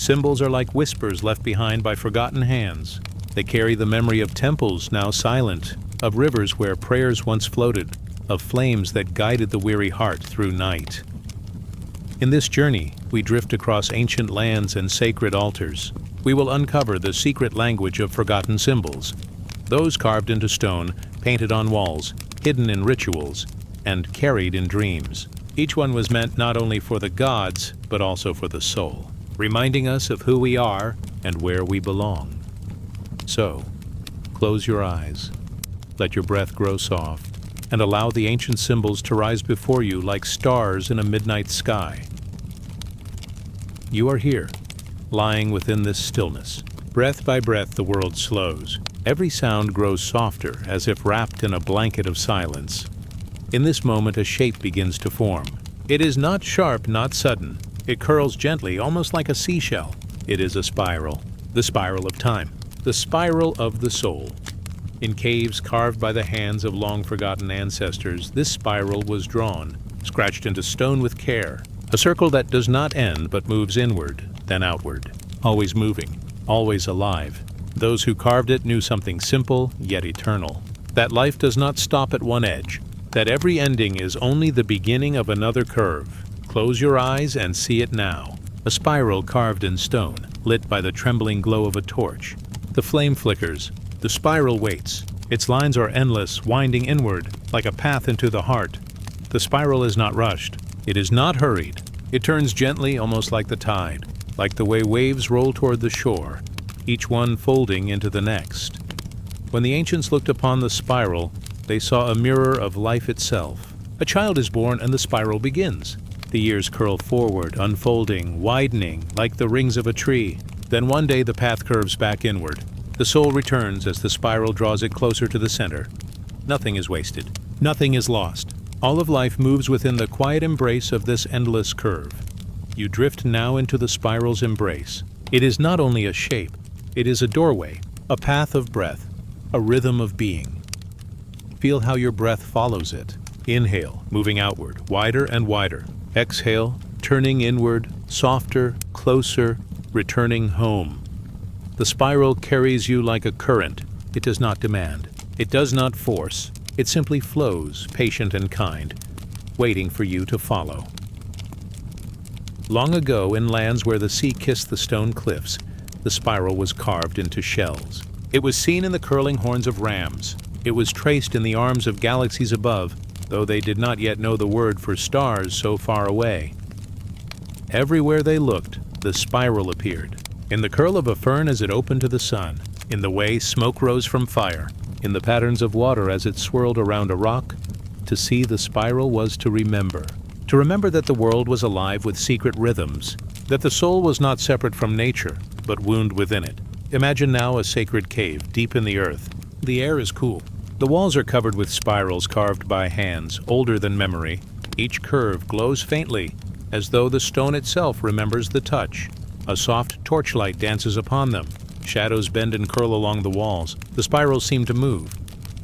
Symbols are like whispers left behind by forgotten hands. They carry the memory of temples now silent, of rivers where prayers once floated, of flames that guided the weary heart through night. In this journey, we drift across ancient lands and sacred altars. We will uncover the secret language of forgotten symbols, those carved into stone, painted on walls, hidden in rituals, and carried in dreams. Each one was meant not only for the gods, but also for the soul, reminding us of who we are and where we belong. So, close your eyes, let your breath grow soft, and allow the ancient symbols to rise before you like stars in a midnight sky. You are here, lying within this stillness. Breath by breath the world slows. Every sound grows softer, as if wrapped in a blanket of silence. In this moment a shape begins to form. It is not sharp, not sudden. It curls gently, almost like a seashell. It is a spiral, the spiral of time, the spiral of the soul. In caves carved by the hands of long-forgotten ancestors, this spiral was drawn, scratched into stone with care. A circle that does not end but moves inward, then outward, always moving, always alive. Those who carved it knew something simple yet eternal, that life does not stop at one edge, that every ending is only the beginning of another curve. Close your eyes and see it now. A spiral carved in stone, lit by the trembling glow of a torch. The flame flickers. The spiral waits. Its lines are endless, winding inward, like a path into the heart. The spiral is not rushed. It is not hurried. It turns gently, almost like the tide, like the way waves roll toward the shore, each one folding into the next. When the ancients looked upon the spiral, they saw a mirror of life itself. A child is born and the spiral begins. The years curl forward, unfolding, widening, like the rings of a tree. Then one day the path curves back inward. The soul returns as the spiral draws it closer to the center. Nothing is wasted. Nothing is lost. All of life moves within the quiet embrace of this endless curve. You drift now into the spiral's embrace. It is not only a shape, it is a doorway, a path of breath, a rhythm of being. Feel how your breath follows it. Inhale, moving outward, wider and wider. Exhale, turning inward, softer, closer, returning home. The spiral carries you like a current. It does not demand. It does not force. It simply flows, patient and kind, waiting for you to follow. Long ago, in lands where the sea kissed the stone cliffs, the spiral was carved into shells. It was seen in the curling horns of rams. It was traced in the arms of galaxies above, though they did not yet know the word for stars so far away. Everywhere they looked, the spiral appeared. In the curl of a fern as it opened to the sun, in the way smoke rose from fire, in the patterns of water as it swirled around a rock. To see the spiral was to remember. To remember that the world was alive with secret rhythms, that the soul was not separate from nature, but wound within it. Imagine now a sacred cave deep in the earth. The air is cool. The walls are covered with spirals carved by hands, older than memory. Each curve glows faintly, as though the stone itself remembers the touch. A soft torchlight dances upon them. Shadows bend and curl along the walls. The spirals seem to move,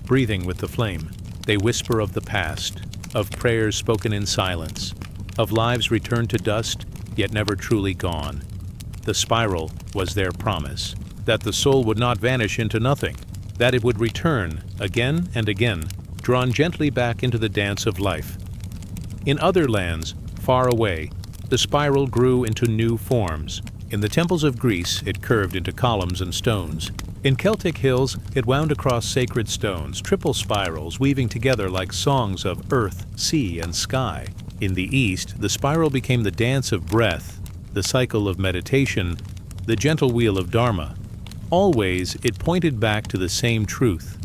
breathing with the flame. They whisper of the past, of prayers spoken in silence, of lives returned to dust, yet never truly gone. The spiral was their promise, that the soul would not vanish into nothing, that it would return again and again, drawn gently back into the dance of life. In other lands, far away, the spiral grew into new forms. In the temples of Greece, it curved into columns and stones. In Celtic hills, it wound across sacred stones, triple spirals weaving together like songs of earth, sea, and sky. In the East, the spiral became the dance of breath, the cycle of meditation, the gentle wheel of Dharma. Always, it pointed back to the same truth.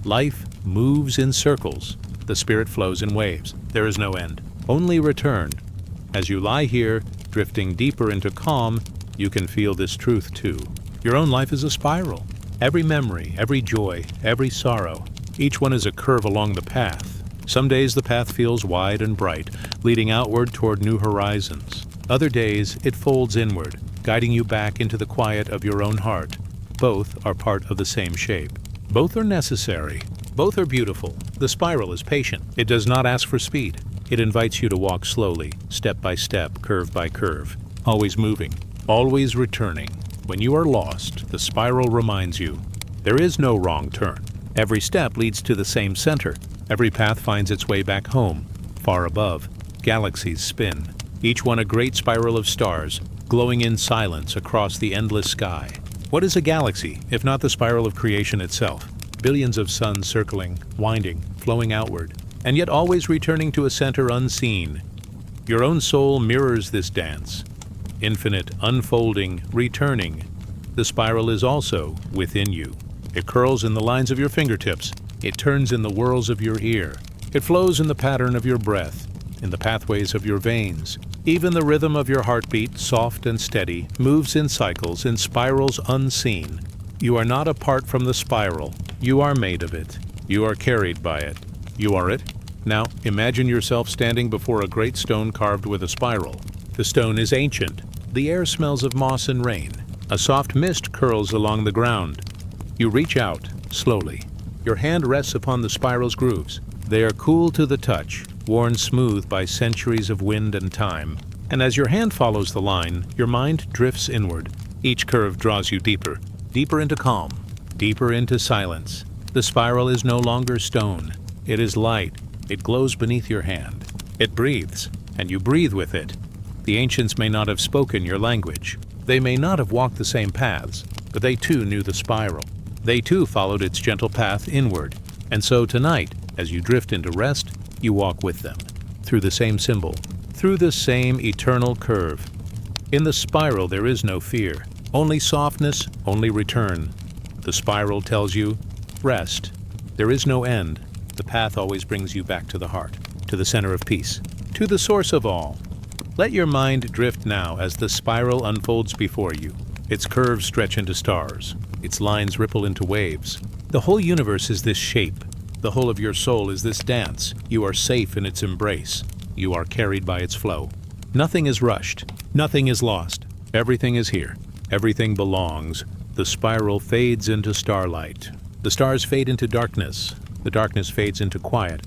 Life moves in circles. The spirit flows in waves. There is no end, only return. As you lie here, drifting deeper into calm, you can feel this truth too. Your own life is a spiral. Every memory, every joy, every sorrow, each one is a curve along the path. Some days the path feels wide and bright, leading outward toward new horizons. Other days it folds inward, guiding you back into the quiet of your own heart. Both are part of the same shape. Both are necessary. Both are beautiful. The spiral is patient. It does not ask for speed. It invites you to walk slowly, step by step, curve by curve, always moving, always returning. When you are lost, the spiral reminds you there is no wrong turn. Every step leads to the same center. Every path finds its way back home. Far above, galaxies spin, each one a great spiral of stars, glowing in silence across the endless sky. What is a galaxy, if not the spiral of creation itself? Billions of suns circling, winding, flowing outward, and yet always returning to a center unseen. Your own soul mirrors this dance. Infinite, unfolding, returning. The spiral is also within you. It curls in the lines of your fingertips. It turns in the whirls of your ear. It flows in the pattern of your breath, in the pathways of your veins. Even the rhythm of your heartbeat, soft and steady, moves in cycles, in spirals unseen. You are not apart from the spiral. You are made of it. You are carried by it. You are it. Now, imagine yourself standing before a great stone carved with a spiral. The stone is ancient. The air smells of moss and rain. A soft mist curls along the ground. You reach out, slowly. Your hand rests upon the spiral's grooves. They are cool to the touch, worn smooth by centuries of wind and time. And as your hand follows the line, your mind drifts inward. Each curve draws you deeper, deeper into calm, deeper into silence. The spiral is no longer stone. It is light. It glows beneath your hand. It breathes, and you breathe with it. The ancients may not have spoken your language. They may not have walked the same paths, but they too knew the spiral. They too followed its gentle path inward. And so tonight, as you drift into rest, you walk with them, through the same symbol, through the same eternal curve. In the spiral there is no fear, only softness, only return. The spiral tells you, rest. There is no end. The path always brings you back to the heart, to the center of peace, to the source of all. Let your mind drift now as the spiral unfolds before you. Its curves stretch into stars. Its lines ripple into waves. The whole universe is this shape. The whole of your soul is this dance. You are safe in its embrace. You are carried by its flow. Nothing is rushed. Nothing is lost. Everything is here. Everything belongs. The spiral fades into starlight. The stars fade into darkness. The darkness fades into quiet.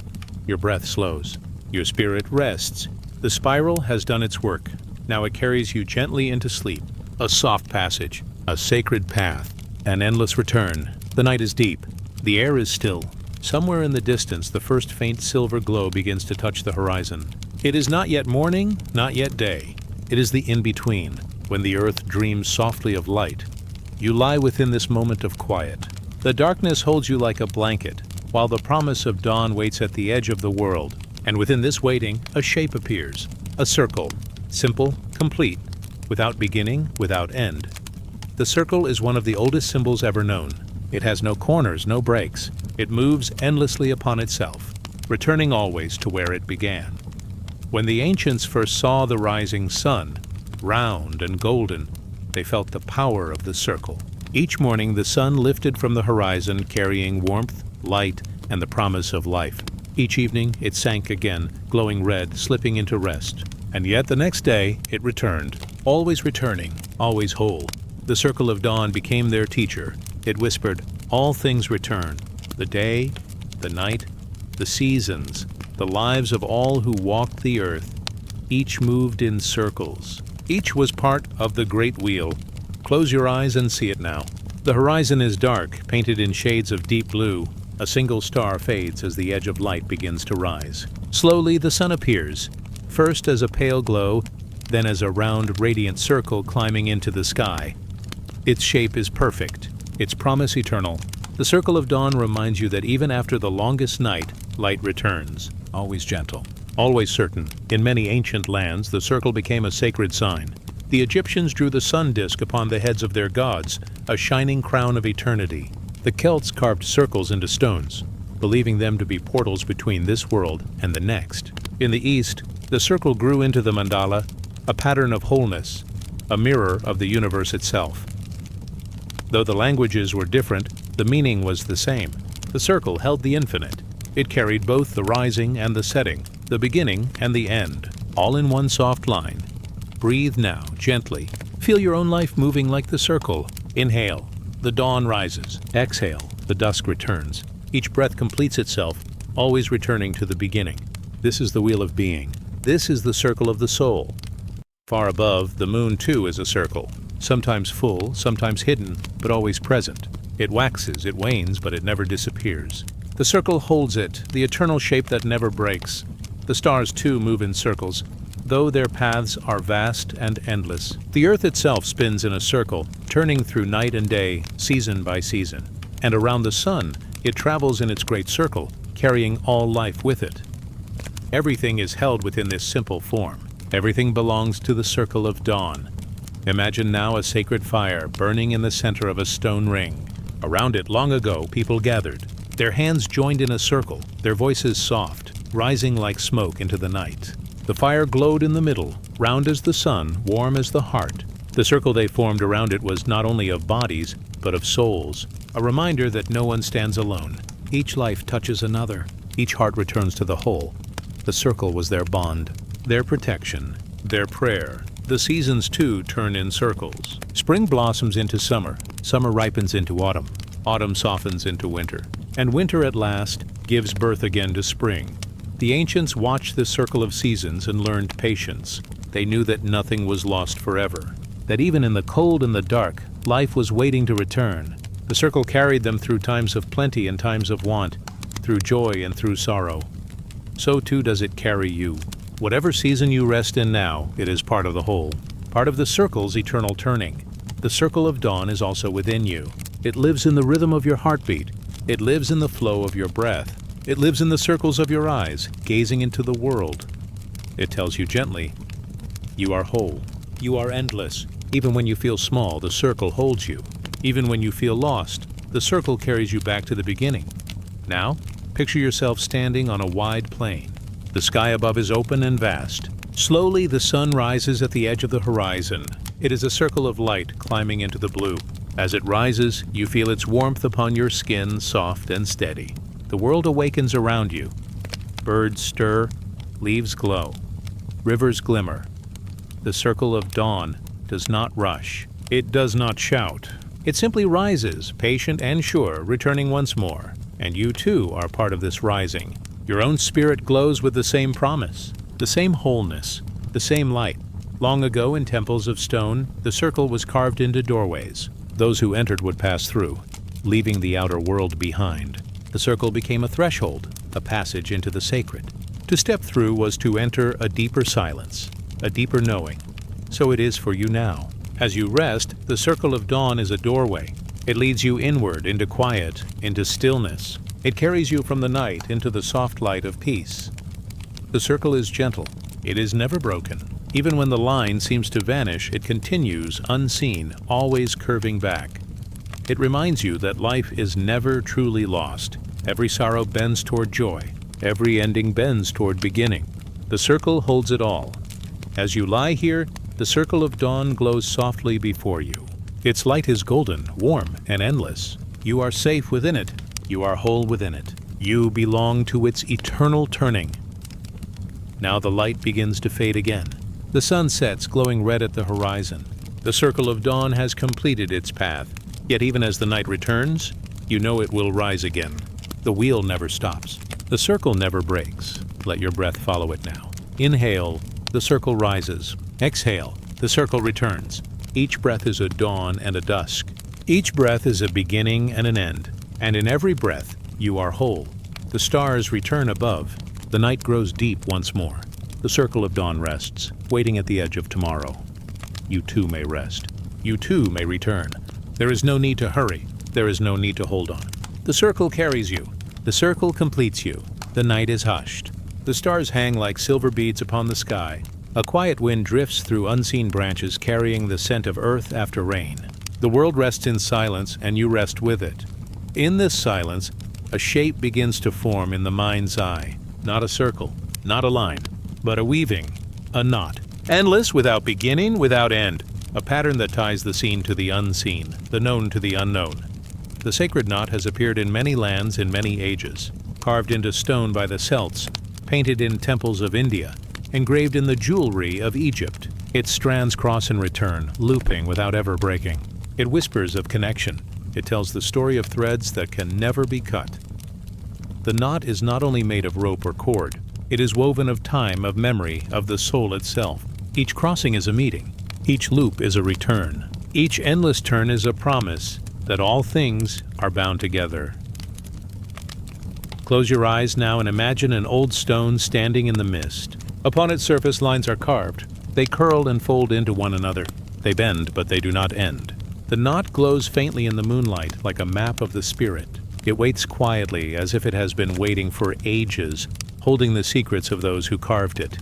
Your breath slows. Your spirit rests. The spiral has done its work. Now it carries you gently into sleep. A soft passage. A sacred path. An endless return. The night is deep. The air is still. Somewhere in the distance, the first faint silver glow begins to touch the horizon. It is not yet morning, not yet day. It is the in-between, when the earth dreams softly of light. You lie within this moment of quiet. The darkness holds you like a blanket, while the promise of dawn waits at the edge of the world. And within this waiting, a shape appears. A circle. Simple, complete, without beginning, without end. The circle is one of the oldest symbols ever known. It has no corners, no breaks. It moves endlessly upon itself, returning always to where it began. When the ancients first saw the rising sun, round and golden, they felt the power of the circle. Each morning the sun lifted from the horizon carrying warmth, light, and the promise of life. Each evening it sank again, glowing red, slipping into rest. And yet the next day it returned, always returning, always whole. The circle of dawn became their teacher. It whispered, all things return. The day, the night, the seasons, the lives of all who walked the earth. Each moved in circles. Each was part of the great wheel. Close your eyes and see it now. The horizon is dark, painted in shades of deep blue. A single star fades as the edge of light begins to rise. Slowly the sun appears, first as a pale glow, then as a round, radiant circle climbing into the sky. Its shape is perfect, its promise eternal. The circle of dawn reminds you that even after the longest night, light returns, always gentle, always certain. In many ancient lands, the circle became a sacred sign. The Egyptians drew the sun disk upon the heads of their gods, a shining crown of eternity. The Celts carved circles into stones, believing them to be portals between this world and the next. In the East, the circle grew into the mandala, a pattern of wholeness, a mirror of the universe itself. Though the languages were different, the meaning was the same. The circle held the infinite. It carried both the rising and the setting, the beginning and the end, all in one soft line. Breathe now, gently. Feel your own life moving like the circle. Inhale, the dawn rises. Exhale, the dusk returns. Each breath completes itself, always returning to the beginning. This is the wheel of being. This is the circle of the soul. Far above, the moon too is a circle, sometimes full, sometimes hidden, but always present. It waxes, it wanes, but it never disappears. The circle holds it, the eternal shape that never breaks. The stars too move in circles, though their paths are vast and endless. The earth itself spins in a circle, turning through night and day, season by season. And around the sun, it travels in its great circle, carrying all life with it. Everything is held within this simple form. Everything belongs to the circle of dawn. Imagine now a sacred fire burning in the center of a stone ring. Around it, long ago, people gathered. Their hands joined in a circle, their voices soft, rising like smoke into the night. The fire glowed in the middle, round as the sun, warm as the heart. The circle they formed around it was not only of bodies, but of souls, a reminder that no one stands alone. Each life touches another. Each heart returns to the whole. The circle was their bond, their protection, their prayer. The seasons, too, turn in circles. Spring blossoms into summer. Summer ripens into autumn. Autumn softens into winter. And winter, at last, gives birth again to spring. The ancients watched the circle of seasons and learned patience. They knew that nothing was lost forever, that even in the cold and the dark, life was waiting to return. The circle carried them through times of plenty and times of want, through joy and through sorrow. So too does it carry you. Whatever season you rest in now, it is part of the whole, part of the circle's eternal turning. The circle of dawn is also within you. It lives in the rhythm of your heartbeat. It lives in the flow of your breath. It lives in the circles of your eyes, gazing into the world. It tells you gently, you are whole. You are endless. Even when you feel small, the circle holds you. Even when you feel lost, the circle carries you back to the beginning. Now, picture yourself standing on a wide plain. The sky above is open and vast. Slowly, the sun rises at the edge of the horizon. It is a circle of light climbing into the blue. As it rises, you feel its warmth upon your skin, soft and steady. The world awakens around you. Birds stir, leaves glow, rivers glimmer. The circle of dawn does not rush. It does not shout. It simply rises, patient and sure, returning once more. And you too are part of this rising. Your own spirit glows with the same promise, the same wholeness, the same light. Long ago, in temples of stone, the circle was carved into doorways. Those who entered would pass through, leaving the outer world behind. The circle became a threshold, a passage into the sacred. To step through was to enter a deeper silence, a deeper knowing. So it is for you now. As you rest, the circle of dawn is a doorway. It leads you inward, into quiet, into stillness. It carries you from the night into the soft light of peace. The circle is gentle. It is never broken. Even when the line seems to vanish, it continues, unseen, always curving back. It reminds you that life is never truly lost. Every sorrow bends toward joy. Every ending bends toward beginning. The circle holds it all. As you lie here, the circle of dawn glows softly before you. Its light is golden, warm, and endless. You are safe within it. You are whole within it. You belong to its eternal turning. Now the light begins to fade again. The sun sets, glowing red at the horizon. The circle of dawn has completed its path. Yet even as the night returns, you know it will rise again. The wheel never stops. The circle never breaks. Let your breath follow it now. Inhale, the circle rises. Exhale, the circle returns. Each breath is a dawn and a dusk. Each breath is a beginning and an end. And in every breath, you are whole. The stars return above. The night grows deep once more. The circle of dawn rests, waiting at the edge of tomorrow. You too may rest. You too may return. There is no need to hurry. There is no need to hold on. The circle carries you. The circle completes you. The night is hushed. The stars hang like silver beads upon the sky. A quiet wind drifts through unseen branches carrying the scent of earth after rain. The world rests in silence and you rest with it. In this silence, a shape begins to form in the mind's eye. Not a circle, not a line, but a weaving, a knot. Endless, without beginning, without end. A pattern that ties the seen to the unseen, the known to the unknown. The sacred knot has appeared in many lands in many ages, carved into stone by the Celts, painted in temples of India, engraved in the jewelry of Egypt. Its strands cross and return, looping without ever breaking. It whispers of connection. It tells the story of threads that can never be cut. The knot is not only made of rope or cord. It is woven of time, of memory, of the soul itself. Each crossing is a meeting. Each loop is a return. Each endless turn is a promise that all things are bound together. Close your eyes now and imagine an old stone standing in the mist. Upon its surface, lines are carved. They curl and fold into one another. They bend, but they do not end. The knot glows faintly in the moonlight like a map of the spirit. It waits quietly, as if it has been waiting for ages, holding the secrets of those who carved it.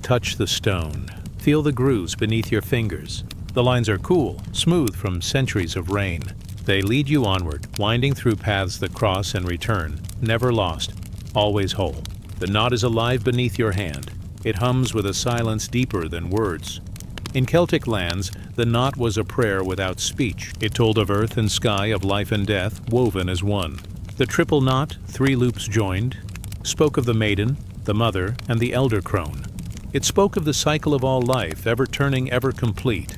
Touch the stone. Feel the grooves beneath your fingers. The lines are cool, smooth from centuries of rain. They lead you onward, winding through paths that cross and return, never lost, always whole. The knot is alive beneath your hand. It hums with a silence deeper than words. In Celtic lands, the knot was a prayer without speech. It told of earth and sky, of life and death, woven as one. The triple knot, 3 loops joined, spoke of the maiden, the mother, and the elder crone. It spoke of the cycle of all life, ever turning, ever complete.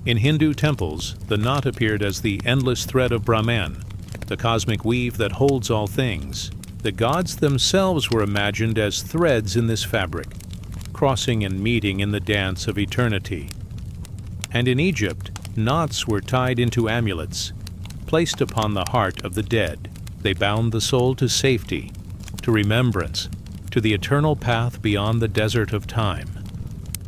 In Hindu temples, the knot appeared as the endless thread of Brahman, the cosmic weave that holds all things. The gods themselves were imagined as threads in this fabric, crossing and meeting in the dance of eternity. And in Egypt, knots were tied into amulets, placed upon the heart of the dead. They bound the soul to safety, to remembrance, to the eternal path beyond the desert of time.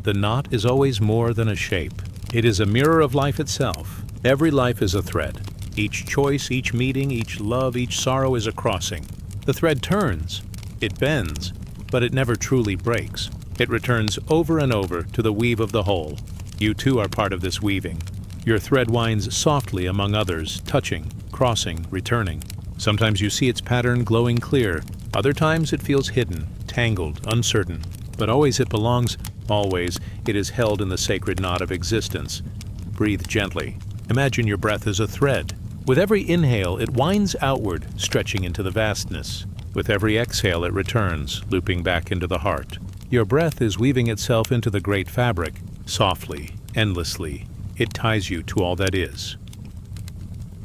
The knot is always more than a shape. It is a mirror of life itself. Every life is a thread. Each choice, each meeting, each love, each sorrow is a crossing. The thread turns, it bends, but it never truly breaks. It returns over and over to the weave of the whole. You too are part of this weaving. Your thread winds softly among others, touching, crossing, returning. Sometimes you see its pattern glowing clear. Other times it feels hidden, tangled, uncertain. But always it belongs, always it is held in the sacred knot of existence. Breathe gently. Imagine your breath as a thread. With every inhale, it winds outward, stretching into the vastness. With every exhale, it returns, looping back into the heart. Your breath is weaving itself into the great fabric. Softly, endlessly, it ties you to all that is.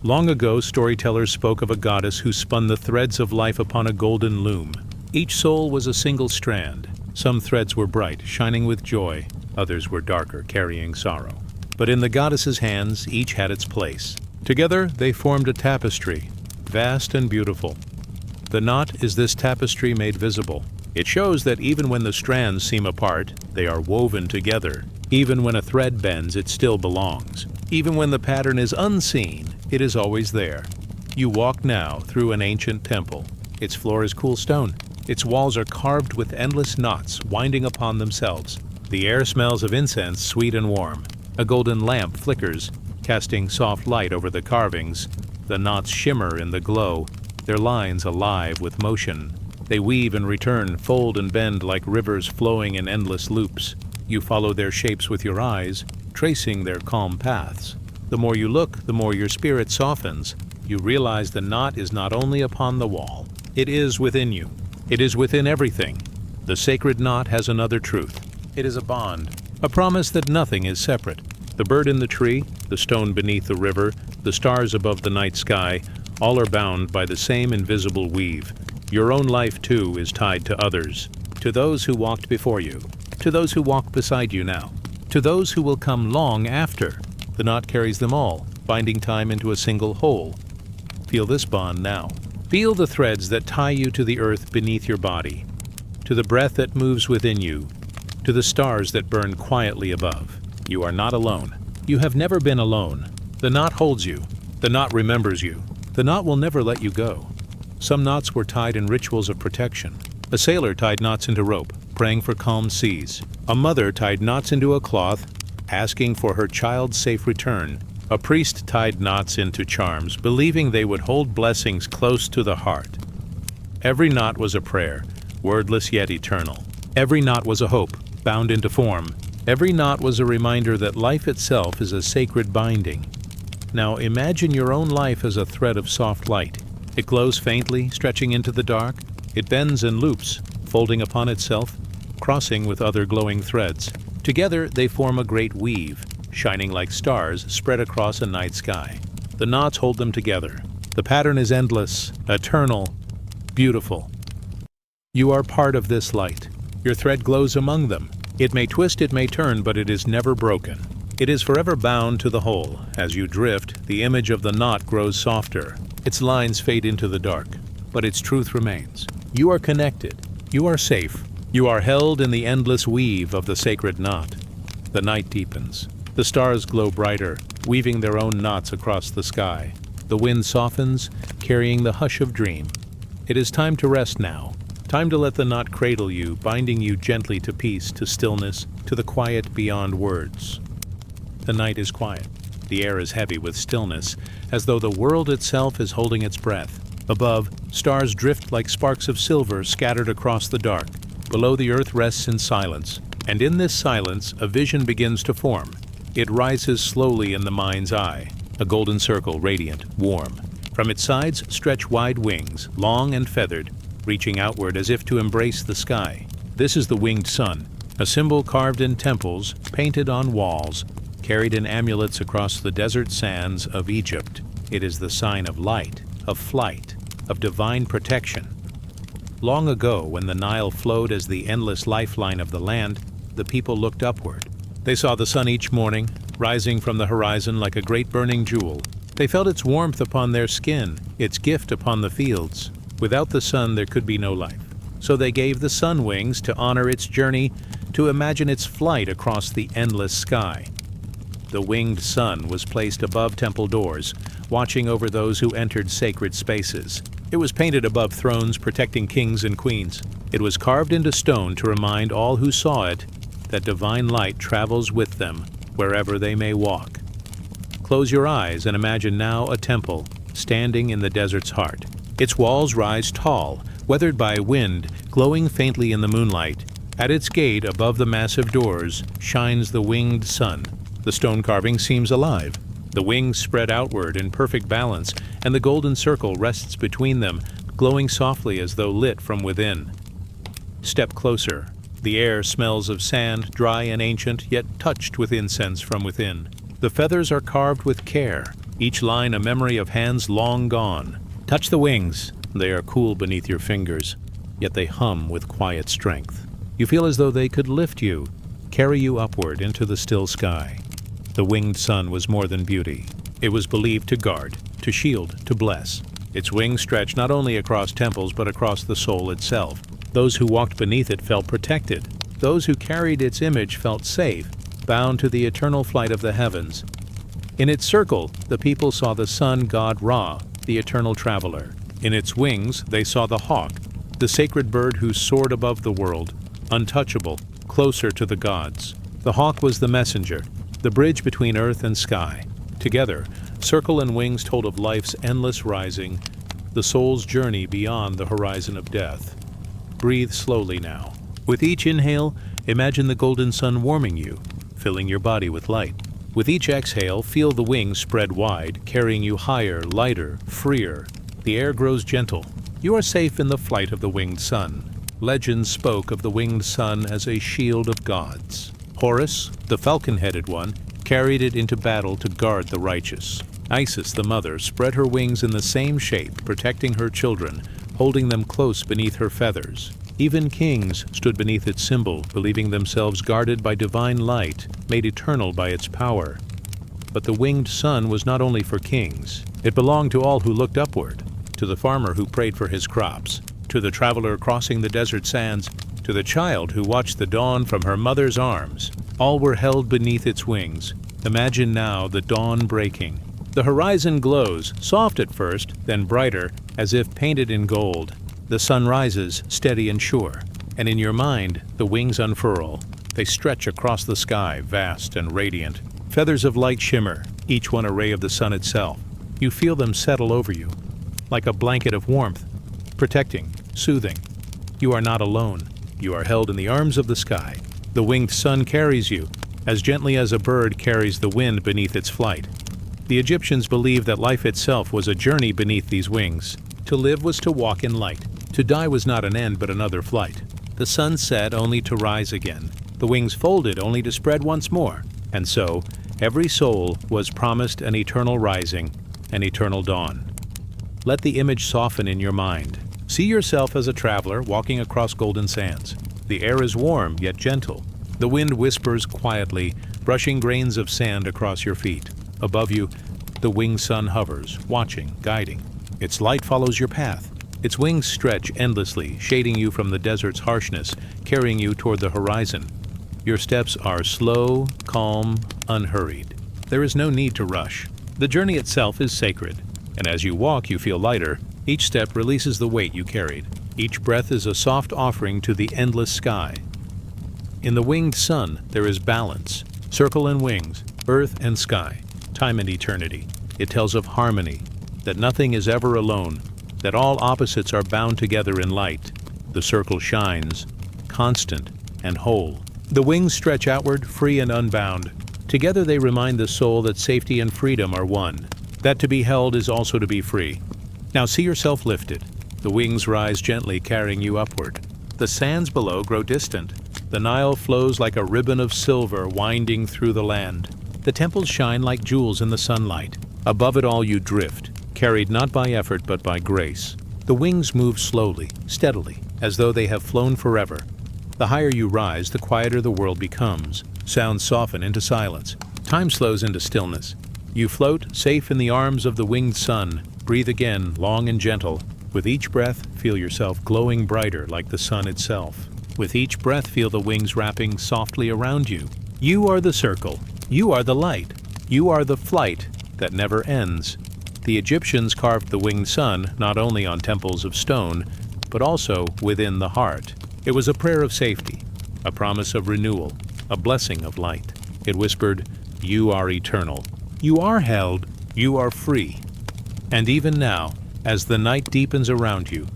Long ago, storytellers spoke of a goddess who spun the threads of life upon a golden loom. Each soul was a single strand. Some threads were bright, shining with joy. Others were darker, carrying sorrow. But in the goddess's hands, each had its place. Together, they formed a tapestry, vast and beautiful. The knot is this tapestry made visible. It shows that even when the strands seem apart, they are woven together. Even when a thread bends, it still belongs. Even when the pattern is unseen, it is always there. You walk now through an ancient temple. Its floor is cool stone. Its walls are carved with endless knots, winding upon themselves. The air smells of incense, sweet and warm. A golden lamp flickers, casting soft light over the carvings. The knots shimmer in the glow, their lines alive with motion. They weave and return, fold and bend like rivers flowing in endless loops. You follow their shapes with your eyes, tracing their calm paths. The more you look, the more your spirit softens. You realize the knot is not only upon the wall. It is within you. It is within everything. The sacred knot has another truth. It is a bond, a promise that nothing is separate. The bird in the tree, the stone beneath the river, the stars above the night sky, all are bound by the same invisible weave. Your own life, too, is tied to others, to those who walked before you, to those who walk beside you now, to those who will come long after. The knot carries them all, binding time into a single whole. Feel this bond now. Feel the threads that tie you to the earth beneath your body, to the breath that moves within you, to the stars that burn quietly above. You are not alone. You have never been alone. The knot holds you. The knot remembers you. The knot will never let you go. Some knots were tied in rituals of protection. A sailor tied knots into rope, praying for calm seas. A mother tied knots into a cloth, asking for her child's safe return. A priest tied knots into charms, believing they would hold blessings close to the heart. Every knot was a prayer, wordless yet eternal. Every knot was a hope, bound into form. Every knot was a reminder that life itself is a sacred binding. Now imagine your own life as a thread of soft light. It glows faintly, stretching into the dark. It bends and loops, folding upon itself, crossing with other glowing threads. Together they form a great weave, shining like stars spread across a night sky. The knots hold them together. The pattern is endless, eternal, beautiful. You are part of this light. Your thread glows among them. It may twist, it may turn, but it is never broken. It is forever bound to the whole. As you drift, the image of the knot grows softer. Its lines fade into the dark, but its truth remains. You are connected. You are safe. You are held in the endless weave of the sacred knot. The night deepens. The stars glow brighter, weaving their own knots across the sky. The wind softens, carrying the hush of dream. It is time to rest now. Time to let the knot cradle you, binding you gently to peace, to stillness, to the quiet beyond words. The night is quiet. The air is heavy with stillness, as though the world itself is holding its breath. Above, stars drift like sparks of silver scattered across the dark. Below, the earth rests in silence. And in this silence, a vision begins to form. It rises slowly in the mind's eye, a golden circle, radiant, warm. From its sides stretch wide wings, long and feathered, reaching outward as if to embrace the sky. This is the winged sun, a symbol carved in temples, painted on walls, carried in amulets across the desert sands of Egypt. It is the sign of light, of flight, of divine protection. Long ago, when the Nile flowed as the endless lifeline of the land, the people looked upward. They saw the sun each morning, rising from the horizon like a great burning jewel. They felt its warmth upon their skin, its gift upon the fields. Without the sun, there could be no life. So they gave the sun wings to honor its journey, to imagine its flight across the endless sky. The winged sun was placed above temple doors, watching over those who entered sacred spaces. It was painted above thrones, protecting kings and queens. It was carved into stone to remind all who saw it that divine light travels with them wherever they may walk. Close your eyes and imagine now a temple standing in the desert's heart. Its walls rise tall, weathered by wind, glowing faintly in the moonlight. At its gate, above the massive doors, shines the winged sun. The stone carving seems alive. The wings spread outward in perfect balance, and the golden circle rests between them, glowing softly as though lit from within. Step closer. The air smells of sand, dry and ancient, yet touched with incense from within. The feathers are carved with care, each line a memory of hands long gone. Touch the wings. They are cool beneath your fingers, yet they hum with quiet strength. You feel as though they could lift you, carry you upward into the still sky. The winged sun was more than beauty. It was believed to guard, to shield, to bless. Its wings stretched not only across temples but across the soul itself. Those who walked beneath it felt protected. Those who carried its image felt safe, bound to the eternal flight of the heavens. In its circle, the people saw the sun god Ra, the eternal traveler. In its wings, they saw the hawk, the sacred bird who soared above the world, untouchable, closer to the gods. The hawk was the messenger, the bridge between earth and sky. Together, circle and wings told of life's endless rising, the soul's journey beyond the horizon of death. Breathe slowly now. With each inhale, imagine the golden sun warming you, filling your body with light. With each exhale, feel the wings spread wide, carrying you higher, lighter, freer. The air grows gentle. You are safe in the flight of the winged sun. Legends spoke of the winged sun as a shield of gods. Horus, the falcon-headed one, carried it into battle to guard the righteous. Isis, the mother, spread her wings in the same shape, protecting her children, holding them close beneath her feathers. Even kings stood beneath its symbol, believing themselves guarded by divine light, made eternal by its power. But the winged sun was not only for kings. It belonged to all who looked upward, to the farmer who prayed for his crops, to the traveler crossing the desert sands, to the child who watched the dawn from her mother's arms. All were held beneath its wings. Imagine now the dawn breaking. The horizon glows, soft at first, then brighter, as if painted in gold. The sun rises, steady and sure, and in your mind, the wings unfurl. They stretch across the sky, vast and radiant. Feathers of light shimmer, each one a ray of the sun itself. You feel them settle over you, like a blanket of warmth, protecting, soothing. You are not alone. You are held in the arms of the sky. The winged sun carries you, as gently as a bird carries the wind beneath its flight. The Egyptians believed that life itself was a journey beneath these wings. To live was to walk in light. To die was not an end but another flight. The sun set only to rise again. The wings folded only to spread once more. And so, every soul was promised an eternal rising, an eternal dawn. Let the image soften in your mind. See yourself as a traveler walking across golden sands. The air is warm yet gentle. The wind whispers quietly, brushing grains of sand across your feet. Above you, the winged sun hovers, watching, guiding. Its light follows your path. Its wings stretch endlessly, shading you from the desert's harshness, carrying you toward the horizon. Your steps are slow, calm, unhurried. There is no need to rush. The journey itself is sacred, and as you walk, you feel lighter. Each step releases the weight you carried. Each breath is a soft offering to the endless sky. In the winged sun, there is balance. Circle and wings, earth and sky, time and eternity. It tells of harmony, that nothing is ever alone, that all opposites are bound together in light. The circle shines, constant and whole. The wings stretch outward, free and unbound. Together they remind the soul that safety and freedom are one, that to be held is also to be free. Now see yourself lifted. The wings rise gently, carrying you upward. The sands below grow distant. The Nile flows like a ribbon of silver winding through the land. The temples shine like jewels in the sunlight. Above it all you drift, carried not by effort but by grace. The wings move slowly, steadily, as though they have flown forever. The higher you rise, the quieter the world becomes. Sounds soften into silence. Time slows into stillness. You float, safe in the arms of the winged sun. Breathe again, long and gentle. With each breath, feel yourself glowing brighter like the sun itself. With each breath, feel the wings wrapping softly around you. You are the circle. You are the light. You are the flight that never ends. The Egyptians carved the winged sun not only on temples of stone, but also within the heart. It was a prayer of safety, a promise of renewal, a blessing of light. It whispered, "You are eternal. You are held. You are free." And even now, as the night deepens around you,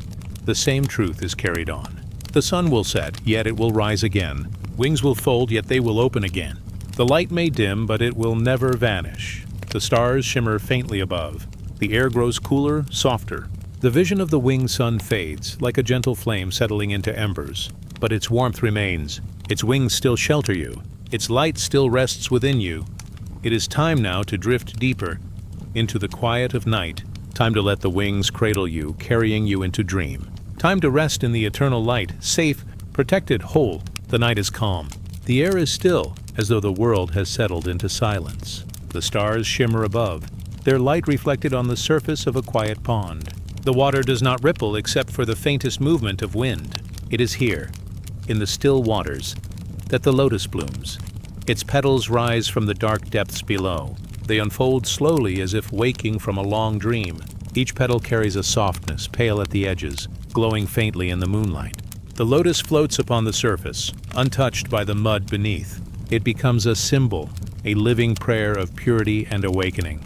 the same truth is carried on. The sun will set, yet it will rise again. Wings will fold, yet they will open again. The light may dim, but it will never vanish. The stars shimmer faintly above. The air grows cooler, softer. The vision of the winged sun fades, like a gentle flame settling into embers. But its warmth remains. Its wings still shelter you. Its light still rests within you. It is time now to drift deeper into the quiet of night. Time to let the wings cradle you, carrying you into dream. Time to rest in the eternal light, safe, protected, whole. The night is calm. The air is still, as though the world has settled into silence. The stars shimmer above, their light reflected on the surface of a quiet pond. The water does not ripple except for the faintest movement of wind. It is here, in the still waters, that the lotus blooms. Its petals rise from the dark depths below. They unfold slowly as if waking from a long dream. Each petal carries a softness, pale at the edges, glowing faintly in the moonlight. The lotus floats upon the surface, untouched by the mud beneath. It becomes a symbol, a living prayer of purity and awakening.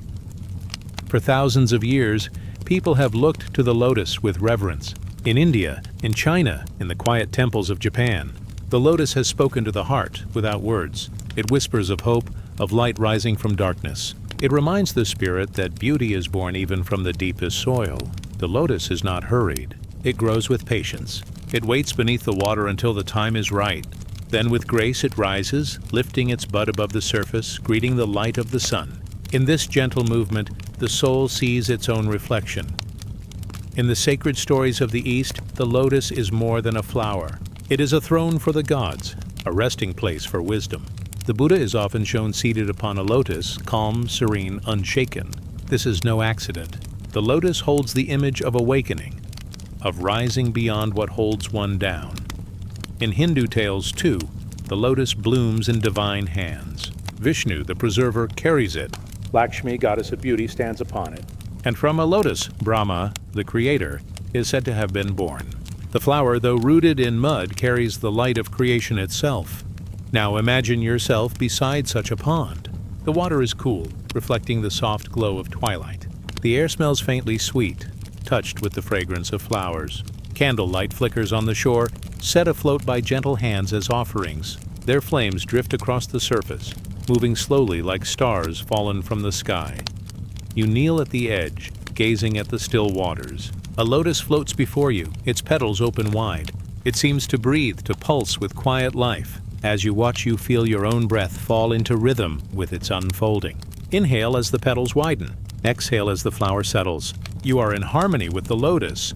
For thousands of years, people have looked to the lotus with reverence. In India, in China, in the quiet temples of Japan, the lotus has spoken to the heart without words. It whispers of hope, of light rising from darkness. It reminds the spirit that beauty is born even from the deepest soil. The lotus is not hurried. It grows with patience. It waits beneath the water until the time is right. Then with grace it rises, lifting its bud above the surface, greeting the light of the sun. In this gentle movement, the soul sees its own reflection. In the sacred stories of the East, the lotus is more than a flower. It is a throne for the gods, a resting place for wisdom. The Buddha is often shown seated upon a lotus, calm, serene, unshaken. This is no accident. The lotus holds the image of awakening, of rising beyond what holds one down. In Hindu tales, too, the lotus blooms in divine hands. Vishnu, the preserver, carries it. Lakshmi, goddess of beauty, stands upon it. And from a lotus, Brahma, the creator, is said to have been born. The flower, though rooted in mud, carries the light of creation itself. Now imagine yourself beside such a pond. The water is cool, reflecting the soft glow of twilight. The air smells faintly sweet, touched with the fragrance of flowers. Candlelight flickers on the shore, set afloat by gentle hands as offerings. Their flames drift across the surface, moving slowly like stars fallen from the sky. You kneel at the edge, gazing at the still waters. A lotus floats before you, its petals open wide. It seems to breathe, to pulse with quiet life. As you watch, you feel your own breath fall into rhythm with its unfolding. Inhale as the petals widen. Exhale as the flower settles. You are in harmony with the lotus.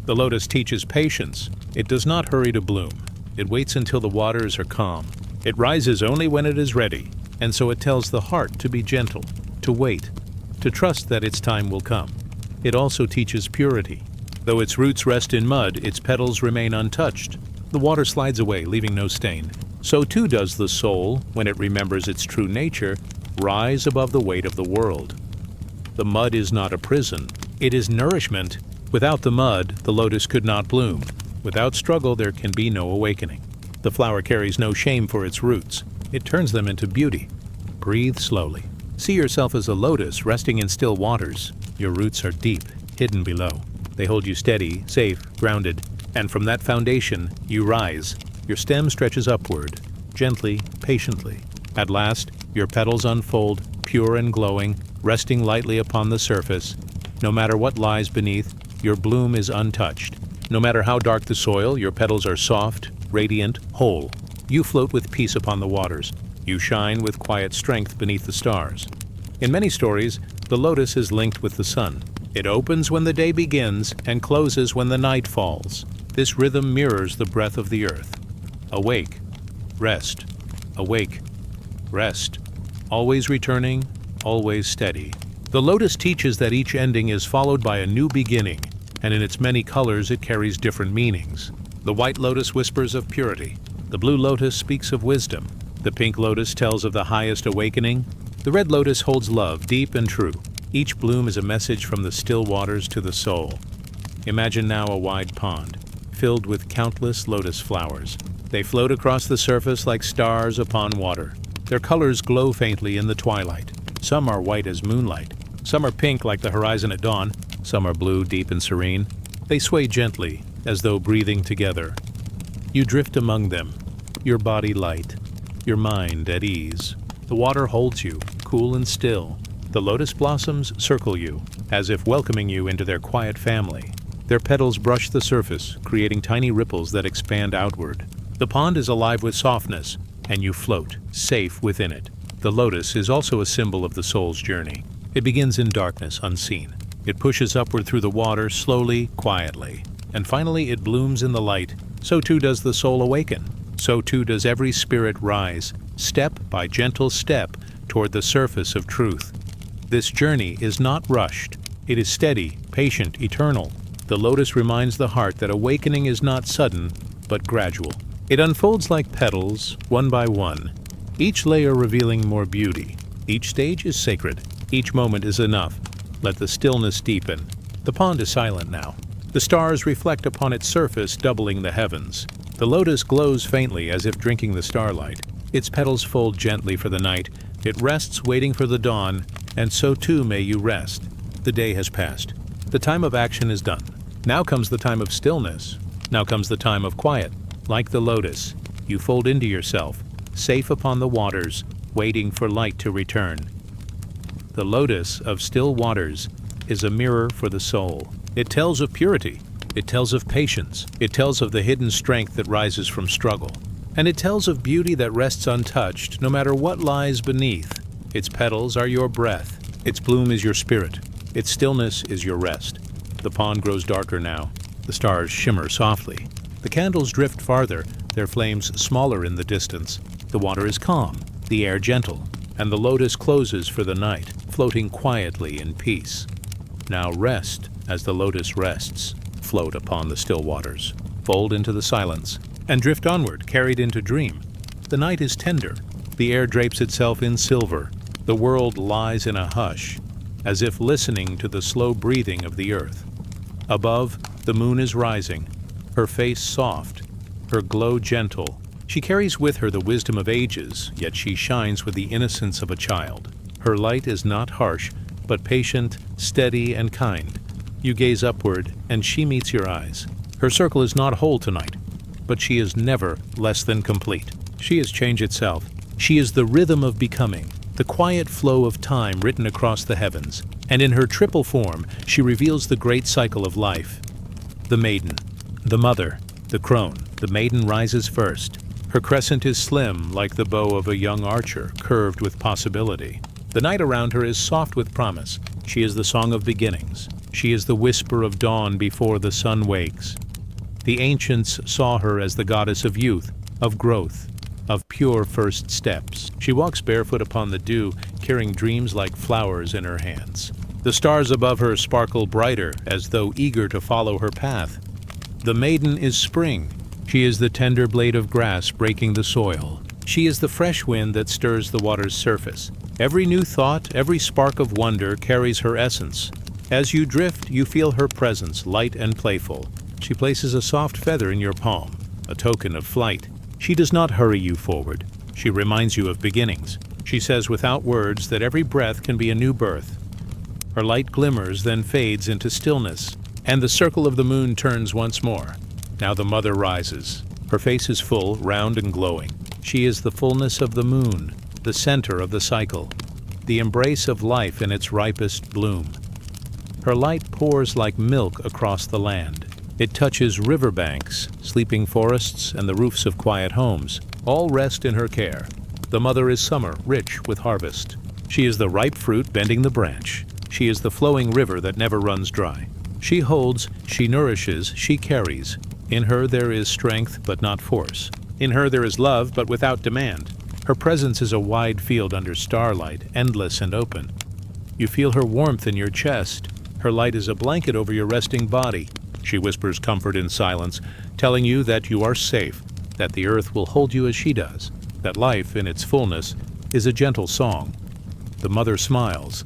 The lotus teaches patience. It does not hurry to bloom. It waits until the waters are calm. It rises only when it is ready, and so it tells the heart to be gentle, to wait, to trust that its time will come. It also teaches purity. Though its roots rest in mud, its petals remain untouched. The water slides away, leaving no stain. So too does the soul, when it remembers its true nature, rise above the weight of the world. The mud is not a prison. It is nourishment. Without the mud, the lotus could not bloom. Without struggle, there can be no awakening. The flower carries no shame for its roots. It turns them into beauty. Breathe slowly. See yourself as a lotus resting in still waters. Your roots are deep, hidden below. They hold you steady, safe, grounded, and from that foundation, you rise. Your stem stretches upward, gently, patiently. At last, your petals unfold, pure and glowing, resting lightly upon the surface. No matter what lies beneath, your bloom is untouched. No matter how dark the soil, your petals are soft, radiant, whole. You float with peace upon the waters. You shine with quiet strength beneath the stars. In many stories, the lotus is linked with the sun. It opens when the day begins and closes when the night falls. This rhythm mirrors the breath of the earth. Awake, rest, awake, rest. Always returning, always steady. The lotus teaches that each ending is followed by a new beginning, and in its many colors it carries different meanings. The white lotus whispers of purity. The blue lotus speaks of wisdom. The pink lotus tells of the highest awakening. The red lotus holds love, deep and true. Each bloom is a message from the still waters to the soul. Imagine now a wide pond, filled with countless lotus flowers. They float across the surface like stars upon water. Their colors glow faintly in the twilight. Some are white as moonlight. Some are pink like the horizon at dawn. Some are blue, deep and serene. They sway gently, as though breathing together. You drift among them, your body light, your mind at ease. The water holds you, cool and still. The lotus blossoms circle you, as if welcoming you into their quiet family. Their petals brush the surface, creating tiny ripples that expand outward. The pond is alive with softness, and you float, safe within it. The lotus is also a symbol of the soul's journey. It begins in darkness, unseen. It pushes upward through the water, slowly, quietly. And finally it blooms in the light. So too does the soul awaken. So too does every spirit rise, step by gentle step, toward the surface of truth. This journey is not rushed. It is steady, patient, eternal. The lotus reminds the heart that awakening is not sudden, but gradual. It unfolds like petals, one by one, each layer revealing more beauty. Each stage is sacred. Each moment is enough. Let the stillness deepen. The pond is silent now. The stars reflect upon its surface, doubling the heavens. The lotus glows faintly as if drinking the starlight. Its petals fold gently for the night. It rests waiting for the dawn, and so too may you rest. The day has passed. The time of action is done. Now comes the time of stillness. Now comes the time of quiet. Like the lotus, you fold into yourself, safe upon the waters, waiting for light to return. The lotus of still waters is a mirror for the soul. It tells of purity. It tells of patience. It tells of the hidden strength that rises from struggle. And it tells of beauty that rests untouched, no matter what lies beneath. Its petals are your breath. Its bloom is your spirit. Its stillness is your rest. The pond grows darker now. The stars shimmer softly. The candles drift farther, their flames smaller in the distance. The water is calm, the air gentle, and the lotus closes for the night, floating quietly in peace. Now rest as the lotus rests. Float upon the still waters, fold into the silence, and drift onward, carried into dream. The night is tender. The air drapes itself in silver. The world lies in a hush, as if listening to the slow breathing of the earth. Above, the moon is rising, her face soft, her glow gentle. She carries with her the wisdom of ages, yet she shines with the innocence of a child. Her light is not harsh, but patient, steady, and kind. You gaze upward, and she meets your eyes. Her circle is not whole tonight, but she is never less than complete. She has changed itself. She is the rhythm of becoming, the quiet flow of time written across the heavens. And in her triple form, she reveals the great cycle of life. The maiden, the mother, the crone. The maiden rises first. Her crescent is slim, like the bow of a young archer, curved with possibility. The night around her is soft with promise. She is the song of beginnings. She is the whisper of dawn before the sun wakes. The ancients saw her as the goddess of youth, of growth, of pure first steps. She walks barefoot upon the dew, carrying dreams like flowers in her hands. The stars above her sparkle brighter, as though eager to follow her path. The maiden is spring. She is the tender blade of grass breaking the soil. She is the fresh wind that stirs the water's surface. Every new thought, every spark of wonder carries her essence. As you drift, you feel her presence, light and playful. She places a soft feather in your palm, a token of flight. She does not hurry you forward. She reminds you of beginnings. She says without words that every breath can be a new birth. Her light glimmers, then fades into stillness, and the circle of the moon turns once more. Now the mother rises. Her face is full, round and glowing. She is the fullness of the moon, the center of the cycle, the embrace of life in its ripest bloom. Her light pours like milk across the land. It touches riverbanks, sleeping forests, and the roofs of quiet homes. All rest in her care. The mother is summer, rich with harvest. She is the ripe fruit bending the branch. She is the flowing river that never runs dry. She holds, she nourishes, she carries. In her there is strength, but not force. In her there is love, but without demand. Her presence is a wide field under starlight, endless and open. You feel her warmth in your chest. Her light is a blanket over your resting body. She whispers comfort in silence, telling you that you are safe, that the earth will hold you as she does, that life, in its fullness, is a gentle song. The mother smiles,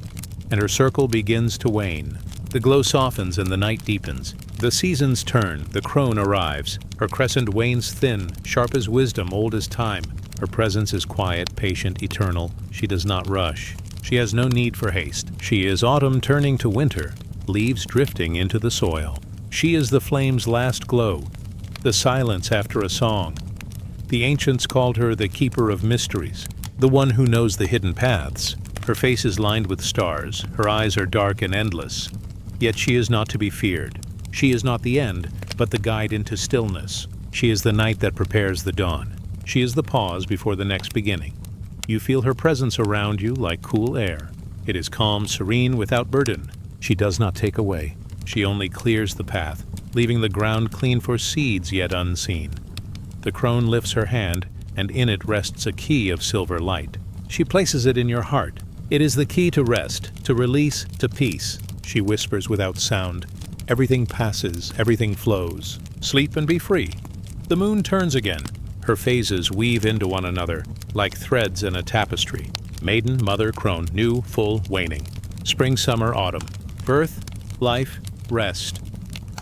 and her circle begins to wane. The glow softens and the night deepens. The seasons turn, the crone arrives. Her crescent wanes thin, sharp as wisdom, old as time. Her presence is quiet, patient, eternal. She does not rush. She has no need for haste. She is autumn turning to winter, leaves drifting into the soil. She is the flame's last glow, the silence after a song. The ancients called her the keeper of mysteries, the one who knows the hidden paths. Her face is lined with stars. Her eyes are dark and endless. Yet she is not to be feared. She is not the end, but the guide into stillness. She is the night that prepares the dawn. She is the pause before the next beginning. You feel her presence around you like cool air. It is calm, serene, without burden. She does not take away. She only clears the path, leaving the ground clean for seeds yet unseen. The crone lifts her hand, and in it rests a key of silver light. She places it in your heart. It is the key to rest, to release, to peace. She whispers without sound. Everything passes, everything flows. Sleep and be free. The moon turns again. Her phases weave into one another, like threads in a tapestry. Maiden, mother, crone, new, full, waning. Spring, summer, autumn. Birth, life, rest.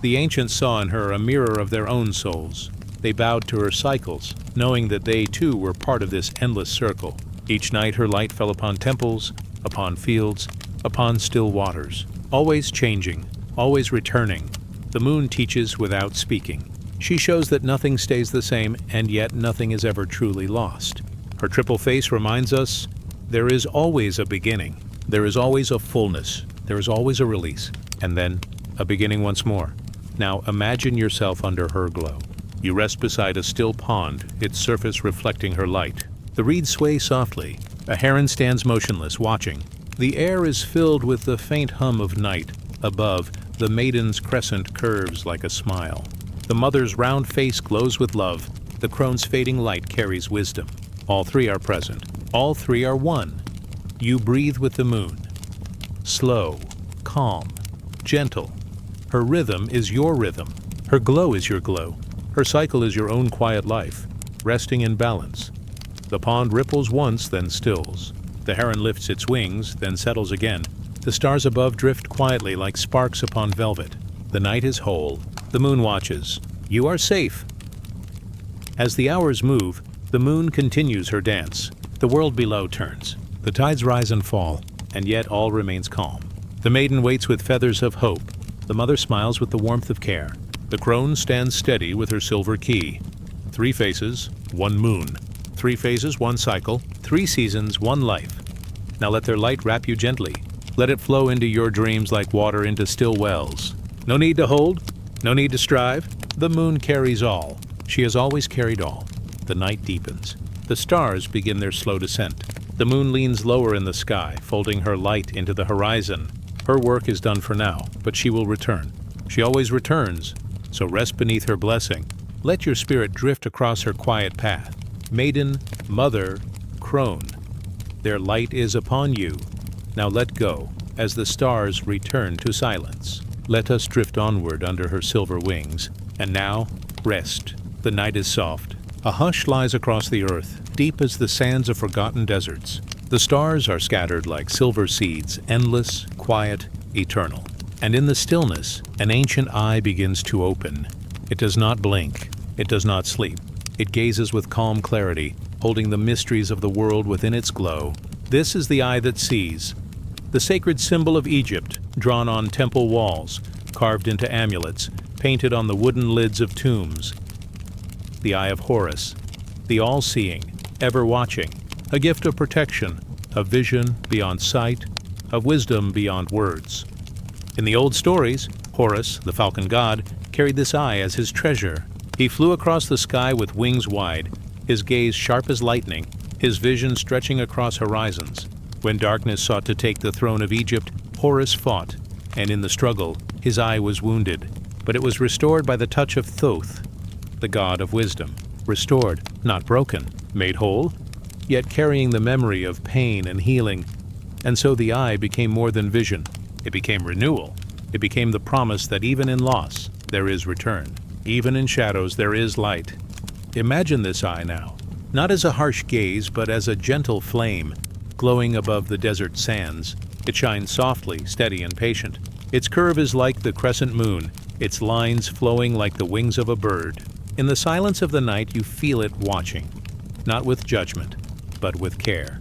The ancients saw in her a mirror of their own souls. They bowed to her cycles, knowing that they too were part of this endless circle. Each night her light fell upon temples, upon fields, upon still waters. Always changing, always returning. The moon teaches without speaking. She shows that nothing stays the same, and yet nothing is ever truly lost. Her triple face reminds us there is always a beginning. There is always a fullness. There is always a release. And then a beginning once more. Now imagine yourself under her glow. You rest beside a still pond, its surface reflecting her light. The reeds sway softly. A heron stands motionless, watching. The air is filled with the faint hum of night. Above, the maiden's crescent curves like a smile. The mother's round face glows with love. The crone's fading light carries wisdom. All three are present. All three are one. You breathe with the moon. Slow, calm, gentle. Her rhythm is your rhythm. Her glow is your glow. Her cycle is your own quiet life, resting in balance. The pond ripples once, then stills. The heron lifts its wings, then settles again. The stars above drift quietly like sparks upon velvet. The night is whole. The moon watches. You are safe. As the hours move, the moon continues her dance. The world below turns. The tides rise and fall, and yet all remains calm. The maiden waits with feathers of hope. The mother smiles with the warmth of care. The crone stands steady with her silver key. 3 faces, 1 moon. 3 phases, 1 cycle. 3 seasons, 1 life. Now let their light wrap you gently. Let it flow into your dreams like water into still wells. No need to hold, no need to strive. The moon carries all. She has always carried all. The night deepens. The stars begin their slow descent. The moon leans lower in the sky, folding her light into the horizon. Her work is done for now, but she will return. She always returns, so rest beneath her blessing. Let your spirit drift across her quiet path. Maiden, mother, crone. Their light is upon you. Now let go, as the stars return to silence. Let us drift onward under her silver wings. And now, rest. The night is soft. A hush lies across the earth, deep as the sands of forgotten deserts. The stars are scattered like silver seeds, endless, quiet, eternal. And in the stillness, an ancient eye begins to open. It does not blink. It does not sleep. It gazes with calm clarity, holding the mysteries of the world within its glow. This is the eye that sees. The sacred symbol of Egypt, drawn on temple walls, carved into amulets, painted on the wooden lids of tombs. The eye of Horus, the all-seeing, ever-watching, a gift of protection, of vision beyond sight, of wisdom beyond words. In the old stories, Horus, the falcon god, carried this eye as his treasure. He flew across the sky with wings wide, his gaze sharp as lightning, his vision stretching across horizons. When darkness sought to take the throne of Egypt, Horus fought, and in the struggle, his eye was wounded. But it was restored by the touch of Thoth, the god of wisdom. Restored, not broken, made whole, yet carrying the memory of pain and healing. And so the eye became more than vision. It became renewal. It became the promise that even in loss, there is return. Even in shadows, there is light. Imagine this eye now, not as a harsh gaze, but as a gentle flame, glowing above the desert sands. It shines softly, steady, and patient. Its curve is like the crescent moon, its lines flowing like the wings of a bird. In the silence of the night, you feel it watching, not with judgment, but with care.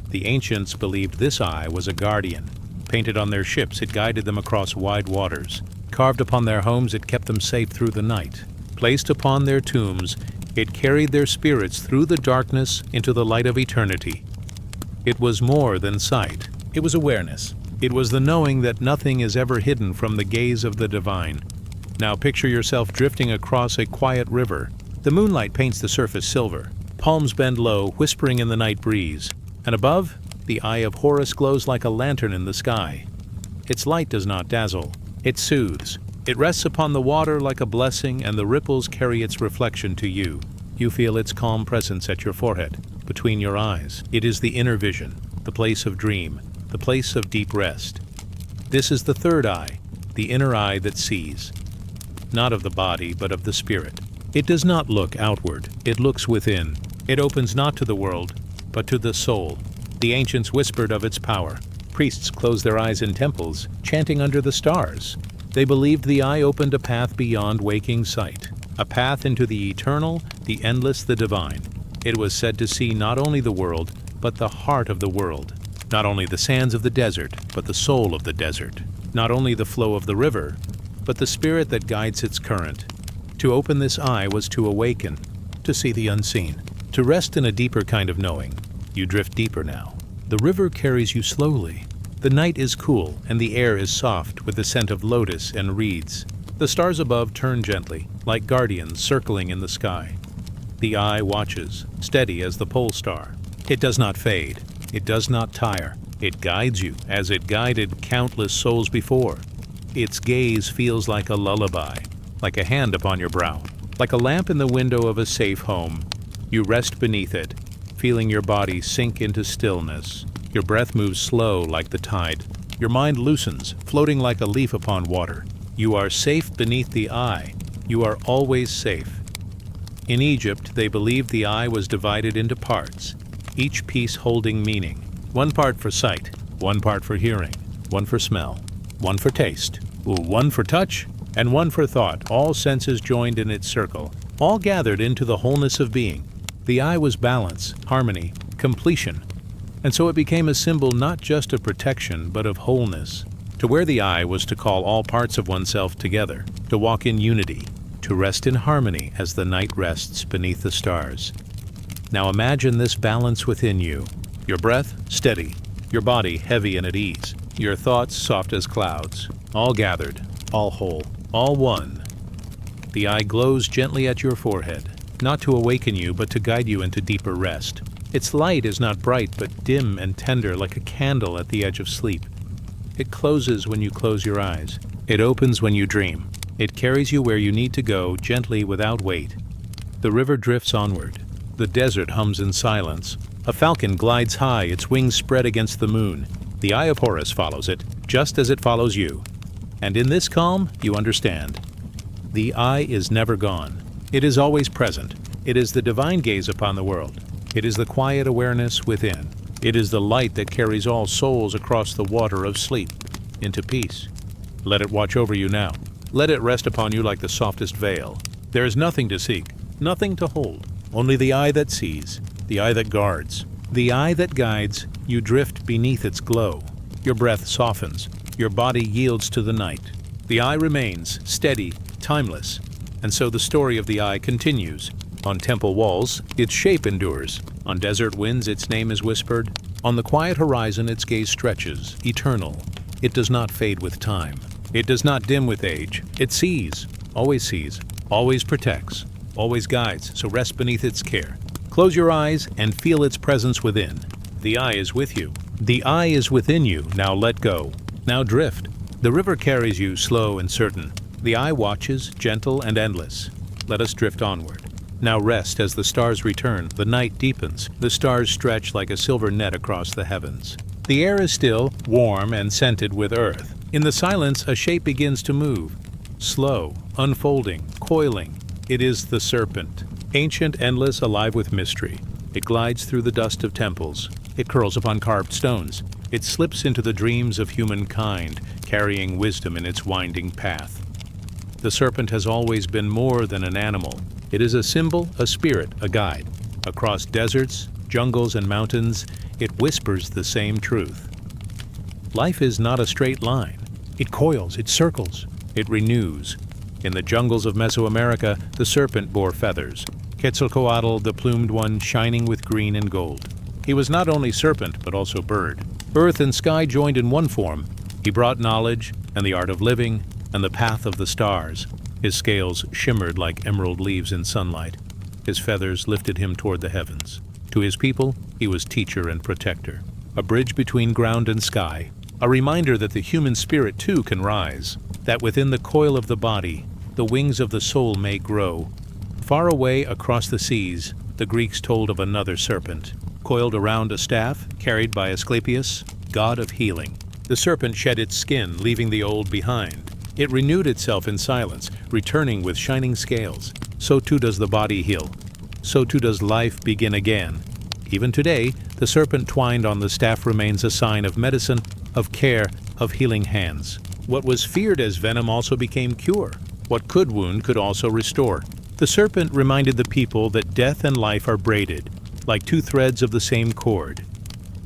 The ancients believed this eye was a guardian. Painted on their ships, it guided them across wide waters. Carved upon their homes, it kept them safe through the night. Placed upon their tombs, it carried their spirits through the darkness into the light of eternity. It was more than sight. It was awareness. It was the knowing that nothing is ever hidden from the gaze of the divine. Now picture yourself drifting across a quiet river. The moonlight paints the surface silver. Palms bend low, whispering in the night breeze. And above, the eye of Horus glows like a lantern in the sky. Its light does not dazzle. It soothes. It rests upon the water like a blessing, and the ripples carry its reflection to you. You feel its calm presence at your forehead, between your eyes. It is the inner vision, the place of dream, the place of deep rest. This is the third eye, the inner eye that sees. Not of the body, but of the spirit. It does not look outward. It looks within. It opens not to the world, but to the soul. The ancients whispered of its power. Priests closed their eyes in temples, chanting under the stars. They believed the eye opened a path beyond waking sight, a path into the eternal, the endless, the divine. It was said to see not only the world, but the heart of the world. Not only the sands of the desert, but the soul of the desert. Not only the flow of the river, but the spirit that guides its current. To open this eye was to awaken, to see the unseen, to rest in a deeper kind of knowing. You drift deeper now. The river carries you slowly. The night is cool, and the air is soft with the scent of lotus and reeds. The stars above turn gently, like guardians circling in the sky. The eye watches, steady as the pole star. It does not fade. It does not tire. It guides you, as it guided countless souls before. Its gaze feels like a lullaby, like a hand upon your brow, like a lamp in the window of a safe home. You rest beneath it, feeling your body sink into stillness. Your breath moves slow like the tide. Your mind loosens, floating like a leaf upon water. You are safe beneath the eye. You are always safe. In Egypt, they believed the eye was divided into parts, each piece holding meaning. One part for sight, one part for hearing, one for smell, one for taste, one for touch, and one for thought, all senses joined in its circle, all gathered into the wholeness of being. The eye was balance, harmony, completion, and so it became a symbol not just of protection, but of wholeness. To wear the eye was to call all parts of oneself together, to walk in unity, to rest in harmony as the night rests beneath the stars. Now imagine this balance within you. Your breath steady, your body heavy and at ease, your thoughts soft as clouds, all gathered, all whole, all one. The eye glows gently at your forehead, not to awaken you, but to guide you into deeper rest. Its light is not bright, but dim and tender like a candle at the edge of sleep. It closes when you close your eyes. It opens when you dream. It carries you where you need to go, gently without weight. The river drifts onward. The desert hums in silence. A falcon glides high, its wings spread against the moon. The eye of Horus follows it, just as it follows you. And in this calm, you understand. The eye is never gone. It is always present. It is the divine gaze upon the world. It is the quiet awareness within. It is the light that carries all souls across the water of sleep into peace. Let it watch over you now. Let it rest upon you like the softest veil. There is nothing to seek, nothing to hold. Only the eye that sees, the eye that guards, the eye that guides. You drift beneath its glow. Your breath softens. Your body yields to the night. The eye remains steady, timeless. And so the story of the eye continues. On temple walls, its shape endures. On desert winds, its name is whispered. On the quiet horizon, its gaze stretches, eternal. It does not fade with time. It does not dim with age. It sees, always protects, always guides, so rest beneath its care. Close your eyes and feel its presence within. The eye is with you. The eye is within you. Now let go. Now drift. The river carries you slow and certain. The eye watches, gentle and endless. Let us drift onward. Now rest as the stars return. The night deepens. The stars stretch like a silver net across the heavens. The air is still, warm and scented with earth. In the silence, a shape begins to move. Slow, unfolding, coiling. It is the serpent. Ancient, endless, alive with mystery. It glides through the dust of temples. It curls upon carved stones. It slips into the dreams of humankind, carrying wisdom in its winding path. The serpent has always been more than an animal. It is a symbol, a spirit, a guide. Across deserts, jungles, and mountains, it whispers the same truth. Life is not a straight line. It coils, it circles, it renews. In the jungles of Mesoamerica, the serpent bore feathers. Quetzalcoatl, the plumed one, shining with green and gold. He was not only serpent, but also bird. Earth and sky joined in one form. He brought knowledge, and the art of living, and the path of the stars. His scales shimmered like emerald leaves in sunlight. His feathers lifted him toward the heavens. To his people, he was teacher and protector. A bridge between ground and sky. A reminder that the human spirit too can rise. That within the coil of the body, the wings of the soul may grow. Far away across the seas, the Greeks told of another serpent, coiled around a staff, carried by Asclepius, god of healing. The serpent shed its skin, leaving the old behind. It renewed itself in silence, returning with shining scales. So too does the body heal. So too does life begin again. Even today, the serpent twined on the staff remains a sign of medicine, of care, of healing hands. What was feared as venom also became cure. What could wound could also restore. The serpent reminded the people that death and life are braided, like two threads of the same cord.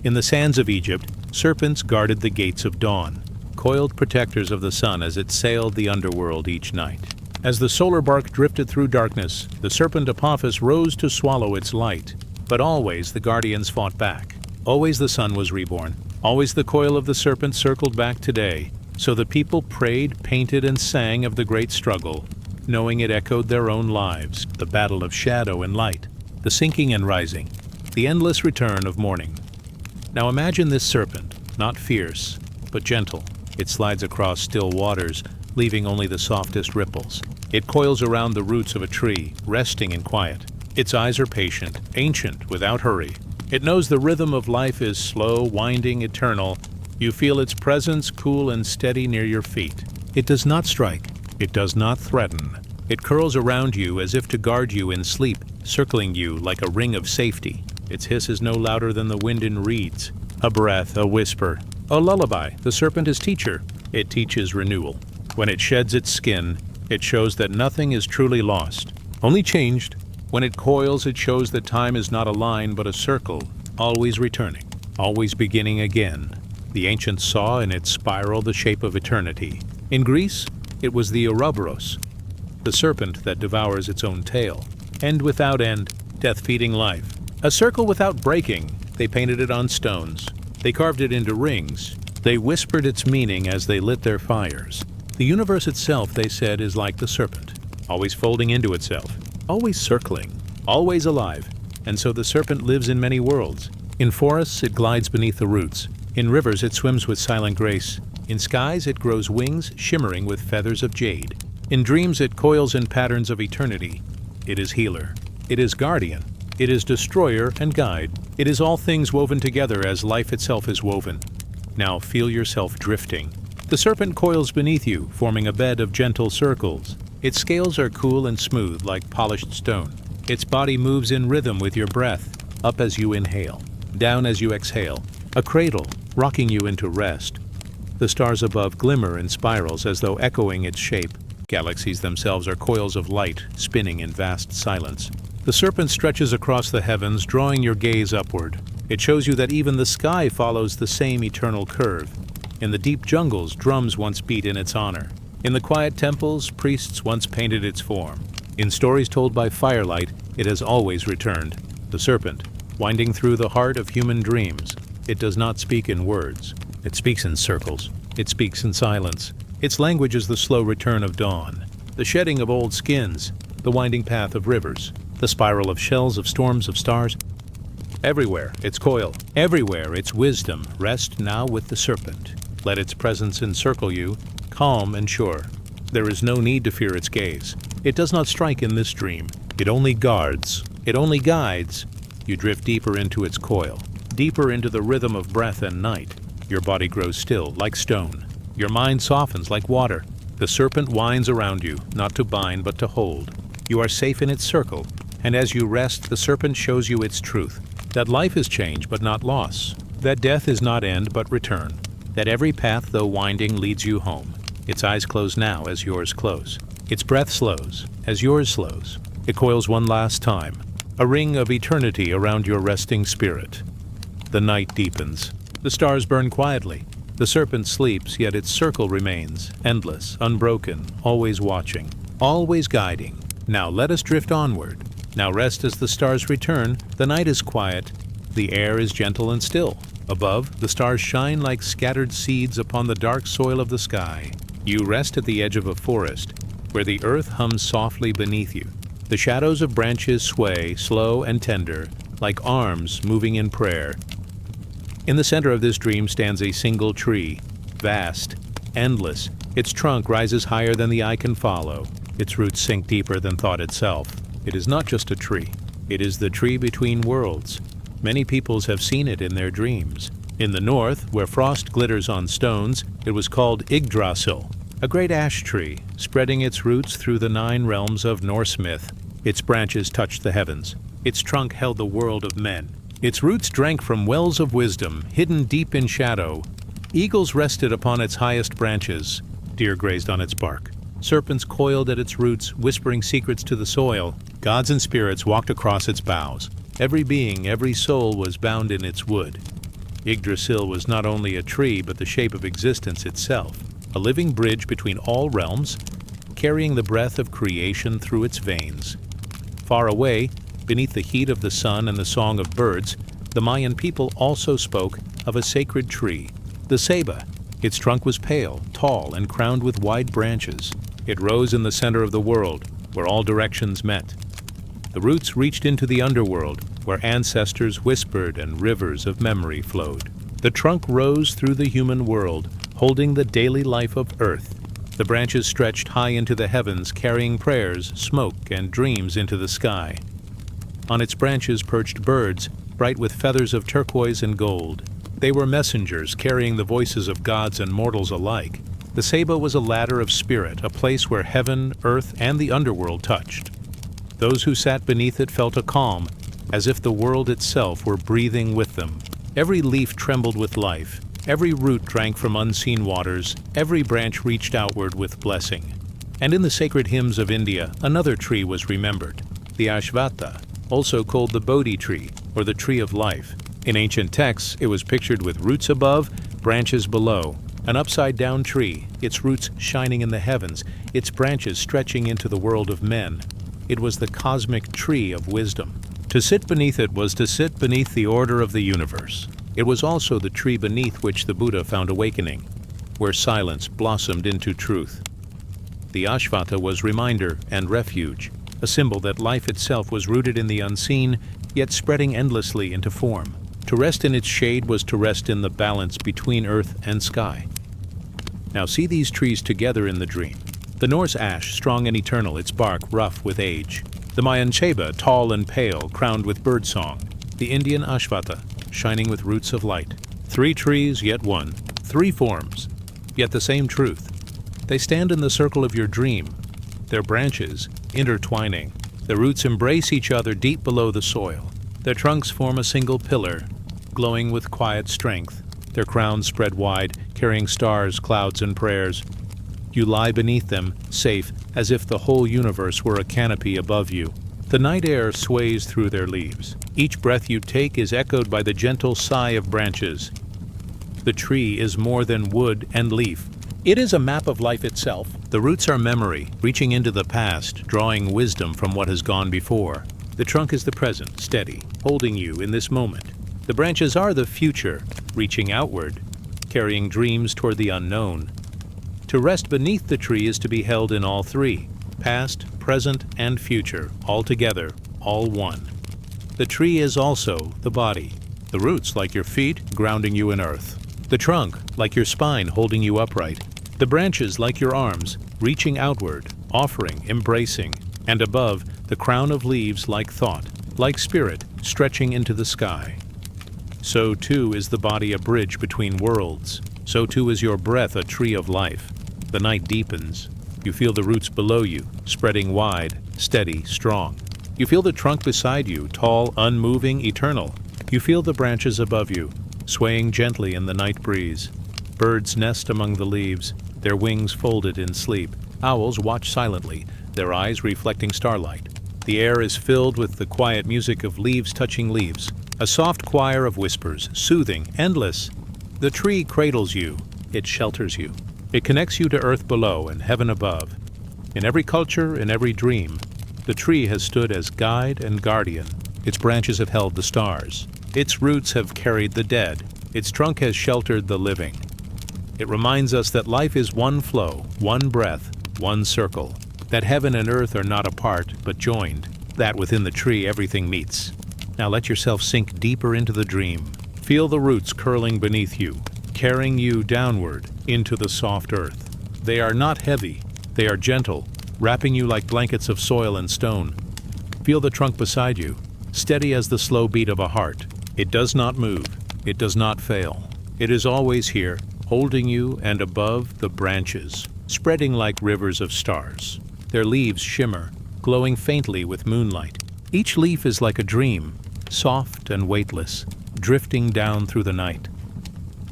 In the sands of Egypt, serpents guarded the gates of dawn, coiled protectors of the sun as it sailed the underworld each night. As the solar bark drifted through darkness, the serpent Apophis rose to swallow its light. But always the guardians fought back. Always the sun was reborn. Always the coil of the serpent circled back today. So the people prayed, painted, and sang of the great struggle, knowing it echoed their own lives, the battle of shadow and light, the sinking and rising, the endless return of morning. Now imagine this serpent, not fierce, but gentle. It slides across still waters, leaving only the softest ripples. It coils around the roots of a tree, resting in quiet. Its eyes are patient, ancient, without hurry. It knows the rhythm of life is slow, winding, eternal. You feel its presence cool and steady near your feet. It does not strike. It does not threaten. It curls around you as if to guard you in sleep, circling you like a ring of safety. Its hiss is no louder than the wind in reeds. A breath, a whisper, a lullaby. The serpent is teacher. It teaches renewal. When it sheds its skin, it shows that nothing is truly lost, only changed. When it coils, it shows that time is not a line but a circle, always returning, always beginning again. The ancients saw in its spiral the shape of eternity. In Greece, it was the Ouroboros, the serpent that devours its own tail. End without end, death-feeding life. A circle without breaking. They painted it on stones. They carved it into rings. They whispered its meaning as they lit their fires. The universe itself, they said, is like the serpent, always folding into itself, always circling, always alive. And so the serpent lives in many worlds. In forests, it glides beneath the roots. In rivers, it swims with silent grace. In skies, it grows wings shimmering with feathers of jade. In dreams, it coils in patterns of eternity. It is healer. It is guardian. It is destroyer and guide. It is all things woven together as life itself is woven. Now feel yourself drifting. The serpent coils beneath you, forming a bed of gentle circles. Its scales are cool and smooth like polished stone. Its body moves in rhythm with your breath, up as you inhale, down as you exhale, a cradle, rocking you into rest. The stars above glimmer in spirals as though echoing its shape. Galaxies themselves are coils of light, spinning in vast silence. The serpent stretches across the heavens, drawing your gaze upward. It shows you that even the sky follows the same eternal curve. In the deep jungles, drums once beat in its honor. In the quiet temples, priests once painted its form. In stories told by firelight, it has always returned. The serpent, winding through the heart of human dreams. It does not speak in words. It speaks in circles. It speaks in silence. Its language is the slow return of dawn, the shedding of old skins, the winding path of rivers, the spiral of shells of storms of stars. Everywhere its coil, everywhere its wisdom. Rest now with the serpent. Let its presence encircle you, calm and sure. There is no need to fear its gaze. It does not strike in this dream. It only guards. It only guides. You drift deeper into its coil, deeper into the rhythm of breath and night. Your body grows still, like stone. Your mind softens like water. The serpent winds around you, not to bind but to hold. You are safe in its circle, and as you rest, the serpent shows you its truth. That life is change but not loss. That death is not end but return. That every path, though winding, leads you home. Its eyes close now as yours close. Its breath slows as yours slows. It coils one last time, a ring of eternity around your resting spirit. The night deepens. The stars burn quietly. The serpent sleeps, yet its circle remains, endless, unbroken, always watching, always guiding. Now let us drift onward. Now rest as the stars return. The night is quiet. The air is gentle and still. Above, the stars shine like scattered seeds upon the dark soil of the sky. You rest at the edge of a forest, where the earth hums softly beneath you. The shadows of branches sway, slow and tender, like arms moving in prayer. In the center of this dream stands a single tree, vast, endless. Its trunk rises higher than the eye can follow. Its roots sink deeper than thought itself. It is not just a tree. It is the tree between worlds. Many peoples have seen it in their dreams. In the north, where frost glitters on stones, it was called Yggdrasil, a great ash tree, spreading its roots through the 9 realms of Norse myth. Its branches touched the heavens. Its trunk held the world of men. Its roots drank from wells of wisdom, hidden deep in shadow. Eagles rested upon its highest branches. Deer grazed on its bark. Serpents coiled at its roots, whispering secrets to the soil. Gods and spirits walked across its boughs. Every being, every soul was bound in its wood. Yggdrasil was not only a tree, but the shape of existence itself, a living bridge between all realms, carrying the breath of creation through its veins. Far away, beneath the heat of the sun and the song of birds, the Mayan people also spoke of a sacred tree, the ceiba. Its trunk was pale, tall, and crowned with wide branches. It rose in the center of the world, where all directions met. The roots reached into the underworld, where ancestors whispered and rivers of memory flowed. The trunk rose through the human world, holding the daily life of earth. The branches stretched high into the heavens, carrying prayers, smoke, and dreams into the sky. On its branches perched birds, bright with feathers of turquoise and gold. They were messengers carrying the voices of gods and mortals alike. The ceiba was a ladder of spirit, a place where heaven, earth, and the underworld touched. Those who sat beneath it felt a calm, as if the world itself were breathing with them. Every leaf trembled with life. Every root drank from unseen waters. Every branch reached outward with blessing. And in the sacred hymns of India, another tree was remembered, the Ashvattha, also called the Bodhi tree, or the tree of life. In ancient texts, it was pictured with roots above, branches below, an upside-down tree, its roots shining in the heavens, its branches stretching into the world of men. It was the cosmic tree of wisdom. To sit beneath it was to sit beneath the order of the universe. It was also the tree beneath which the Buddha found awakening, where silence blossomed into truth. The Ashvattha was reminder and refuge, a symbol that life itself was rooted in the unseen, yet spreading endlessly into form. To rest in its shade was to rest in the balance between earth and sky. Now see these trees together in the dream. The Norse ash, strong and eternal, its bark rough with age. The Mayan Cheba, tall and pale, crowned with birdsong. The Indian Ashwata, shining with roots of light. 3 trees, yet one. 3 forms, yet the same truth. They stand in the circle of your dream, their branches intertwining. The roots embrace each other deep below the soil. Their trunks form a single pillar, glowing with quiet strength. Their crowns spread wide, carrying stars, clouds, and prayers. You lie beneath them, safe, as if the whole universe were a canopy above you. The night air sways through their leaves. Each breath you take is echoed by the gentle sigh of branches. The tree is more than wood and leaf. It is a map of life itself. The roots are memory, reaching into the past, drawing wisdom from what has gone before. The trunk is the present, steady, holding you in this moment. The branches are the future, reaching outward, carrying dreams toward the unknown. To rest beneath the tree is to be held in all 3, past, present, and future, all together, all one. The tree is also the body. The roots, like your feet, grounding you in earth. The trunk, like your spine, holding you upright. The branches, like your arms, reaching outward, offering, embracing. And above, the crown of leaves, like thought, like spirit, stretching into the sky. So too is the body a bridge between worlds. So too is your breath a tree of life. The night deepens. You feel the roots below you, spreading wide, steady, strong. You feel the trunk beside you, tall, unmoving, eternal. You feel the branches above you, swaying gently in the night breeze. Birds nest among the leaves, their wings folded in sleep. Owls watch silently, their eyes reflecting starlight. The air is filled with the quiet music of leaves touching leaves, a soft choir of whispers, soothing, endless. The tree cradles you, it shelters you. It connects you to earth below and heaven above. In every culture, in every dream, the tree has stood as guide and guardian. Its branches have held the stars. Its roots have carried the dead. Its trunk has sheltered the living. It reminds us that life is one flow, one breath, one circle. That heaven and earth are not apart, but joined. That within the tree everything meets. Now let yourself sink deeper into the dream. Feel the roots curling beneath you, carrying you downward into the soft earth. They are not heavy. They are gentle, wrapping you like blankets of soil and stone. Feel the trunk beside you, steady as the slow beat of a heart. It does not move. It does not fail. It is always here, holding you, and above the branches, spreading like rivers of stars. Their leaves shimmer, glowing faintly with moonlight. Each leaf is like a dream, soft and weightless, drifting down through the night.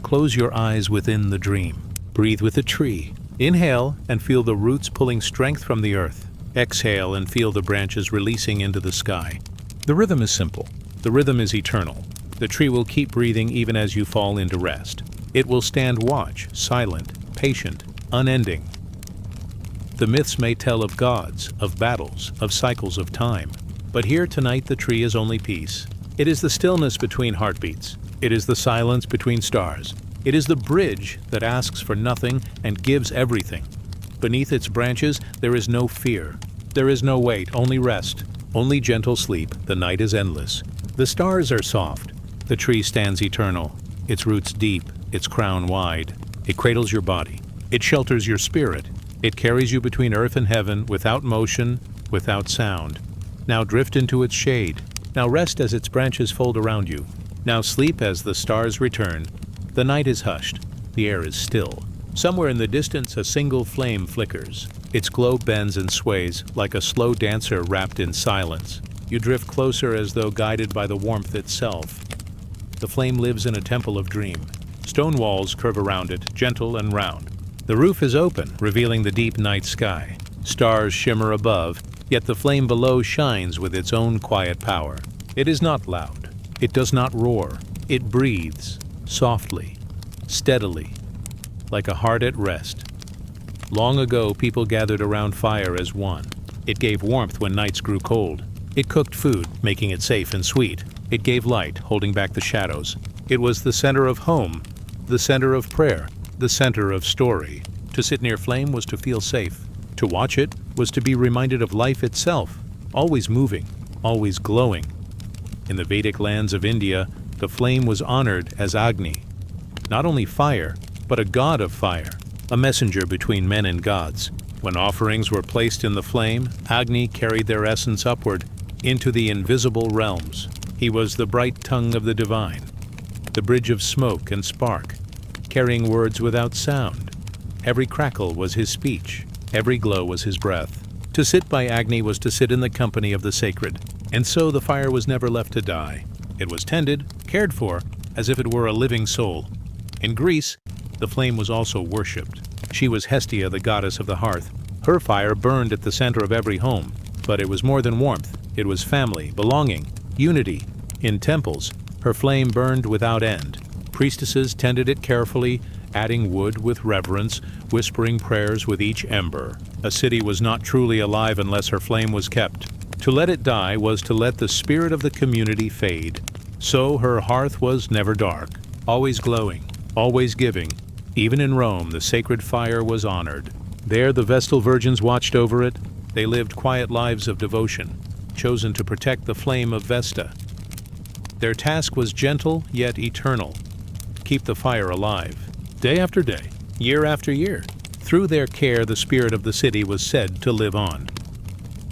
Close your eyes within the dream. Breathe with the tree. Inhale and feel the roots pulling strength from the earth. Exhale and feel the branches releasing into the sky. The rhythm is simple. The rhythm is eternal. The tree will keep breathing even as you fall into rest. It will stand watch, silent, patient, unending. The myths may tell of gods, of battles, of cycles of time. But here tonight the tree is only peace. It is the stillness between heartbeats. It is the silence between stars. It is the bridge that asks for nothing and gives everything. Beneath its branches there is no fear. There is no weight, only rest, only gentle sleep. The night is endless. The stars are soft. The tree stands eternal, its roots deep, its crown wide. It cradles your body. It shelters your spirit. It carries you between earth and heaven, without motion, without sound. Now drift into its shade. Now rest as its branches fold around you. Now sleep as the stars return. The night is hushed. The air is still. Somewhere in the distance a single flame flickers. Its glow bends and sways like a slow dancer wrapped in silence. You drift closer as though guided by the warmth itself. The flame lives in a temple of dream. Stone walls curve around it, gentle and round. The roof is open, revealing the deep night sky. Stars shimmer above, yet the flame below shines with its own quiet power. It is not loud. It does not roar. It breathes, softly, steadily, like a heart at rest. Long ago, people gathered around fire as one. It gave warmth when nights grew cold. It cooked food, making it safe and sweet. It gave light, holding back the shadows. It was the center of home, the center of prayer, the center of story. To sit near flame was to feel safe. To watch it was to be reminded of life itself, always moving, always glowing. In the Vedic lands of India, the flame was honored as Agni, not only fire, but a god of fire, a messenger between men and gods. When offerings were placed in the flame, Agni carried their essence upward into the invisible realms. He was the bright tongue of the divine, the bridge of smoke and spark, carrying words without sound. Every crackle was his speech, every glow was his breath. To sit by Agni was to sit in the company of the sacred, and so the fire was never left to die. It was tended, cared for, as if it were a living soul. In Greece, the flame was also worshipped. She was Hestia, the goddess of the hearth. Her fire burned at the center of every home, but it was more than warmth. It was family, belonging, unity. In temples, her flame burned without end. Priestesses tended it carefully, adding wood with reverence, whispering prayers with each ember. A city was not truly alive unless her flame was kept. To let it die was to let the spirit of the community fade. So her hearth was never dark, always glowing, always giving. Even in Rome, the sacred fire was honored. There the Vestal virgins watched over it. They lived quiet lives of devotion, chosen to protect the flame of Vesta. Their task was gentle yet eternal. Keep the fire alive, day after day, year after year. Through their care, the spirit of the city was said to live on.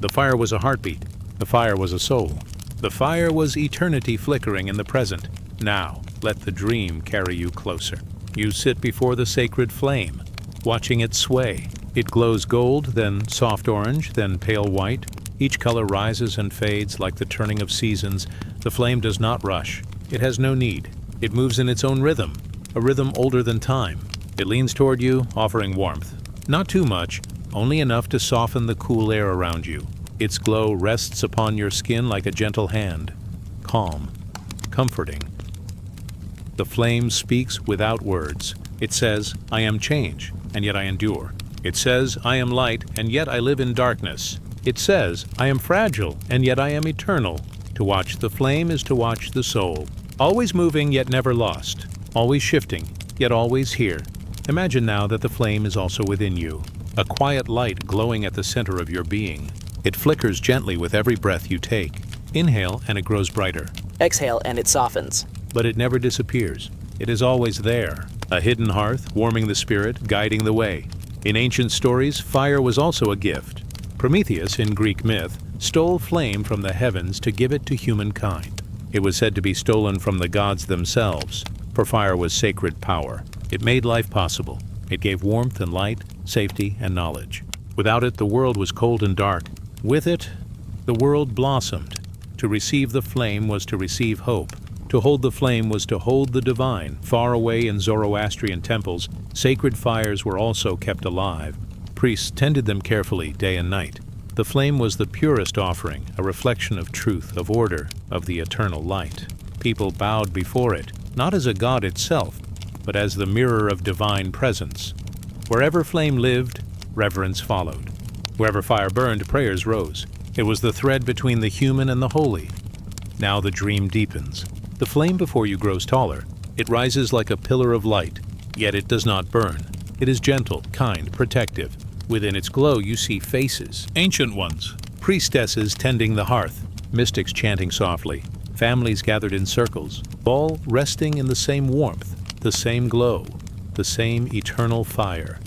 The fire was a heartbeat. The fire was a soul. The fire was eternity flickering in the present. Now, let the dream carry you closer. You sit before the sacred flame, watching it sway. It glows gold, then soft orange, then pale white. Each color rises and fades like the turning of seasons. The flame does not rush. It has no need. It moves in its own rhythm, a rhythm older than time. It leans toward you, offering warmth. Not too much, only enough to soften the cool air around you. Its glow rests upon your skin like a gentle hand, calm, comforting. The flame speaks without words. It says, I am change, and yet I endure. It says, I am light, and yet I live in darkness. It says, I am fragile, and yet I am eternal. To watch the flame is to watch the soul. Always moving, yet never lost. Always shifting, yet always here. Imagine now that the flame is also within you, a quiet light glowing at the center of your being. It flickers gently with every breath you take. Inhale, and it grows brighter. Exhale, and it softens. But it never disappears. It is always there, a hidden hearth, warming the spirit, guiding the way. In ancient stories, fire was also a gift. Prometheus, in Greek myth, stole flame from the heavens to give it to humankind. It was said to be stolen from the gods themselves, for fire was sacred power. It made life possible. It gave warmth and light, safety and knowledge. Without it, the world was cold and dark. With it, the world blossomed. To receive the flame was to receive hope. To hold the flame was to hold the divine. Far away in Zoroastrian temples, sacred fires were also kept alive. Priests tended them carefully day and night. The flame was the purest offering, a reflection of truth, of order, of the eternal light. People bowed before it, not as a god itself, but as the mirror of divine presence. Wherever flame lived, reverence followed. Wherever fire burned, prayers rose. It was the thread between the human and the holy. Now the dream deepens. The flame before you grows taller. It rises like a pillar of light, yet it does not burn. It is gentle, kind, protective. Within its glow you see faces, ancient ones, priestesses tending the hearth, mystics chanting softly, families gathered in circles, all resting in the same warmth, the same glow, the same eternal fire.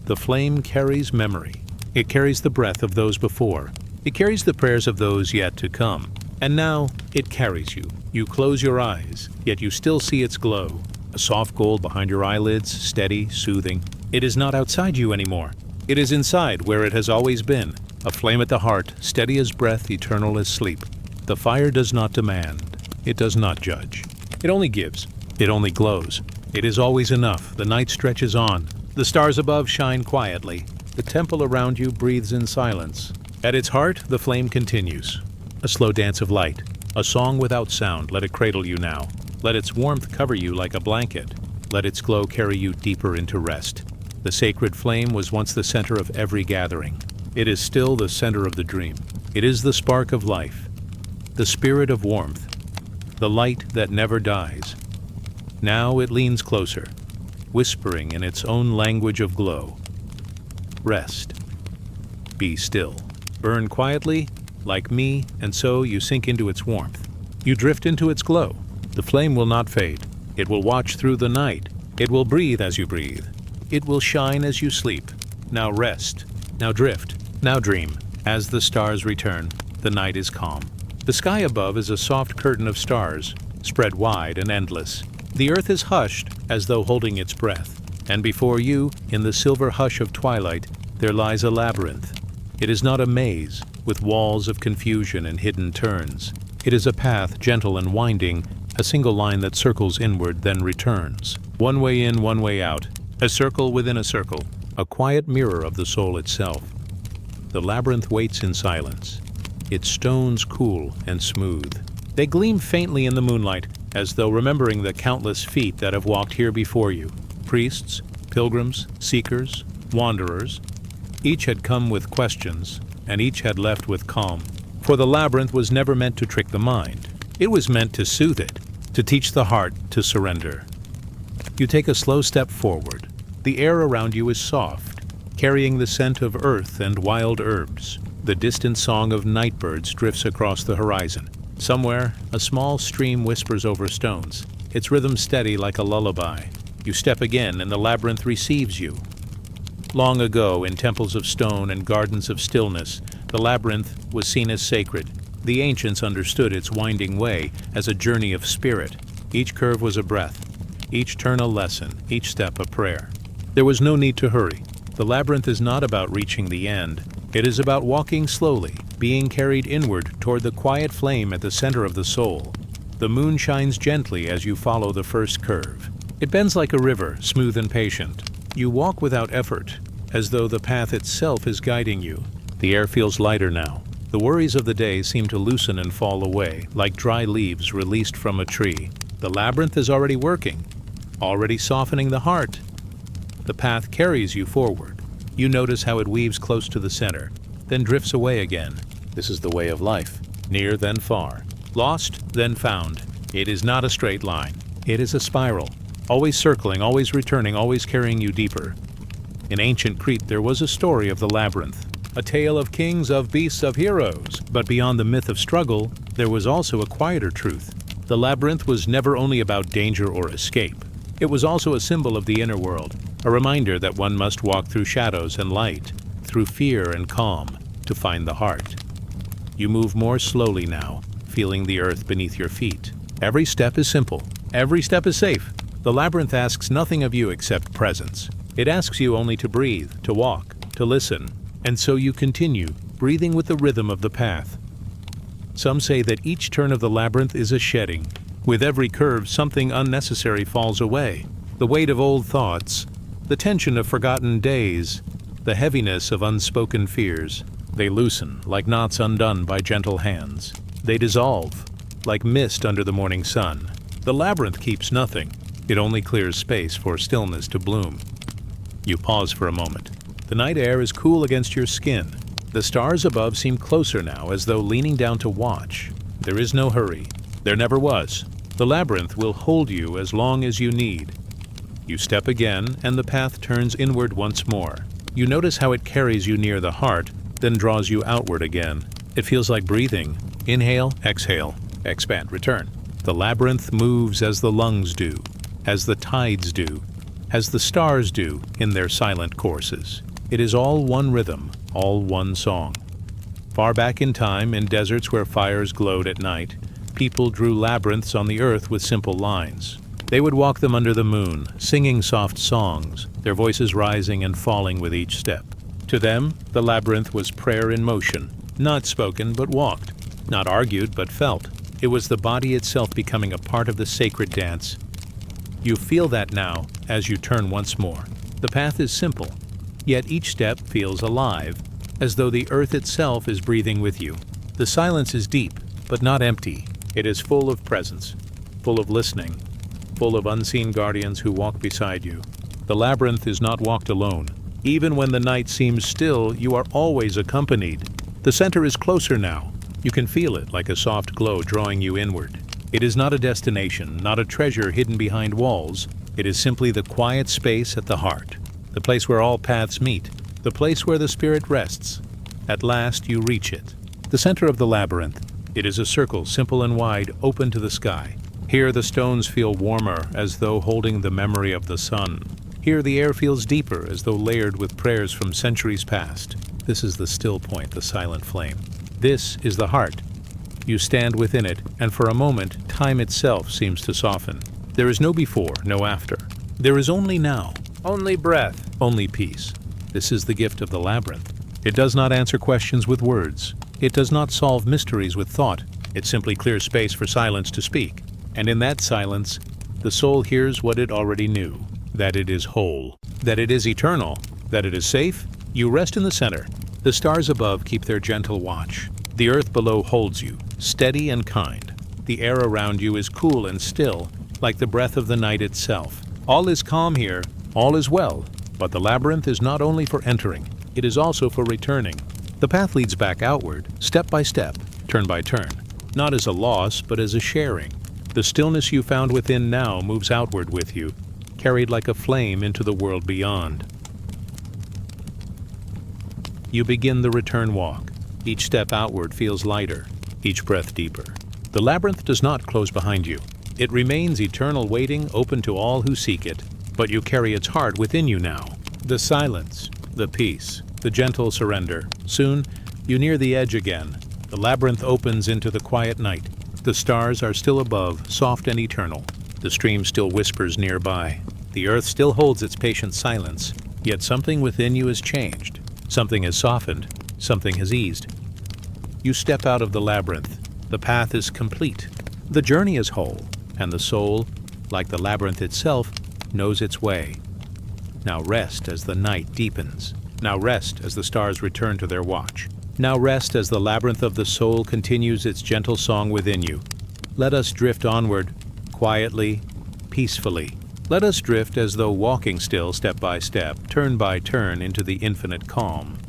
The flame carries memory. It carries the breath of those before. It carries the prayers of those yet to come. And now it carries you. You close your eyes, yet you still see its glow. A soft gold behind your eyelids, steady, soothing. It is not outside you anymore. It is inside, where it has always been. A flame at the heart, steady as breath, eternal as sleep. The fire does not demand. It does not judge. It only gives. It only glows. It is always enough. The night stretches on. The stars above shine quietly. The temple around you breathes in silence. At its heart, the flame continues. A slow dance of light. A song without sound. Let it cradle you now. Let its warmth cover you like a blanket. Let its glow carry you deeper into rest. The sacred flame was once the center of every gathering. It is still the center of the dream. It is the spark of life, the spirit of warmth, the light that never dies. Now it leans closer, whispering in its own language of glow. Rest. Be still. Burn quietly, like me, and so you sink into its warmth. You drift into its glow. The flame will not fade. It will watch through the night. It will breathe as you breathe. It will shine as you sleep. Now rest. Now drift. Now dream. As the stars return, the night is calm. The sky above is a soft curtain of stars, spread wide and endless. The earth is hushed, as though holding its breath. And before you, in the silver hush of twilight, there lies a labyrinth. It is not a maze, with walls of confusion and hidden turns. It is a path, gentle and winding, a single line that circles inward, then returns. One way in, one way out. A circle within a circle. A quiet mirror of the soul itself. The labyrinth waits in silence. Its stones cool and smooth. They gleam faintly in the moonlight, as though remembering the countless feet that have walked here before you. Priests, pilgrims, seekers, wanderers. Each had come with questions, and each had left with calm. For the labyrinth was never meant to trick the mind. It was meant to soothe it, to teach the heart to surrender. You take a slow step forward. The air around you is soft, carrying the scent of earth and wild herbs. The distant song of nightbirds drifts across the horizon. Somewhere, a small stream whispers over stones, its rhythm steady like a lullaby. You step again, and the labyrinth receives you. Long ago, in temples of stone and gardens of stillness, the labyrinth was seen as sacred. The ancients understood its winding way as a journey of spirit. Each curve was a breath, each turn a lesson, each step a prayer. There was no need to hurry. The labyrinth is not about reaching the end. It is about walking slowly, being carried inward toward the quiet flame at the center of the soul. The moon shines gently as you follow the first curve. It bends like a river, smooth and patient. You walk without effort, as though the path itself is guiding you. The air feels lighter now. The worries of the day seem to loosen and fall away, like dry leaves released from a tree. The labyrinth is already working, already softening the heart. The path carries you forward. You notice how it weaves close to the center, then drifts away again. This is the way of life. Near, then far. Lost, then found. It is not a straight line. It is a spiral. Always circling, always returning, always carrying you deeper. In ancient Crete, there was a story of the labyrinth. A tale of kings, of beasts, of heroes. But beyond the myth of struggle, there was also a quieter truth. The labyrinth was never only about danger or escape. It was also a symbol of the inner world, a reminder that one must walk through shadows and light, through fear and calm, to find the heart. You move more slowly now, feeling the earth beneath your feet. Every step is simple. Every step is safe. The labyrinth asks nothing of you except presence. It asks you only to breathe, to walk, to listen. And so you continue, breathing with the rhythm of the path. Some say that each turn of the labyrinth is a shedding. With every curve, something unnecessary falls away. The weight of old thoughts, the tension of forgotten days, the heaviness of unspoken fears. They loosen, like knots undone by gentle hands. They dissolve, like mist under the morning sun. The labyrinth keeps nothing. It only clears space for stillness to bloom. You pause for a moment. The night air is cool against your skin. The stars above seem closer now, as though leaning down to watch. There is no hurry. There never was. The labyrinth will hold you as long as you need. You step again, and the path turns inward once more. You notice how it carries you near the heart, then draws you outward again. It feels like breathing. Inhale, exhale, expand, return. The labyrinth moves as the lungs do, as the tides do, as the stars do in their silent courses. It is all one rhythm, all one song. Far back in time, in deserts where fires glowed at night, people drew labyrinths on the earth with simple lines. They would walk them under the moon, singing soft songs, their voices rising and falling with each step. To them, the labyrinth was prayer in motion, not spoken but walked, not argued but felt. It was the body itself becoming a part of the sacred dance. You feel that now as you turn once more. The path is simple, yet each step feels alive, as though the earth itself is breathing with you. The silence is deep, but not empty. It is full of presence, full of listening, full of unseen guardians who walk beside you. The labyrinth is not walked alone. Even when the night seems still, you are always accompanied. The center is closer now. You can feel it like a soft glow drawing you inward. It is not a destination, not a treasure hidden behind walls. It is simply the quiet space at the heart, the place where all paths meet, the place where the spirit rests. At last you reach it. The center of the labyrinth. It is a circle, simple and wide, open to the sky. Here the stones feel warmer, as though holding the memory of the sun. Here the air feels deeper, as though layered with prayers from centuries past. This is the still point, the silent flame. This is the heart. You stand within it, and for a moment, time itself seems to soften. There is no before, no after. There is only now, only breath, only peace. This is the gift of the labyrinth. It does not answer questions with words. It does not solve mysteries with thought. It simply clears space for silence to speak. And in that silence, the soul hears what it already knew, that it is whole, that it is eternal, that it is safe. You rest in the center. The stars above keep their gentle watch. The earth below holds you, steady and kind. The air around you is cool and still, like the breath of the night itself. All is calm here, all is well, but the labyrinth is not only for entering, it is also for returning. The path leads back outward, step by step, turn by turn, not as a loss, but as a sharing. The stillness you found within now moves outward with you, carried like a flame into the world beyond. You begin the return walk. Each step outward feels lighter, each breath deeper. The labyrinth does not close behind you. It remains eternal, waiting, open to all who seek it, but you carry its heart within you now. The silence, the peace, the gentle surrender. Soon, you near the edge again. The labyrinth opens into the quiet night. The stars are still above, soft and eternal. The stream still whispers nearby. The earth still holds its patient silence, yet something within you has changed. Something has softened, something has eased. You step out of the labyrinth. The path is complete. The journey is whole, and the soul, like the labyrinth itself, knows its way. Now rest as the night deepens. Now rest as the stars return to their watch. Now rest as the labyrinth of the soul continues its gentle song within you. Let us drift onward, quietly, peacefully. Let us drift as though walking still, step by step, turn by turn into the infinite calm.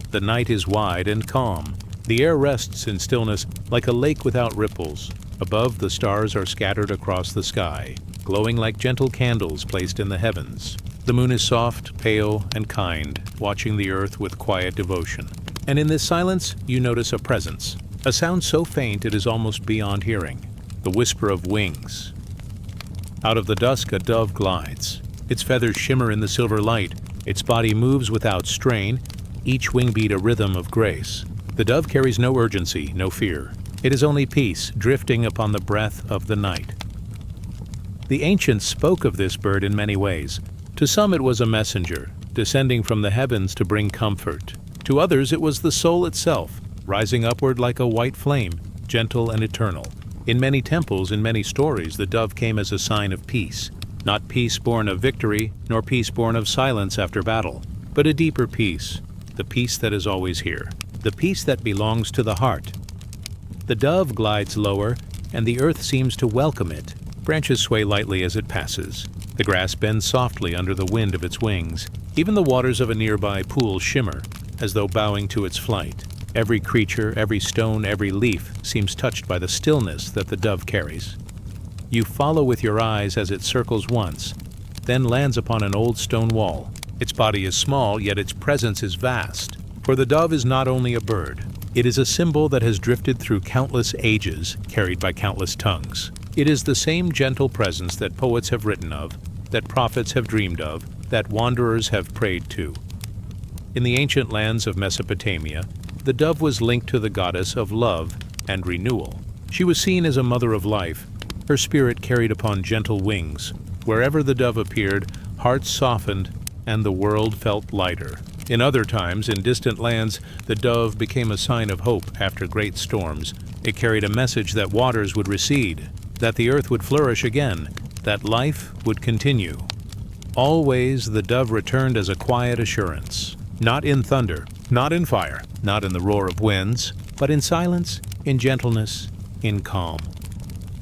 The night is wide and calm. The air rests in stillness like a lake without ripples. Above, the stars are scattered across the sky, glowing like gentle candles placed in the heavens. The moon is soft, pale, and kind, watching the earth with quiet devotion. And in this silence, you notice a presence, a sound so faint it is almost beyond hearing, the whisper of wings. Out of the dusk, a dove glides. Its feathers shimmer in the silver light. Its body moves without strain, each wing beat a rhythm of grace. The dove carries no urgency, no fear. It is only peace, drifting upon the breath of the night. The ancients spoke of this bird in many ways. To some it was a messenger, descending from the heavens to bring comfort. To others it was the soul itself, rising upward like a white flame, gentle and eternal. In many temples, in many stories, the dove came as a sign of peace. Not peace born of victory, nor peace born of silence after battle, but a deeper peace, the peace that is always here, the peace that belongs to the heart. The dove glides lower, and the earth seems to welcome it. Branches sway lightly as it passes. The grass bends softly under the wind of its wings. Even the waters of a nearby pool shimmer, as though bowing to its flight. Every creature, every stone, every leaf seems touched by the stillness that the dove carries. You follow with your eyes as it circles once, then lands upon an old stone wall. Its body is small, yet its presence is vast. For the dove is not only a bird, it is a symbol that has drifted through countless ages, carried by countless tongues. It is the same gentle presence that poets have written of, that prophets have dreamed of, that wanderers have prayed to. In the ancient lands of Mesopotamia, the dove was linked to the goddess of love and renewal. She was seen as a mother of life, her spirit carried upon gentle wings. Wherever the dove appeared, hearts softened, and the world felt lighter. In other times, in distant lands, the dove became a sign of hope after great storms. It carried a message that waters would recede, that the earth would flourish again, that life would continue. Always the dove returned as a quiet assurance. Not in thunder, not in fire, not in the roar of winds, but in silence, in gentleness, in calm.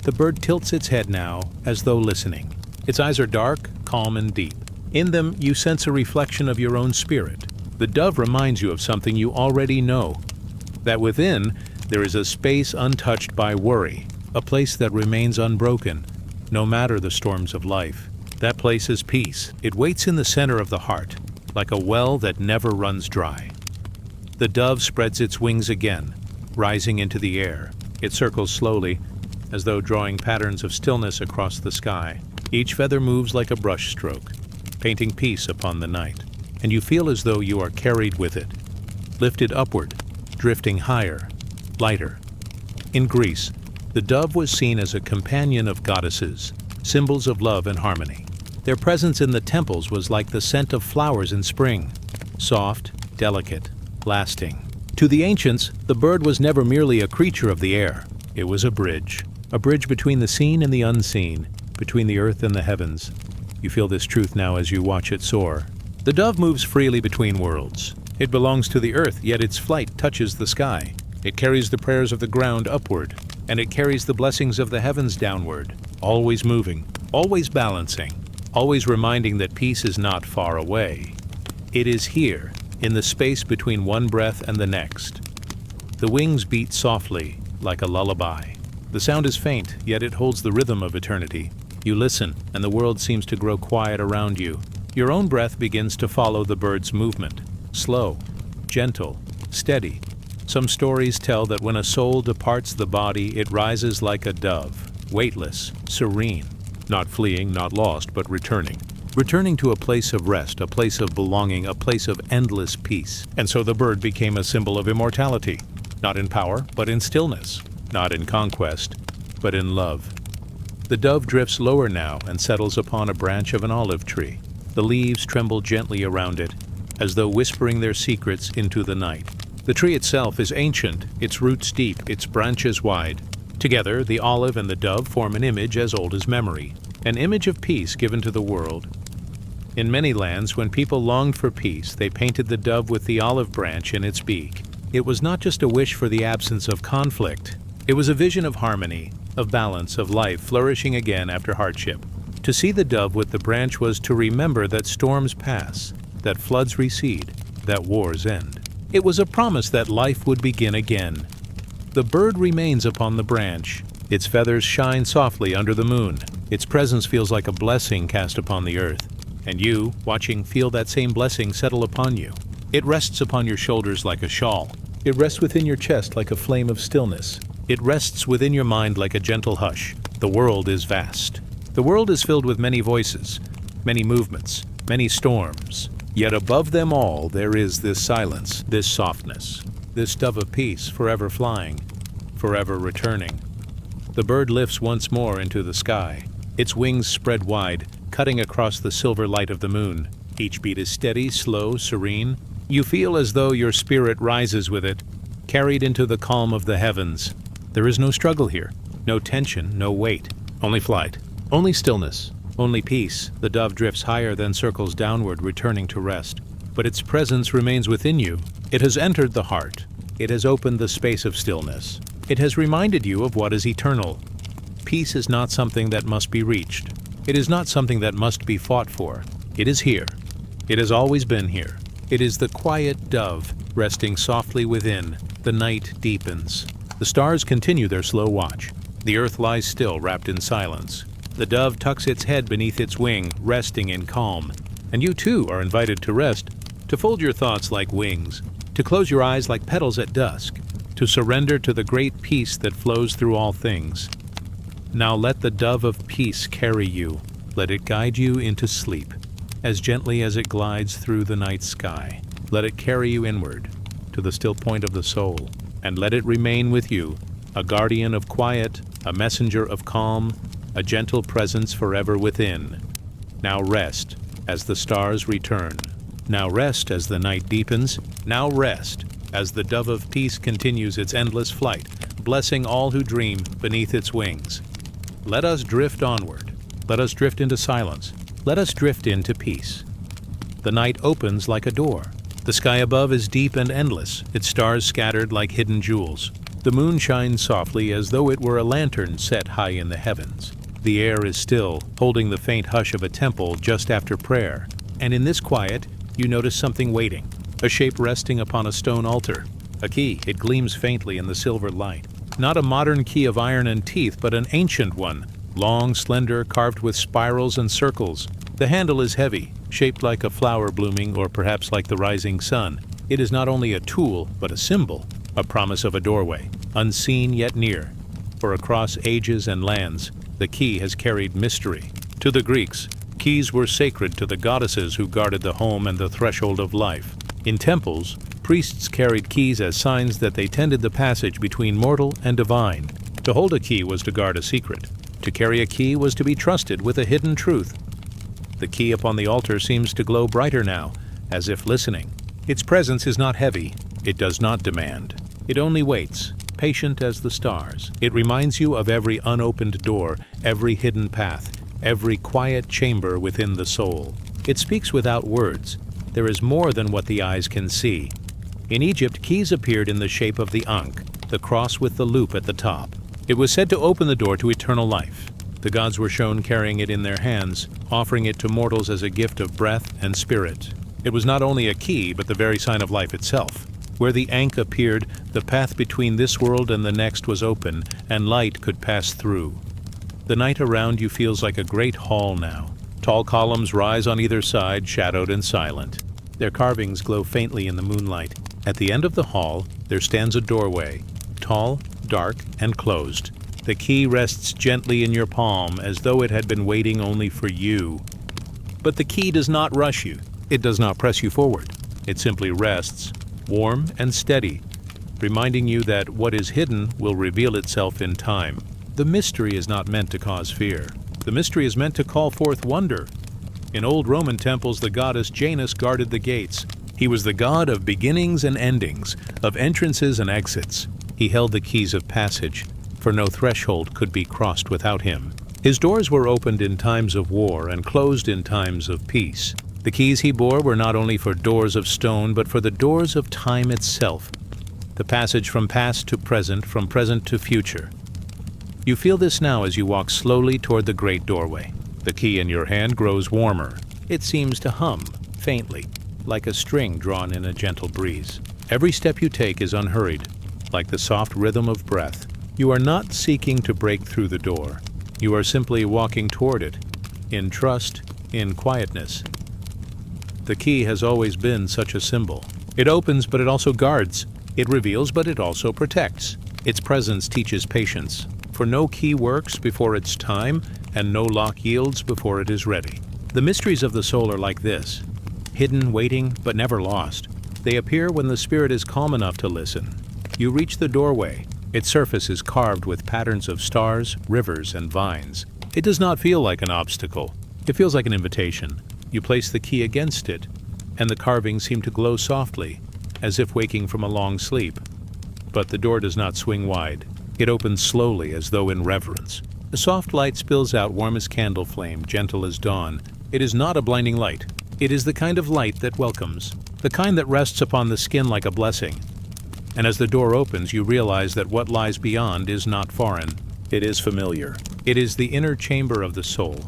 The bird tilts its head now, as though listening. Its eyes are dark, calm, and deep. In them, you sense a reflection of your own spirit. The dove reminds you of something you already know, that within there is a space untouched by worry, a place that remains unbroken, no matter the storms of life. That place is peace. It waits in the center of the heart, like a well that never runs dry. The dove spreads its wings again, rising into the air. It circles slowly, as though drawing patterns of stillness across the sky. Each feather moves like a brush stroke, painting peace upon the night, and you feel as though you are carried with it. lifted upward, drifting higher, lighter. In Greece, the dove was seen as a companion of goddesses, symbols of love and harmony. Their presence in the temples was like the scent of flowers in spring, soft, delicate, lasting. To the ancients, the bird was never merely a creature of the air. It was a bridge between the seen and the unseen, between the earth and the heavens. You feel this truth now as you watch it soar. The dove moves freely between worlds. It belongs to the earth, yet its flight touches the sky. It carries the prayers of the ground upward, and it carries the blessings of the heavens downward, always moving, always balancing, always reminding that peace is not far away. It is here, in the space between one breath and the next. The wings beat softly, like a lullaby. The sound is faint, yet it holds the rhythm of eternity. You listen, and the world seems to grow quiet around you. Your own breath begins to follow the bird's movement. Slow, gentle, steady. Some stories tell that when a soul departs the body, it rises like a dove, weightless, serene, not fleeing, not lost, but returning. Returning to a place of rest, a place of belonging, a place of endless peace. And so the bird became a symbol of immortality, not in power, but in stillness, not in conquest, but in love. The dove drifts lower now and settles upon a branch of an olive tree. The leaves tremble gently around it, as though whispering their secrets into the night. The tree itself is ancient, its roots deep, its branches wide. Together, the olive and the dove form an image as old as memory, an image of peace given to the world. In many lands, when people longed for peace, they painted the dove with the olive branch in its beak. It was not just a wish for the absence of conflict. It was a vision of harmony, of balance, of life flourishing again after hardship. To see the dove with the branch was to remember that storms pass, that floods recede, that wars end. It was a promise that life would begin again. The bird remains upon the branch. Its feathers shine softly under the moon. Its presence feels like a blessing cast upon the earth. And you, watching, feel that same blessing settle upon you. It rests upon your shoulders like a shawl. It rests within your chest like a flame of stillness. It rests within your mind like a gentle hush. The world is vast. The world is filled with many voices, many movements, many storms. Yet above them all there is this silence, this softness, this dove of peace forever flying, forever returning. The bird lifts once more into the sky. Its wings spread wide, cutting across the silver light of the moon. Each beat is steady, slow, serene. You feel as though your spirit rises with it, carried into the calm of the heavens. There is no struggle here, no tension, no weight, only flight, only stillness, only peace. The dove drifts higher, then circles downward, returning to rest. But its presence remains within you. It has entered the heart. It has opened the space of stillness. It has reminded you of what is eternal. Peace is not something that must be reached. It is not something that must be fought for. It is here. It has always been here. It is the quiet dove, resting softly within. The night deepens. The stars continue their slow watch. The earth lies still, wrapped in silence. The dove tucks its head beneath its wing, resting in calm. And you too are invited to rest, to fold your thoughts like wings, to close your eyes like petals at dusk, to surrender to the great peace that flows through all things. Now let the dove of peace carry you. Let it guide you into sleep, as gently as it glides through the night sky. Let it carry you inward, to the still point of the soul, and let it remain with you, a guardian of quiet, a messenger of calm, a gentle presence forever within. Now rest as the stars return. Now rest as the night deepens. Now rest as the dove of peace continues its endless flight, blessing all who dream beneath its wings. Let us drift onward. Let us drift into silence. Let us drift into peace. The night opens like a door. The sky above is deep and endless, its stars scattered like hidden jewels. The moon shines softly as though it were a lantern set high in the heavens. The air is still, holding the faint hush of a temple just after prayer. And in this quiet, you notice something waiting, a shape resting upon a stone altar. A key, it gleams faintly in the silver light. Not a modern key of iron and teeth, but an ancient one, long, slender, carved with spirals and circles. The handle is heavy, shaped like a flower blooming or perhaps like the rising sun. It is not only a tool, but a symbol, a promise of a doorway, unseen yet near. For across ages and lands, the key has carried mystery. To the Greeks, keys were sacred to the goddesses who guarded the home and the threshold of life. In temples, priests carried keys as signs that they tended the passage between mortal and divine. To hold a key was to guard a secret. To carry a key was to be trusted with a hidden truth. The key upon the altar seems to glow brighter now, as if listening. Its presence is not heavy. It does not demand. It only waits, patient as the stars. It reminds you of every unopened door, every hidden path, every quiet chamber within the soul. It speaks without words. There is more than what the eyes can see. In Egypt, keys appeared in the shape of the Ankh, the cross with the loop at the top. It was said to open the door to eternal life. The gods were shown carrying it in their hands, offering it to mortals as a gift of breath and spirit. It was not only a key, but the very sign of life itself. Where the Ankh appeared, the path between this world and the next was open, and light could pass through. The night around you feels like a great hall now. Tall columns rise on either side, shadowed and silent. Their carvings glow faintly in the moonlight. At the end of the hall, there stands a doorway, tall, dark, and closed. The key rests gently in your palm, as though it had been waiting only for you. But the key does not rush you. It does not press you forward. It simply rests, warm and steady, reminding you that what is hidden will reveal itself in time. The mystery is not meant to cause fear. The mystery is meant to call forth wonder. In old Roman temples, the goddess Janus guarded the gates. He was the god of beginnings and endings, of entrances and exits. He held the keys of passage, for no threshold could be crossed without him. His doors were opened in times of war and closed in times of peace. The keys he bore were not only for doors of stone, but for the doors of time itself, the passage from past to present, from present to future. You feel this now as you walk slowly toward the great doorway. The key in your hand grows warmer. It seems to hum, faintly, like a string drawn in a gentle breeze. Every step you take is unhurried, like the soft rhythm of breath. You are not seeking to break through the door. You are simply walking toward it, in trust, in quietness. The key has always been such a symbol. It opens, but it also guards. It reveals, but it also protects. Its presence teaches patience, for no key works before its time, and no lock yields before it is ready. The mysteries of the soul are like this, hidden, waiting, but never lost. They appear when the spirit is calm enough to listen. You reach the doorway. Its surface is carved with patterns of stars, rivers, and vines. It does not feel like an obstacle. It feels like an invitation. You place the key against it, and the carvings seem to glow softly, as if waking from a long sleep. But the door does not swing wide. It opens slowly, as though in reverence. A soft light spills out, warm as candle flame, gentle as dawn. It is not a blinding light. It is the kind of light that welcomes, the kind that rests upon the skin like a blessing. And as the door opens, you realize that what lies beyond is not foreign. It is familiar. It is the inner chamber of the soul,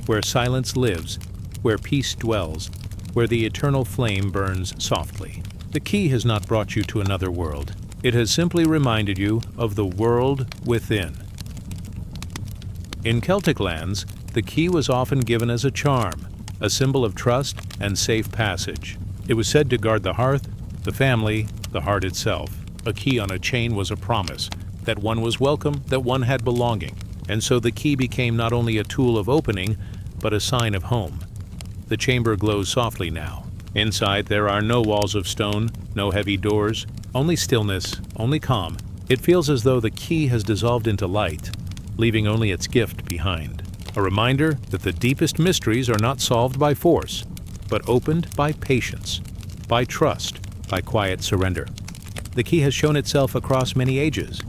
where silence lives, where peace dwells, where the eternal flame burns softly. The key has not brought you to another world. It has simply reminded you of the world within. In Celtic lands, the key was often given as a charm, a symbol of trust and safe passage. It was said to guard the hearth, the family, the heart itself. A key on a chain was a promise that one was welcome, that one had belonging. And so the key became not only a tool of opening, but a sign of home. The chamber glows softly now. Inside there are no walls of stone, no heavy doors, only stillness, only calm. It feels as though the key has dissolved into light, leaving only its gift behind. A reminder that the deepest mysteries are not solved by force, but opened by patience, by trust, by quiet surrender. The key has shown itself across many ages.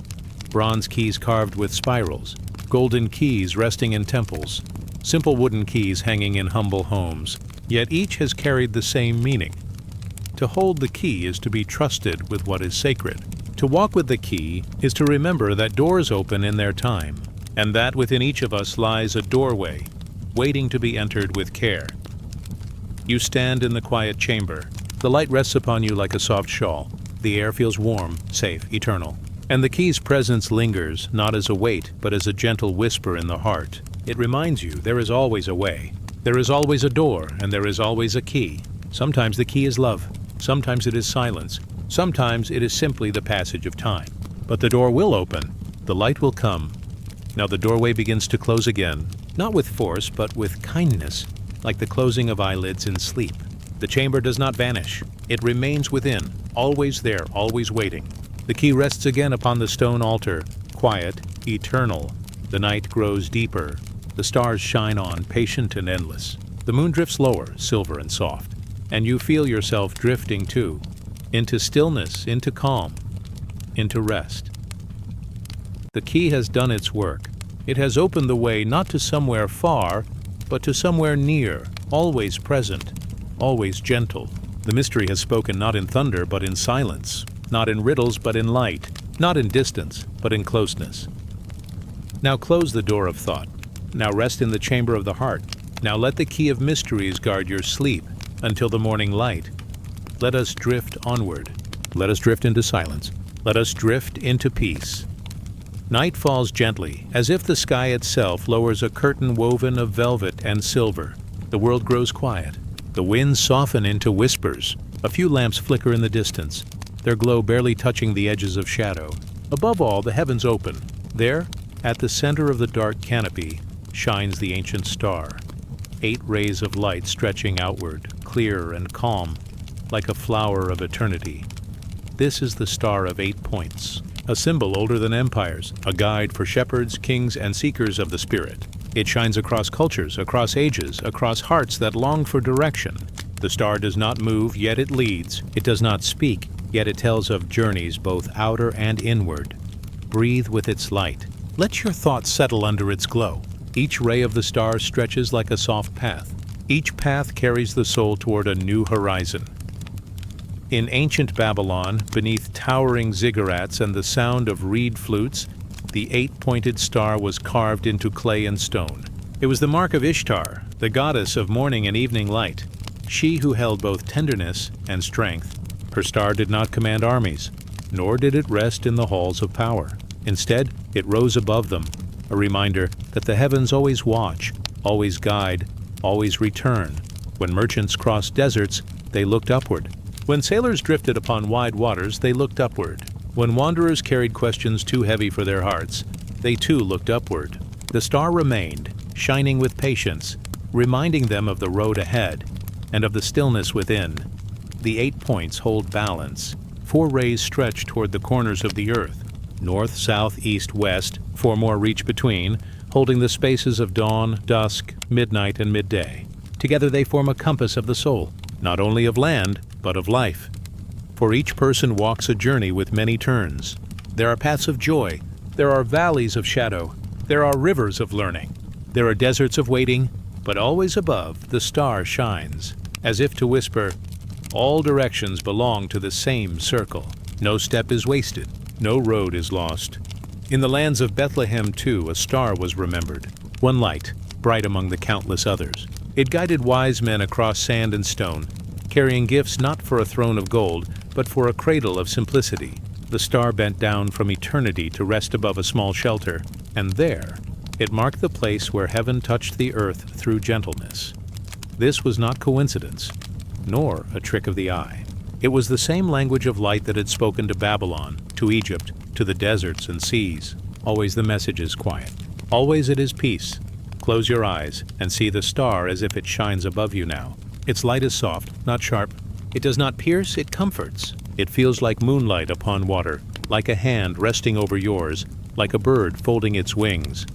Bronze keys carved with spirals, golden keys resting in temples, simple wooden keys hanging in humble homes. Yet each has carried the same meaning. To hold the key is to be trusted with what is sacred. To walk with the key is to remember that doors open in their time, and that within each of us lies a doorway, waiting to be entered with care. You stand in the quiet chamber. The light rests upon you like a soft shawl. The air feels warm, safe, eternal. And the key's presence lingers, not as a weight, but as a gentle whisper in the heart. It reminds you there is always a way. There is always a door, and there is always a key. Sometimes the key is love. Sometimes it is silence. Sometimes it is simply the passage of time. But the door will open. The light will come. Now the doorway begins to close again, not with force, but with kindness, like the closing of eyelids in sleep. The chamber does not vanish. It remains within, always there, always waiting. The key rests again upon the stone altar, quiet, eternal. The night grows deeper. The stars shine on, patient and endless. The moon drifts lower, silver and soft. And you feel yourself drifting too, into stillness, into calm, into rest. The key has done its work. It has opened the way not to somewhere far, but to somewhere near, always present, always gentle. The mystery has spoken not in thunder, but in silence, not in riddles, but in light, not in distance, but in closeness. Now close the door of thought. Now rest in the chamber of the heart. Now let the key of mysteries guard your sleep until the morning light. Let us drift onward. Let us drift into silence. Let us drift into peace. Night falls gently, as if the sky itself lowers a curtain woven of velvet and silver. The world grows quiet. The winds soften into whispers. A few lamps flicker in the distance, their glow barely touching the edges of shadow. Above all, the heavens open. There, at the center of the dark canopy, shines the ancient star. 8 rays of light stretching outward, clear and calm, like a flower of eternity. This is the Star of 8 Points, a symbol older than empires, a guide for shepherds, kings, and seekers of the spirit. It shines across cultures, across ages, across hearts that long for direction. The star does not move, yet it leads. It does not speak, yet it tells of journeys both outer and inward. Breathe with its light. Let your thoughts settle under its glow. Each ray of the star stretches like a soft path. Each path carries the soul toward a new horizon. In ancient Babylon, beneath towering ziggurats and the sound of reed flutes, the 8-pointed star was carved into clay and stone. It was the mark of Ishtar, the goddess of morning and evening light, she who held both tenderness and strength. Her star did not command armies, nor did it rest in the halls of power. Instead, it rose above them, a reminder that the heavens always watch, always guide, always return. When merchants crossed deserts, they looked upward. When sailors drifted upon wide waters, they looked upward. When wanderers carried questions too heavy for their hearts, they too looked upward. The star remained, shining with patience, reminding them of the road ahead and of the stillness within. The 8 points hold balance. 4 rays stretch toward the corners of the earth. North, south, east, west, 4 more reach between, holding the spaces of dawn, dusk, midnight, and midday. Together they form a compass of the soul, not only of land, but of life. For each person walks a journey with many turns. There are paths of joy. There are valleys of shadow. There are rivers of learning. There are deserts of waiting, but always above the star shines, as if to whisper, all directions belong to the same circle. No step is wasted. No road is lost. In the lands of Bethlehem, too, a star was remembered. One light, bright among the countless others. It guided wise men across sand and stone, carrying gifts not for a throne of gold, but for a cradle of simplicity. The star bent down from eternity to rest above a small shelter, and there, it marked the place where heaven touched the earth through gentleness. This was not coincidence, nor a trick of the eye. It was the same language of light that had spoken to Babylon, to Egypt, to the deserts and seas. Always the message is quiet. Always it is peace. Close your eyes and see the star as if it shines above you now. Its light is soft, not sharp. It does not pierce, it comforts. It feels like moonlight upon water, like a hand resting over yours, like a bird folding its wings.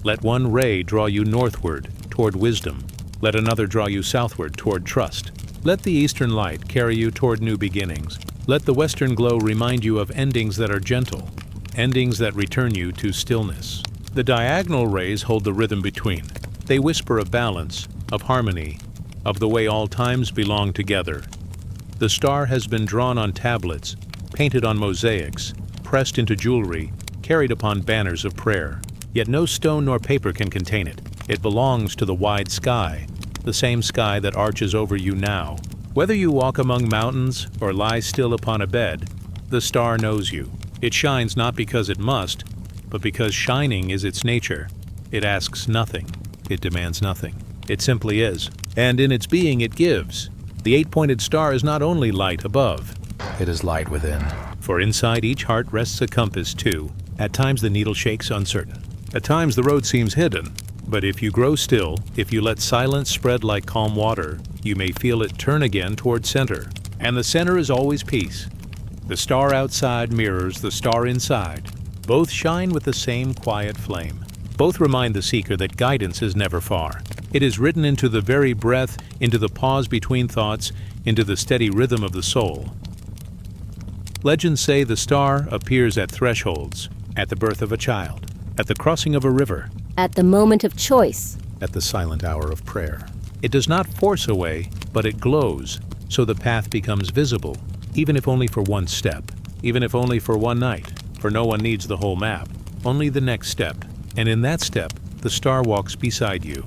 Let one ray draw you northward, toward wisdom. Let another draw you southward, toward trust. Let the eastern light carry you toward new beginnings. Let the western glow remind you of endings that are gentle, endings that return you to stillness. The diagonal rays hold the rhythm between. They whisper of balance, of harmony, of the way all times belong together. The star has been drawn on tablets, painted on mosaics, pressed into jewelry, carried upon banners of prayer. Yet no stone nor paper can contain it. It belongs to the wide sky, the same sky that arches over you now. Whether you walk among mountains or lie still upon a bed, the star knows you. It shines not because it must, but because shining is its nature. It asks nothing. It demands nothing. It simply is. And in its being it gives. The 8-pointed star is not only light above, It is light within. for inside each heart rests a compass too. At times the needle shakes uncertain. At times the road seems hidden. But if you grow still, if you let silence spread like calm water, you may feel it turn again toward center. And the center is always peace. The star outside mirrors the star inside. Both shine with the same quiet flame. Both remind the seeker that guidance is never far. It is written into the very breath, into the pause between thoughts, into the steady rhythm of the soul. Legends say the star appears at thresholds, at the birth of a child, at the crossing of a river, At the moment of choice. at the silent hour of prayer. It does not force a way, but it glows, so the path becomes visible, even if only for one step, even if only for one night, for no one needs the whole map, only the next step, and in that step, the star walks beside you.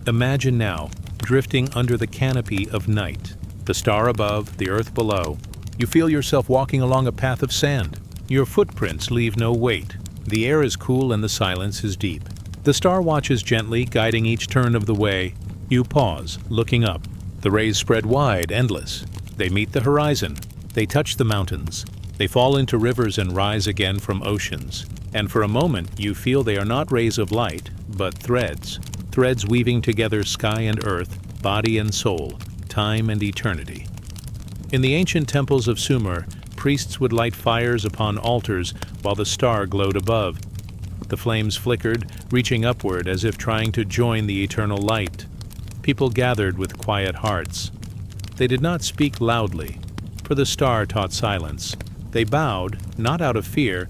Imagine now, drifting under the canopy of night, the star above, the earth below. You feel yourself walking along a path of sand. Your footprints leave no weight. The air is cool and the silence is deep. The star watches gently, guiding each turn of the way. You pause, looking up. The rays spread wide, endless. They meet the horizon. They touch the mountains. They fall into rivers and rise again from oceans. And for a moment, you feel they are not rays of light, but threads. Threads weaving together sky and earth, body and soul, time and eternity. In the ancient temples of Sumer, priests would light fires upon altars while the star glowed above. The flames flickered, reaching upward as if trying to join the eternal light. People gathered with quiet hearts. They did not speak loudly, for the star taught silence. They bowed, not out of fear,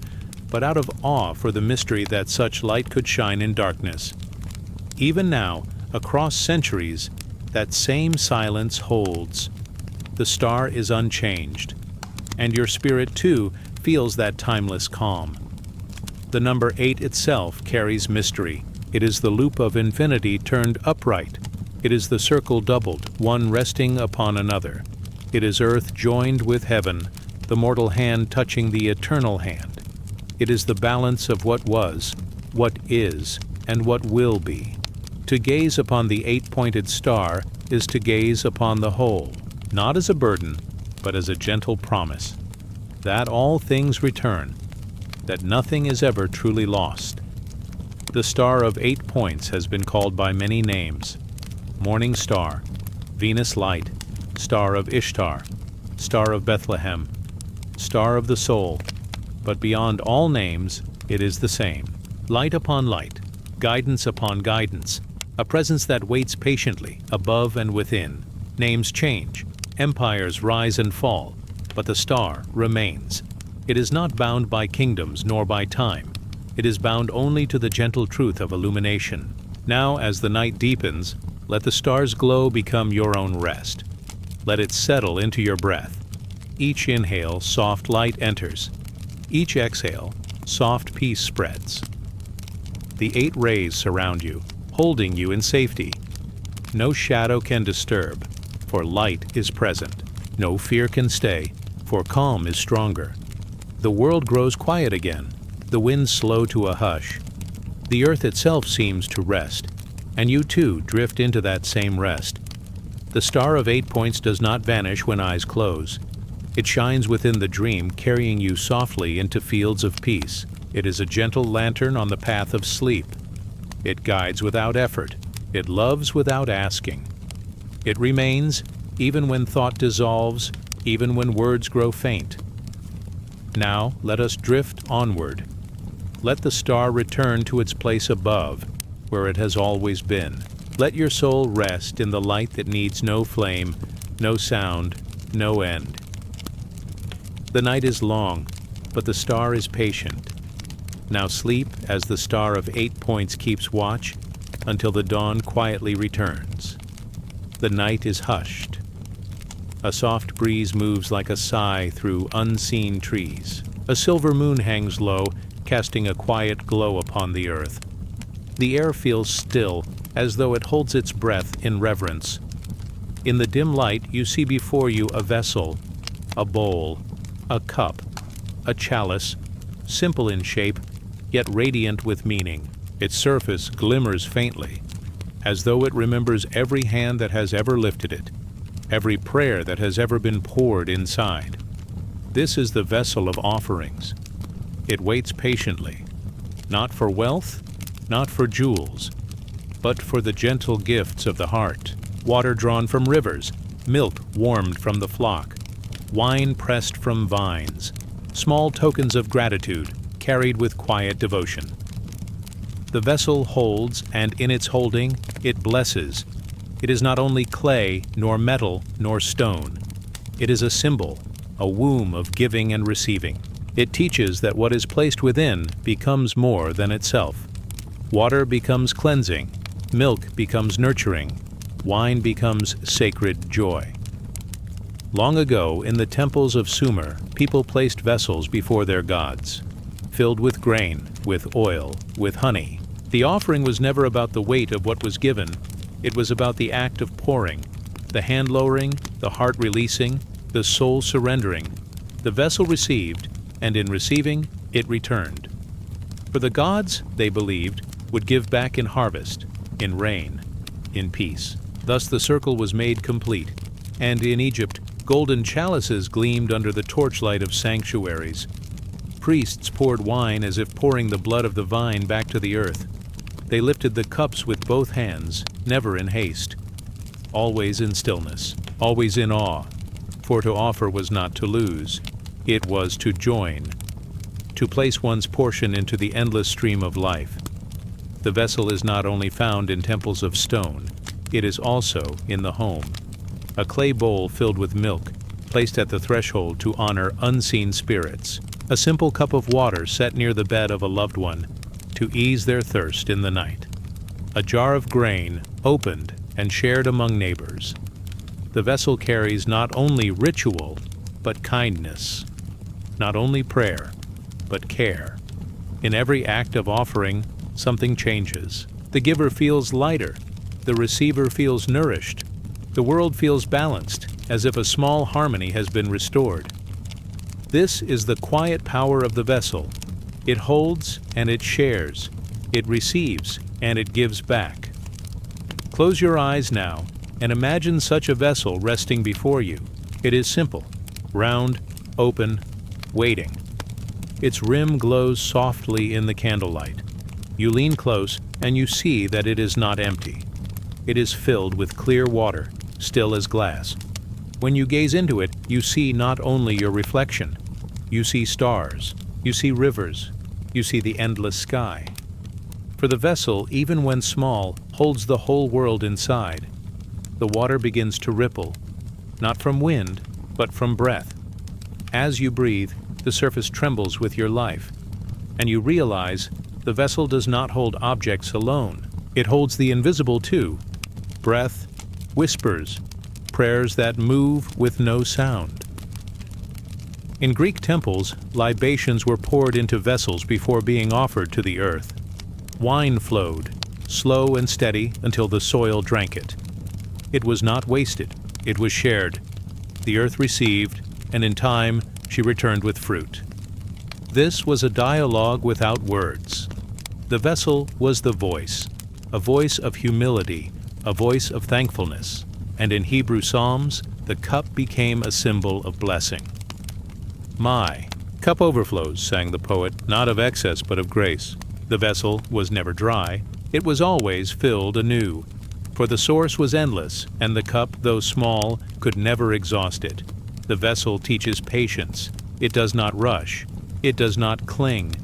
but out of awe for the mystery that such light could shine in darkness. Even now, across centuries, that same silence holds. The star is unchanged, and your spirit too feels that timeless calm. The number 8 itself carries mystery. It is the loop of infinity turned upright. It is the circle doubled, one resting upon another. It is earth joined with heaven, the mortal hand touching the eternal hand. It is the balance of what was, what is, and what will be. To gaze upon the 8-pointed star is to gaze upon the whole, not as a burden, but as a gentle promise, that all things return, that nothing is ever truly lost. The star of 8 points has been called by many names: Morning Star, Venus Light, Star of Ishtar, Star of Bethlehem, Star of the Soul, but beyond all names, it is the same. Light upon light, guidance upon guidance, a presence that waits patiently, above and within. Names change, empires rise and fall, but the star remains. It is not bound by kingdoms nor by time. It is bound only to the gentle truth of illumination. Now, as the night deepens, let the star's glow become your own rest. Let it settle into your breath. Each inhale, soft light enters. Each exhale, soft peace spreads. The 8 rays surround you, holding you in safety. No shadow can disturb, for light is present. No fear can stay, for calm is stronger. The world grows quiet again, the winds slow to a hush. The earth itself seems to rest, and you too drift into that same rest. The star of 8 points does not vanish when eyes close. It shines within the dream, carrying you softly into fields of peace. It is a gentle lantern on the path of sleep. It guides without effort. It loves without asking. It remains, even when thought dissolves, even when words grow faint. Now let us drift onward. Let the star return to its place above, where it has always been. Let your soul rest in the light that needs no flame, no sound, no end. The night is long, but the star is patient. Now sleep as the star of 8 points keeps watch until the dawn quietly returns. The night is hushed. A soft breeze moves like a sigh through unseen trees. A silver moon hangs low, casting a quiet glow upon the earth. The air feels still, as though it holds its breath in reverence. In the dim light, you see before you a vessel, a bowl, a cup, a chalice, simple in shape, yet radiant with meaning. Its surface glimmers faintly, as though it remembers every hand that has ever lifted it, every prayer that has ever been poured inside. This is the vessel of offerings. It waits patiently, not for wealth, not for jewels, but for the gentle gifts of the heart. Water drawn from rivers, milk warmed from the flock, wine pressed from vines, small tokens of gratitude carried with quiet devotion. The vessel holds, and in its holding, it blesses. It is not only clay, nor metal, nor stone. It is a symbol, a womb of giving and receiving. It teaches that what is placed within becomes more than itself. Water becomes cleansing, milk becomes nurturing, wine becomes sacred joy. Long ago, in the temples of Sumer, people placed vessels before their gods, filled with grain, with oil, with honey. The offering was never about the weight of what was given. It was about the act of pouring, the hand lowering, the heart releasing, the soul surrendering. The vessel received, and in receiving, it returned. For the gods, they believed, would give back in harvest, in rain, in peace. Thus the circle was made complete, and in Egypt, golden chalices gleamed under the torchlight of sanctuaries. Priests poured wine as if pouring the blood of the vine back to the earth. They lifted the cups with both hands, never in haste, always in stillness, always in awe, for to offer was not to lose, it was to join, to place one's portion into the endless stream of life. The vessel is not only found in temples of stone, it is also in the home. A clay bowl filled with milk, placed at the threshold to honor unseen spirits. A simple cup of water set near the bed of a loved one, to ease their thirst in the night. A jar of grain, opened and shared among neighbors. The vessel carries not only ritual, but kindness. Not only prayer, but care. In every act of offering, something changes. The giver feels lighter. The receiver feels nourished. The world feels balanced, as if a small harmony has been restored. This is the quiet power of the vessel. It holds and it shares. It receives and it gives back. Close your eyes now and imagine such a vessel resting before you. It is simple, round, open, waiting. Its rim glows softly in the candlelight. You lean close and you see that it is not empty. It is filled with clear water, still as glass. When you gaze into it, you see not only your reflection. You see stars. You see rivers. You see the endless sky. For the vessel, even when small, holds the whole world inside. The water begins to ripple, not from wind, but from breath. As you breathe, the surface trembles with your life, and you realize the vessel does not hold objects alone. It holds the invisible too. Breath, whispers, prayers that move with no sound. In Greek temples, libations were poured into vessels before being offered to the earth. Wine flowed, slow and steady until the soil drank it. It was not wasted, it was shared. The earth received, and in time she returned with fruit. This was a dialogue without words. The vessel was the voice, a voice of humility, a voice of thankfulness, and in Hebrew Psalms, the cup became a symbol of blessing. My cup overflows, sang the poet, not of excess but of grace. The vessel was never dry, it was always filled anew. For the source was endless, and the cup, though small, could never exhaust it. The vessel teaches patience. It does not rush. It does not cling.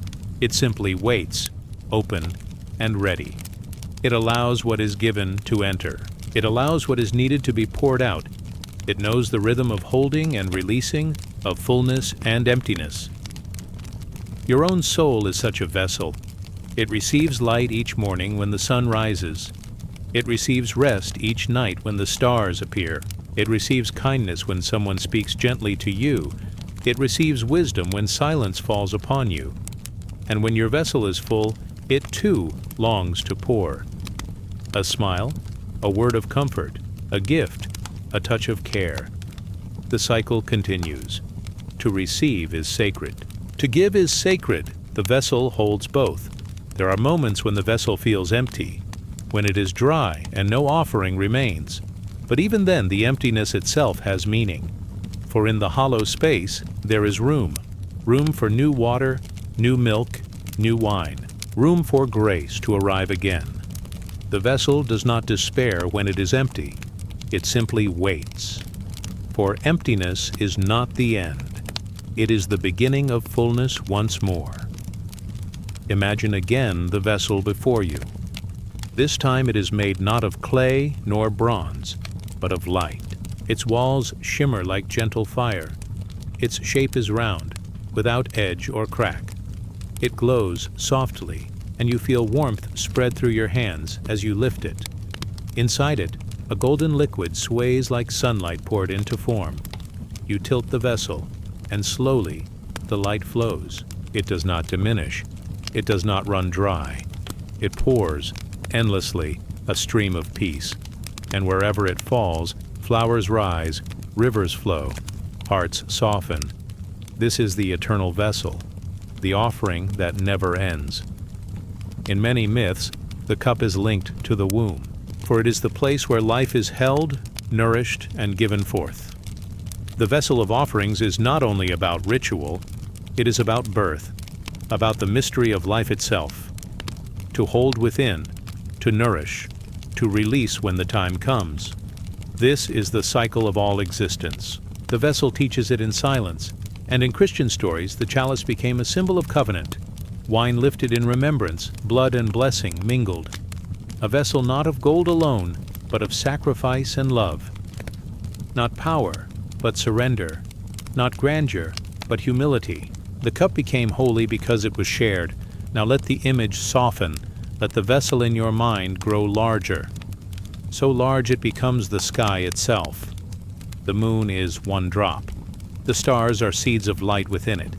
It simply waits, open and ready. It allows what is given to enter. It allows what is needed to be poured out. It knows the rhythm of holding and releasing, of fullness and emptiness. Your own soul is such a vessel. It receives light each morning when the sun rises. It receives rest each night when the stars appear. It receives kindness when someone speaks gently to you. It receives wisdom when silence falls upon you. And when your vessel is full, it too longs to pour. A smile, a word of comfort, a gift, a touch of care. The cycle continues. To receive is sacred. To give is sacred. The vessel holds both. There are moments when the vessel feels empty, when it is dry and no offering remains. But even then, the emptiness itself has meaning. For in the hollow space, there is room. Room for new water, new milk, new wine. Room for grace to arrive again. The vessel does not despair when it is empty. It simply waits. For emptiness is not the end. It is the beginning of fullness once more. Imagine again the vessel before you. This time it is made not of clay nor bronze, but of light. Its walls shimmer like gentle fire. Its shape is round, without edge or crack. It glows softly, and you feel warmth spread through your hands as you lift it. Inside it, a golden liquid sways like sunlight poured into form. You tilt the vessel, and slowly the light flows. It does not diminish. It does not run dry. It pours endlessly, a stream of peace. And wherever it falls, flowers rise, rivers flow, hearts soften. This is the eternal vessel, the offering that never ends. In many myths, the cup is linked to the womb, for it is the place where life is held, nourished, and given forth. The vessel of offerings is not only about ritual, it is about birth, about the mystery of life itself. To hold within, to nourish, to release when the time comes. This is the cycle of all existence. The vessel teaches it in silence, and in Christian stories the chalice became a symbol of covenant. Wine lifted in remembrance, blood and blessing mingled. A vessel not of gold alone, but of sacrifice and love. Not power, but surrender. Not grandeur, but humility. The cup became holy because it was shared. Now let the image soften. Let the vessel in your mind grow larger. So large it becomes the sky itself. The moon is one drop. The stars are seeds of light within it.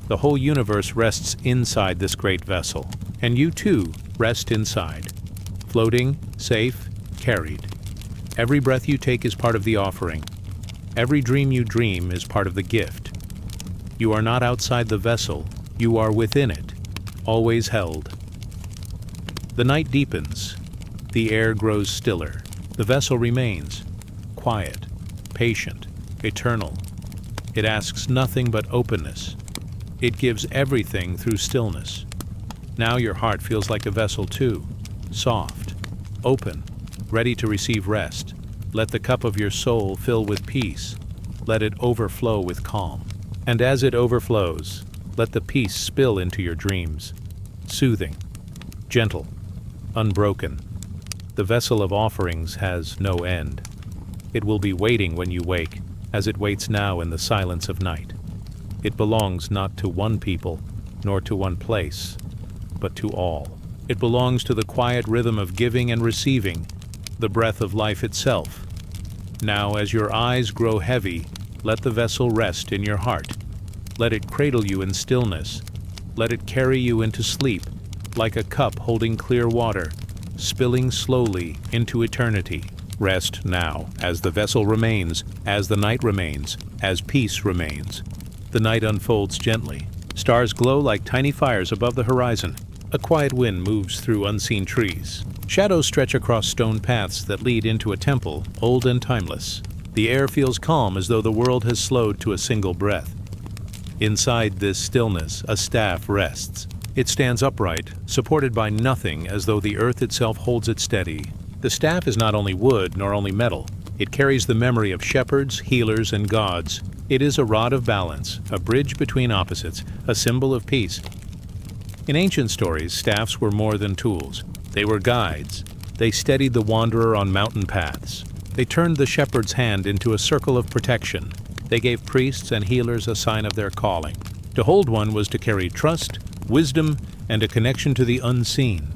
The whole universe rests inside this great vessel, and you too rest inside, floating, safe, carried. Every breath you take is part of the offering. Every dream you dream is part of the gift. You are not outside the vessel, you are within it, always held. The night deepens. The air grows stiller. The vessel remains, quiet, patient, eternal. It asks nothing but openness. It gives everything through stillness. Now your heart feels like a vessel too, soft, open, ready to receive rest. Let the cup of your soul fill with peace. Let it overflow with calm. And as it overflows, let the peace spill into your dreams. Soothing, gentle, unbroken. The vessel of offerings has no end. It will be waiting when you wake, as it waits now in the silence of night. It belongs not to one people, nor to one place, but to all. It belongs to the quiet rhythm of giving and receiving, the breath of life itself. Now, as your eyes grow heavy, let the vessel rest in your heart. Let it cradle you in stillness. Let it carry you into sleep, like a cup holding clear water, spilling slowly into eternity. Rest now, as the vessel remains, as the night remains, as peace remains. The night unfolds gently. Stars glow like tiny fires above the horizon. A quiet wind moves through unseen trees. Shadows stretch across stone paths that lead into a temple, old and timeless. The air feels calm, as though the world has slowed to a single breath. Inside this stillness, a staff rests. It stands upright, supported by nothing, as though the earth itself holds it steady. The staff is not only wood nor only metal. It carries the memory of shepherds, healers, and gods. It is a rod of balance, a bridge between opposites, a symbol of peace. In ancient stories, staffs were more than tools. They were guides. They steadied the wanderer on mountain paths. They turned the shepherd's hand into a circle of protection. They gave priests and healers a sign of their calling. To hold one was to carry trust, wisdom, and a connection to the unseen.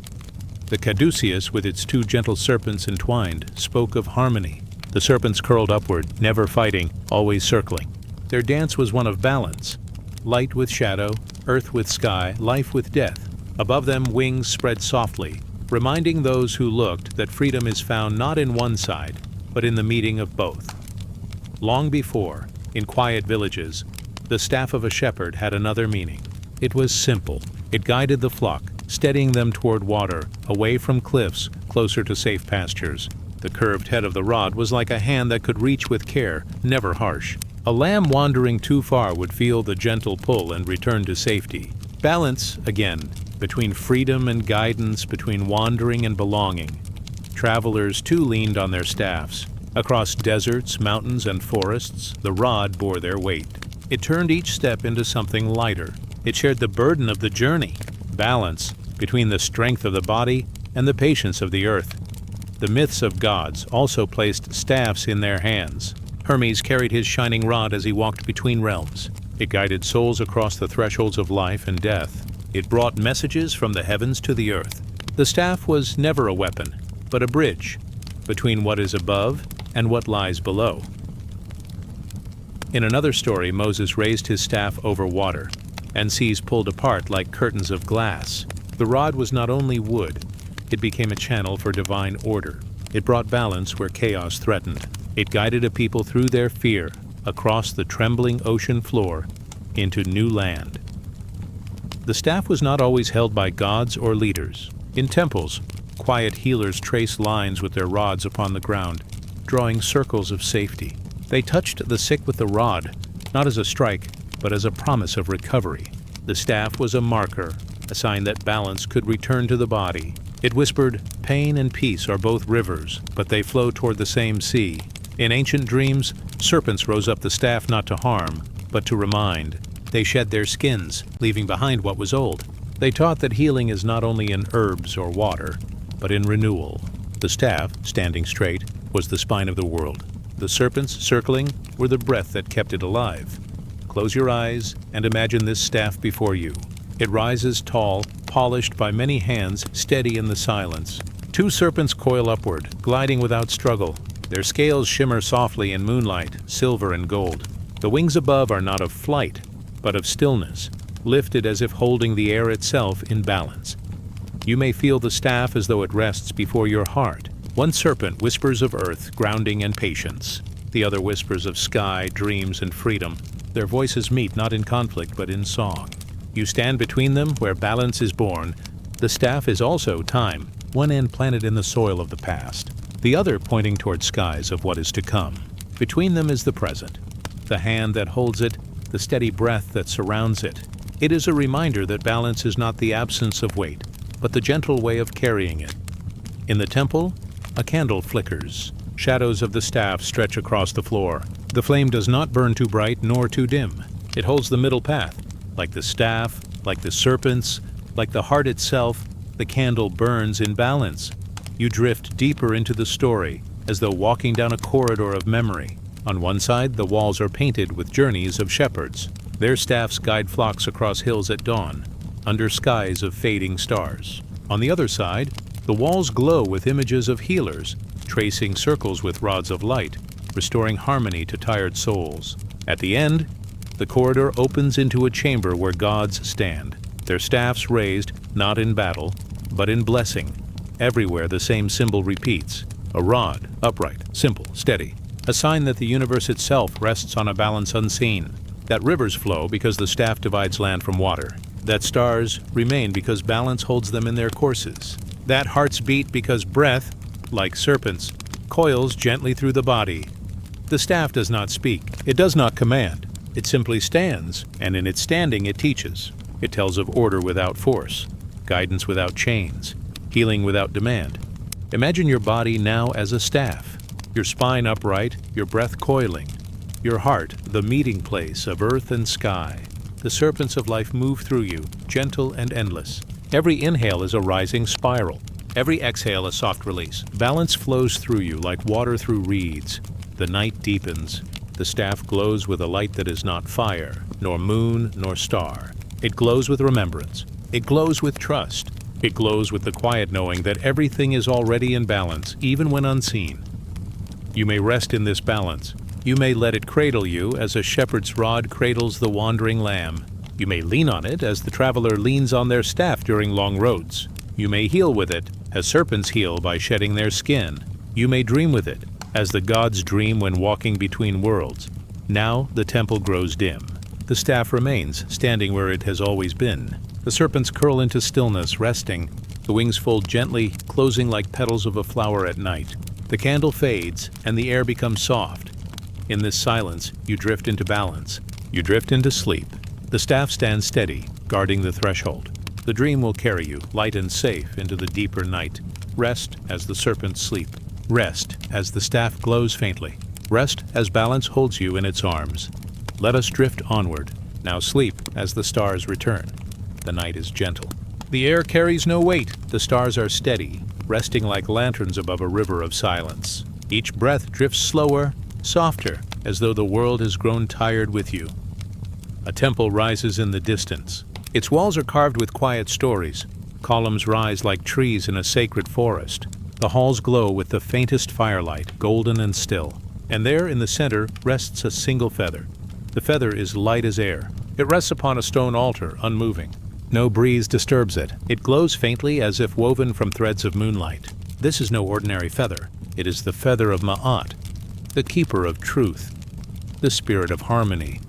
The caduceus, with its two gentle serpents entwined, spoke of harmony. The serpents curled upward, never fighting, always circling. Their dance was one of balance. Light with shadow, earth with sky, life with death. Above them wings spread softly, reminding those who looked that freedom is found not in one side, but in the meeting of both. Long before, in quiet villages, the staff of a shepherd had another meaning. It was simple. It guided the flock, steadying them toward water, away from cliffs, closer to safe pastures. The curved head of the rod was like a hand that could reach with care, never harsh. A lamb wandering too far would feel the gentle pull and return to safety. Balance, again, between freedom and guidance, between wandering and belonging. Travelers too leaned on their staffs. Across deserts, mountains, and forests, the rod bore their weight. It turned each step into something lighter. It shared the burden of the journey, balance between the strength of the body and the patience of the earth. The myths of gods also placed staffs in their hands. Hermes carried his shining rod as he walked between realms. It guided souls across the thresholds of life and death. It brought messages from the heavens to the earth. The staff was never a weapon, but a bridge between what is above and what lies below. In another story, Moses raised his staff over water, and seas pulled apart like curtains of glass. The rod was not only wood, it became a channel for divine order. It brought balance where chaos threatened. It guided a people through their fear, across the trembling ocean floor, into new land. The staff was not always held by gods or leaders. In temples, quiet healers traced lines with their rods upon the ground, drawing circles of safety. They touched the sick with the rod, not as a strike, but as a promise of recovery. The staff was a marker, a sign that balance could return to the body. It whispered, pain and peace are both rivers, but they flow toward the same sea. In ancient dreams, serpents rose up the staff not to harm, but to remind. They shed their skins, leaving behind what was old. They taught that healing is not only in herbs or water, but in renewal. The staff, standing straight, was the spine of the world. The serpents, circling, were the breath that kept it alive. Close your eyes and imagine this staff before you. It rises tall, polished by many hands, steady in the silence. Two serpents coil upward, gliding without struggle. Their scales shimmer softly in moonlight, silver and gold. The wings above are not of flight, but of stillness, lifted as if holding the air itself in balance. You may feel the staff as though it rests before your heart. One serpent whispers of earth, grounding and patience. The other whispers of sky, dreams, and freedom. Their voices meet not in conflict, but in song. You stand between them where balance is born. The staff is also time, one end planted in the soil of the past, the other pointing toward skies of what is to come. Between them is the present, the hand that holds it, the steady breath that surrounds it. It is a reminder that balance is not the absence of weight, but the gentle way of carrying it. In the temple, a candle flickers. Shadows of the staff stretch across the floor. The flame does not burn too bright nor too dim. It holds the middle path. Like the staff, like the serpents, like the heart itself, the candle burns in balance. You drift deeper into the story, as though walking down a corridor of memory. On one side, the walls are painted with journeys of shepherds. Their staffs guide flocks across hills at dawn, under skies of fading stars. On the other side, the walls glow with images of healers, tracing circles with rods of light, restoring harmony to tired souls. At the end, the corridor opens into a chamber where gods stand, their staffs raised, not in battle, but in blessing. Everywhere the same symbol repeats, a rod, upright, simple, steady, a sign that the universe itself rests on a balance unseen, that rivers flow because the staff divides land from water, that stars remain because balance holds them in their courses, that hearts beat because breath, like serpents, coils gently through the body. The staff does not speak, it does not command, it simply stands, and in its standing it teaches. It tells of order without force, guidance without chains, healing without demand. Imagine your body now as a staff, your spine upright, your breath coiling, your heart the meeting place of earth and sky. The serpents of life move through you, gentle and endless. Every inhale is a rising spiral, every exhale a soft release. Balance flows through you like water through reeds. The night deepens. The staff glows with a light that is not fire, nor moon, nor star. It glows with remembrance. It glows with trust. It glows with the quiet knowing that everything is already in balance, even when unseen. You may rest in this balance. You may let it cradle you as a shepherd's rod cradles the wandering lamb. You may lean on it as the traveler leans on their staff during long roads. You may heal with it as serpents heal by shedding their skin. You may dream with it as the gods dream when walking between worlds. Now the temple grows dim. The staff remains, standing where it has always been. The serpents curl into stillness, resting. The wings fold gently, closing like petals of a flower at night. The candle fades, and the air becomes soft. In this silence, you drift into balance. You drift into sleep. The staff stands steady, guarding the threshold. The dream will carry you, light and safe, into the deeper night. Rest as the serpents sleep. Rest as the staff glows faintly. Rest as balance holds you in its arms. Let us drift onward. Now sleep as the stars return. The night is gentle. The air carries no weight. The stars are steady, resting like lanterns above a river of silence. Each breath drifts slower, softer, as though the world has grown tired with you. A temple rises in the distance. Its walls are carved with quiet stories. Columns rise like trees in a sacred forest. The halls glow with the faintest firelight, golden and still. And there in the center rests a single feather. The feather is light as air. It rests upon a stone altar, unmoving. No breeze disturbs it. It glows faintly as if woven from threads of moonlight. This is no ordinary feather. It is the feather of Ma'at, the keeper of truth, the spirit of harmony.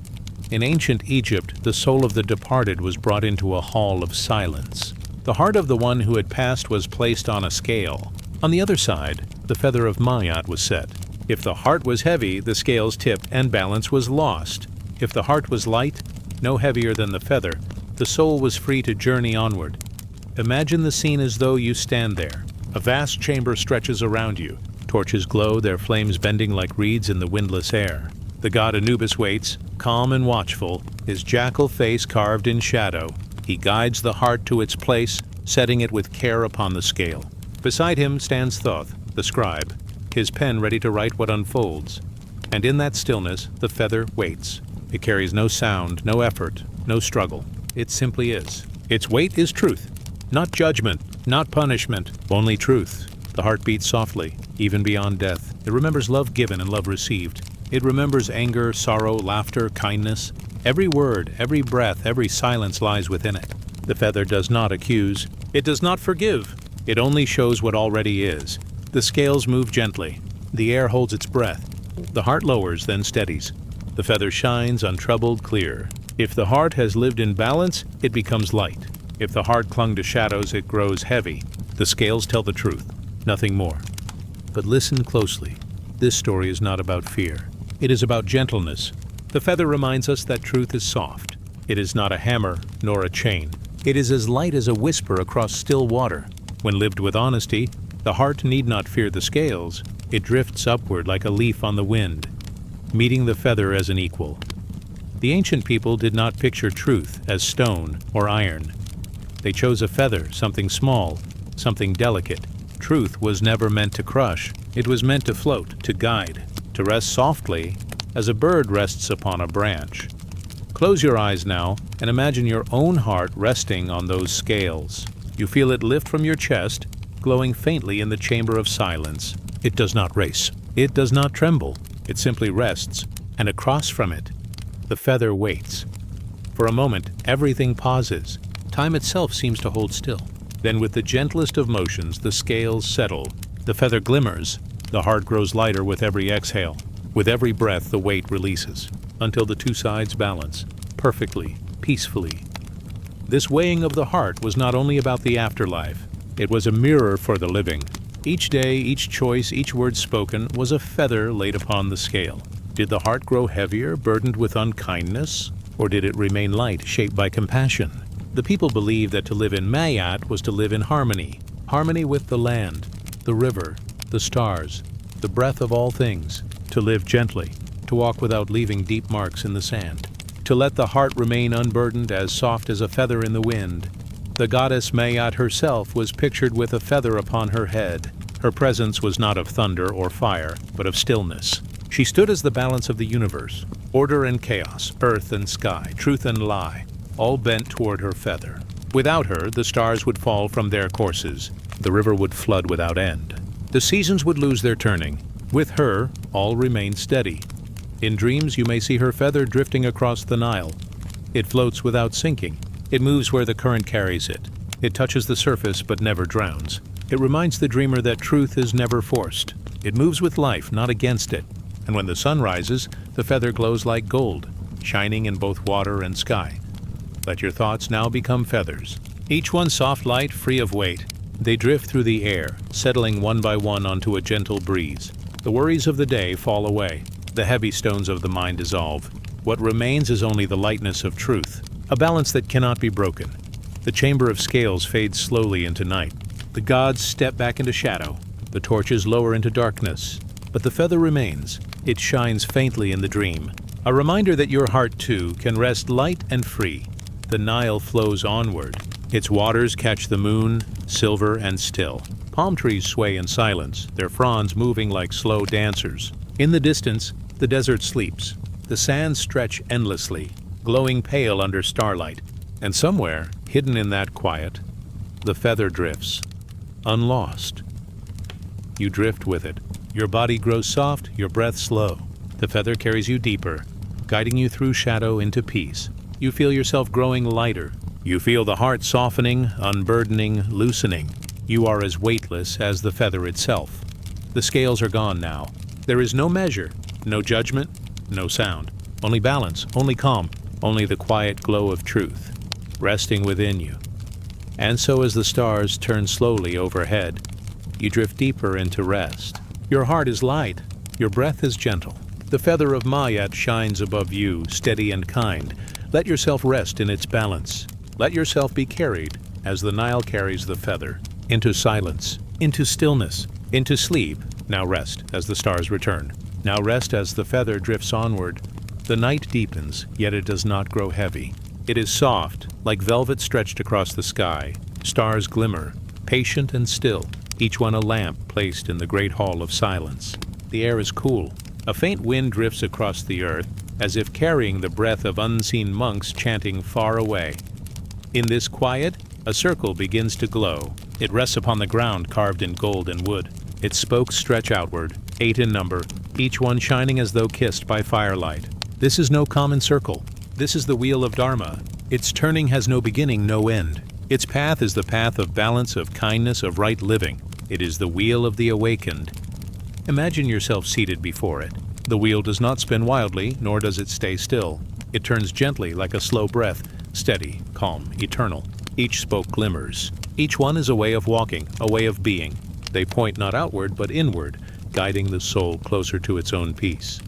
In ancient Egypt, the soul of the departed was brought into a hall of silence. The heart of the one who had passed was placed on a scale. On the other side, the feather of Ma'at was set. If the heart was heavy, the scales tipped and balance was lost. If the heart was light, no heavier than the feather, the soul was free to journey onward. Imagine the scene as though you stand there. A vast chamber stretches around you. Torches glow, their flames bending like reeds in the windless air. The god Anubis waits, calm and watchful, his jackal face carved in shadow. He guides the heart to its place, setting it with care upon the scale. Beside him stands Thoth, the scribe, his pen ready to write what unfolds. And in that stillness, the feather waits. It carries no sound, no effort, no struggle. It simply is. Its weight is truth. Not judgment, not punishment, only truth. The heart beats softly, even beyond death. It remembers love given and love received. It remembers anger, sorrow, laughter, kindness. Every word, every breath, every silence lies within it. The feather does not accuse. It does not forgive. It only shows what already is. The scales move gently. The air holds its breath. The heart lowers, then steadies. The feather shines untroubled, clear. If the heart has lived in balance, it becomes light. If the heart clung to shadows, it grows heavy. The scales tell the truth, nothing more. But listen closely. This story is not about fear. It is about gentleness. The feather reminds us that truth is soft. It is not a hammer, nor a chain. It is as light as a whisper across still water. When lived with honesty, the heart need not fear the scales. It drifts upward like a leaf on the wind, meeting the feather as an equal. The ancient people did not picture truth as stone or iron. They chose a feather, something small, something delicate. Truth was never meant to crush. It was meant to float, to guide, to rest softly as a bird rests upon a branch. Close your eyes now and imagine your own heart resting on those scales. You feel it lift from your chest, glowing faintly in the chamber of silence. It does not race. It does not tremble. It simply rests, and across from it, the feather waits. For a moment, everything pauses. Time itself seems to hold still. Then with the gentlest of motions, the scales settle. The feather glimmers. The heart grows lighter with every exhale. With every breath, the weight releases, until the two sides balance, perfectly, peacefully. This weighing of the heart was not only about the afterlife. It was a mirror for the living. Each day, each choice, each word spoken was a feather laid upon the scale. Did the heart grow heavier, burdened with unkindness? Or did it remain light, shaped by compassion? The people believed that to live in Ma'at was to live in harmony. Harmony with the land, the river, the stars, the breath of all things. To live gently, to walk without leaving deep marks in the sand. To let the heart remain unburdened, as soft as a feather in the wind. The goddess Ma'at herself was pictured with a feather upon her head. Her presence was not of thunder or fire, but of stillness. She stood as the balance of the universe, order and chaos, earth and sky, truth and lie, all bent toward her feather. Without her, the stars would fall from their courses. The river would flood without end. The seasons would lose their turning. With her, all remained steady. In dreams, you may see her feather drifting across the Nile. It floats without sinking. It moves where the current carries it. It touches the surface but never drowns. It reminds the dreamer that truth is never forced. It moves with life, not against it. And when the sun rises, the feather glows like gold, shining in both water and sky. Let your thoughts now become feathers. Each one soft light, free of weight. They drift through the air, settling one by one onto a gentle breeze. The worries of the day fall away. The heavy stones of the mind dissolve. What remains is only the lightness of truth, a balance that cannot be broken. The chamber of scales fades slowly into night. The gods step back into shadow. The torches lower into darkness, but the feather remains. It shines faintly in the dream, a reminder that your heart, too, can rest light and free. The Nile flows onward. Its waters catch the moon, silver and still. Palm trees sway in silence, their fronds moving like slow dancers. In the distance, the desert sleeps. The sands stretch endlessly, glowing pale under starlight. And somewhere, hidden in that quiet, the feather drifts, unlost. You drift with it. Your body grows soft, your breath slow. The feather carries you deeper, guiding you through shadow into peace. You feel yourself growing lighter. You feel the heart softening, unburdening, loosening. You are as weightless as the feather itself. The scales are gone now. There is no measure, no judgment, no sound. Only balance, only calm, only the quiet glow of truth, resting within you. And so as the stars turn slowly overhead, you drift deeper into rest. Your heart is light, your breath is gentle. The feather of Mayat shines above you, steady and kind. Let yourself rest in its balance. Let yourself be carried, as the Nile carries the feather, into silence, into stillness, into sleep. Now rest as the stars return. Now rest as the feather drifts onward. The night deepens, yet it does not grow heavy. It is soft, like velvet stretched across the sky. Stars glimmer, patient and still, each one a lamp placed in the great hall of silence. The air is cool. A faint wind drifts across the earth, as if carrying the breath of unseen monks chanting far away. In this quiet, a circle begins to glow. It rests upon the ground carved in gold and wood. Its spokes stretch outward, 8 in number, each one shining as though kissed by firelight. This is no common circle. This is the wheel of Dharma. Its turning has no beginning, no end. Its path is the path of balance, of kindness, of right living. It is the wheel of the awakened. Imagine yourself seated before it. The wheel does not spin wildly, nor does it stay still. It turns gently like a slow breath, steady, calm, eternal. Each spoke glimmers. Each one is a way of walking, a way of being. They point not outward, but inward, guiding the soul closer to its own peace.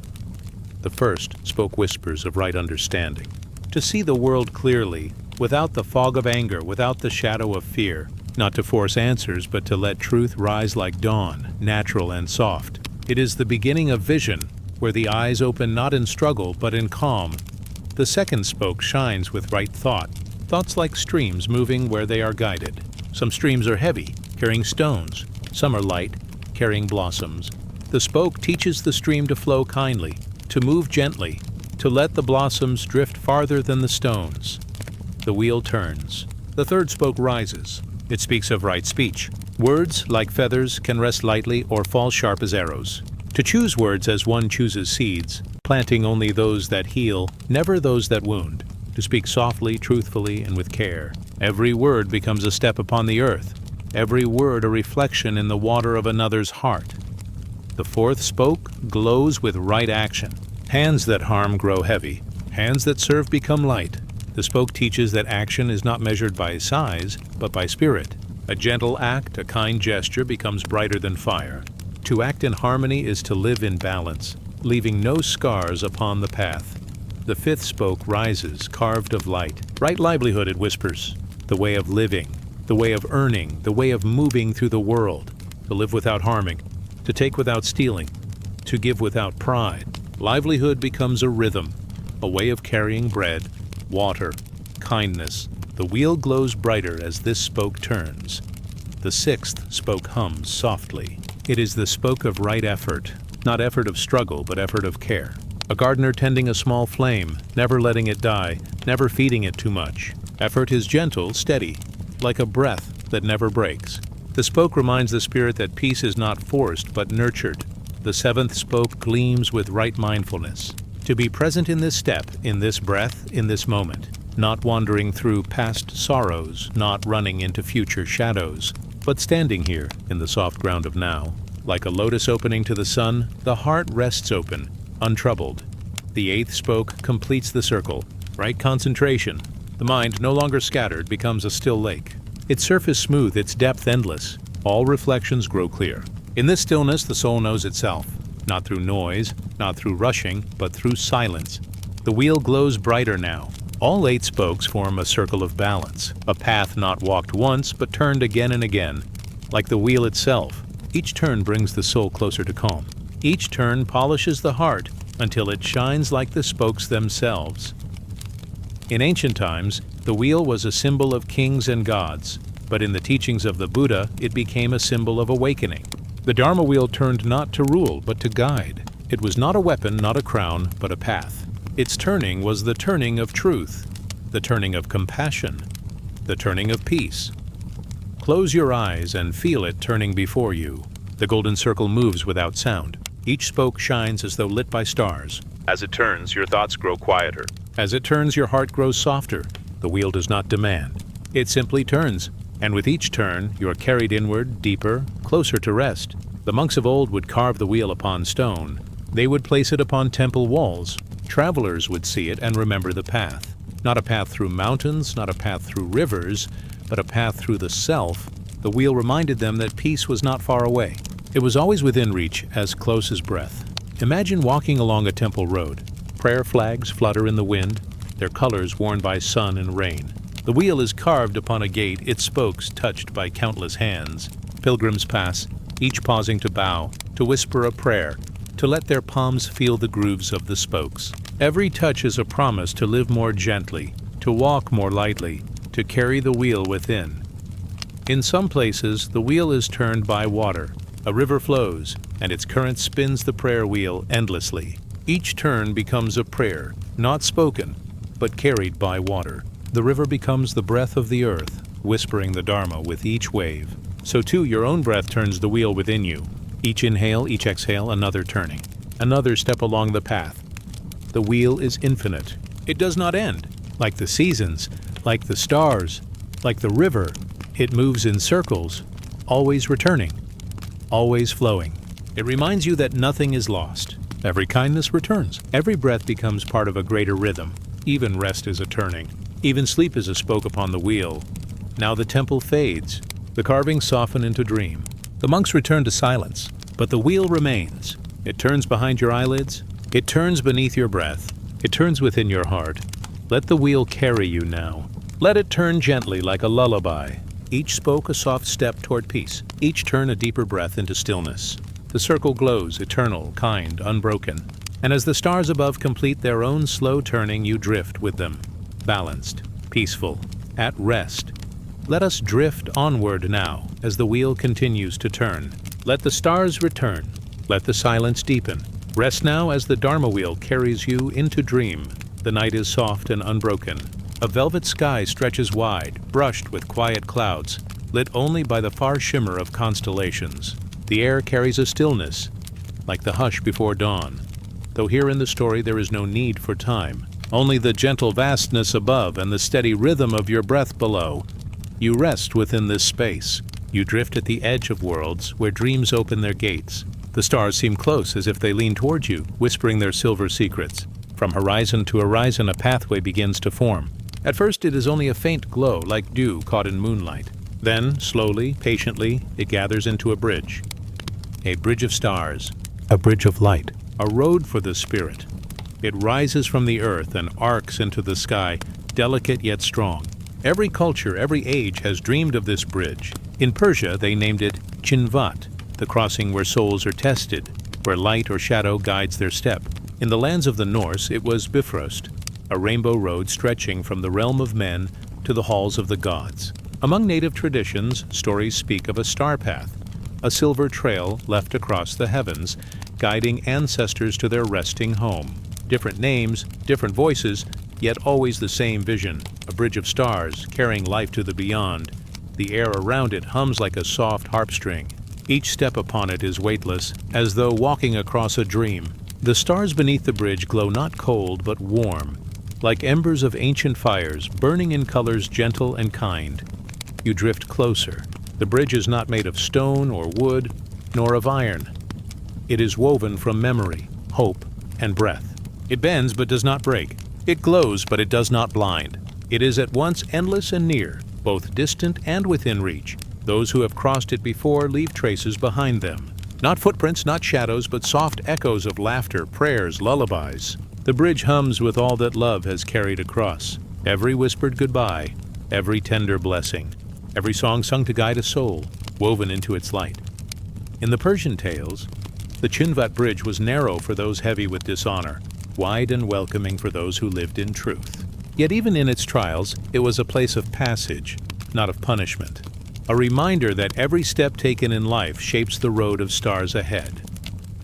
The first spoke whispers of right understanding. To see the world clearly, without the fog of anger, without the shadow of fear. Not to force answers, but to let truth rise like dawn, natural and soft. It is the beginning of vision, where the eyes open not in struggle, but in calm. The second spoke shines with right thought, thoughts like streams moving where they are guided. Some streams are heavy, carrying stones. Some are light, carrying blossoms. The spoke teaches the stream to flow kindly, to move gently, to let the blossoms drift farther than the stones. The wheel turns. The third spoke rises. It speaks of right speech. Words, like feathers, can rest lightly or fall sharp as arrows. To choose words as one chooses seeds, planting only those that heal, never those that wound. To speak softly, truthfully, and with care. Every word becomes a step upon the earth. Every word a reflection in the water of another's heart. The fourth spoke glows with right action. Hands that harm grow heavy. Hands that serve become light. The spoke teaches that action is not measured by size, but by spirit. A gentle act, a kind gesture becomes brighter than fire. To act in harmony is to live in balance, leaving no scars upon the path. The fifth spoke rises, carved of light. Right livelihood, it whispers. The way of living, the way of earning, the way of moving through the world. To live without harming, to take without stealing, to give without pride. Livelihood becomes a rhythm, a way of carrying bread, water, kindness. The wheel glows brighter as this spoke turns. The sixth spoke hums softly. It is the spoke of right effort, not effort of struggle, but effort of care. A gardener tending a small flame, never letting it die, never feeding it too much. Effort is gentle, steady, like a breath that never breaks. The spoke reminds the spirit that peace is not forced, but nurtured. The seventh spoke gleams with right mindfulness. To be present in this step, in this breath, in this moment. Not wandering through past sorrows, not running into future shadows, but standing here in the soft ground of now. Like a lotus opening to the sun, the heart rests open, untroubled. The eighth spoke completes the circle. Right concentration. The mind, no longer scattered, becomes a still lake. Its surface smooth, its depth endless. All reflections grow clear. In this stillness, the soul knows itself. Not through noise, not through rushing, but through silence. The wheel glows brighter now. All 8 spokes form a circle of balance, a path not walked once, but turned again and again. Like the wheel itself, Each turn brings the soul closer to calm. Each turn polishes the heart until it shines like the spokes themselves. In ancient times, the wheel was a symbol of kings and gods, but in the teachings of the Buddha, it became a symbol of awakening. The Dharma wheel turned not to rule, but to guide. It was not a weapon, not a crown, but a path. Its turning was the turning of truth, the turning of compassion, the turning of peace. Close your eyes and feel it turning before you. The golden circle moves without sound. Each spoke shines as though lit by stars. As it turns, your thoughts grow quieter. As it turns, your heart grows softer. The wheel does not demand. It simply turns, and with each turn, you are carried inward, deeper, closer to rest. The monks of old would carve the wheel upon stone. They would place it upon temple walls. Travelers would see it and remember the path. Not a path through mountains, not a path through rivers, but a path through the self. The wheel reminded them that peace was not far away. It was always within reach, as close as breath. Imagine walking along a temple road. Prayer flags flutter in the wind, their colors worn by sun and rain. The wheel is carved upon a gate, its spokes touched by countless hands. Pilgrims pass, each pausing to bow, to whisper a prayer, to let their palms feel the grooves of the spokes. Every touch is a promise to live more gently, to walk more lightly, to carry the wheel within. In some places, the wheel is turned by water. A river flows, and its current spins the prayer wheel endlessly. Each turn becomes a prayer, not spoken, but carried by water. The river becomes the breath of the earth, whispering the Dharma with each wave. So too, your own breath turns the wheel within you. Each inhale, each exhale, another turning. Another step along the path. The wheel is infinite. It does not end. Like the seasons, like the stars, like the river, it moves in circles, always returning, always flowing. It reminds you that nothing is lost. Every kindness returns. Every breath becomes part of a greater rhythm. Even rest is a turning. Even sleep is a spoke upon the wheel. Now the temple fades. The carvings soften into dream. The monks return to silence, but the wheel remains. It turns behind your eyelids. It turns beneath your breath. It turns within your heart. Let the wheel carry you now. Let it turn gently like a lullaby. Each spoke a soft step toward peace. Each turn a deeper breath into stillness. The circle glows, eternal, kind, unbroken. And as the stars above complete their own slow turning, you drift with them. Balanced, peaceful, at rest. Let us drift onward now as the wheel continues to turn. Let the stars return. Let the silence deepen. Rest now as the Dharma wheel carries you into dream. The night is soft and unbroken. A velvet sky stretches wide, brushed with quiet clouds, lit only by the far shimmer of constellations. The air carries a stillness, like the hush before dawn. Though here in the story there is no need for time, only the gentle vastness above and the steady rhythm of your breath below. You rest within this space. You drift at the edge of worlds where dreams open their gates. The stars seem close, as if they lean towards you, whispering their silver secrets. From horizon to horizon, a pathway begins to form. At first it is only a faint glow, like dew caught in moonlight. Then, slowly, patiently, it gathers into a bridge. A bridge of stars, a bridge of light, a road for the spirit. It rises from the earth and arcs into the sky, delicate yet strong. Every culture, every age has dreamed of this bridge. In Persia, they named it Chinvat, the crossing where souls are tested, where light or shadow guides their step. In the lands of the Norse, it was Bifrost, a rainbow road stretching from the realm of men to the halls of the gods. Among native traditions, stories speak of a star path, a silver trail left across the heavens, guiding ancestors to their resting home. Different names, different voices, yet always the same vision, a bridge of stars carrying life to the beyond. The air around it hums like a soft harp string. Each step upon it is weightless, as though walking across a dream. The stars beneath the bridge glow not cold but warm, like embers of ancient fires, burning in colors gentle and kind. You drift closer. The bridge is not made of stone or wood, nor of iron. It is woven from memory, hope, and breath. It bends but does not break. It glows but it does not blind. It is at once endless and near, both distant and within reach. Those who have crossed it before leave traces behind them. Not footprints, not shadows, but soft echoes of laughter, prayers, lullabies. The bridge hums with all that love has carried across. Every whispered goodbye, every tender blessing, every song sung to guide a soul, woven into its light. In the Persian tales, the Chinvat Bridge was narrow for those heavy with dishonor, wide and welcoming for those who lived in truth. Yet even in its trials, it was a place of passage, not of punishment. A reminder that every step taken in life shapes the road of stars ahead.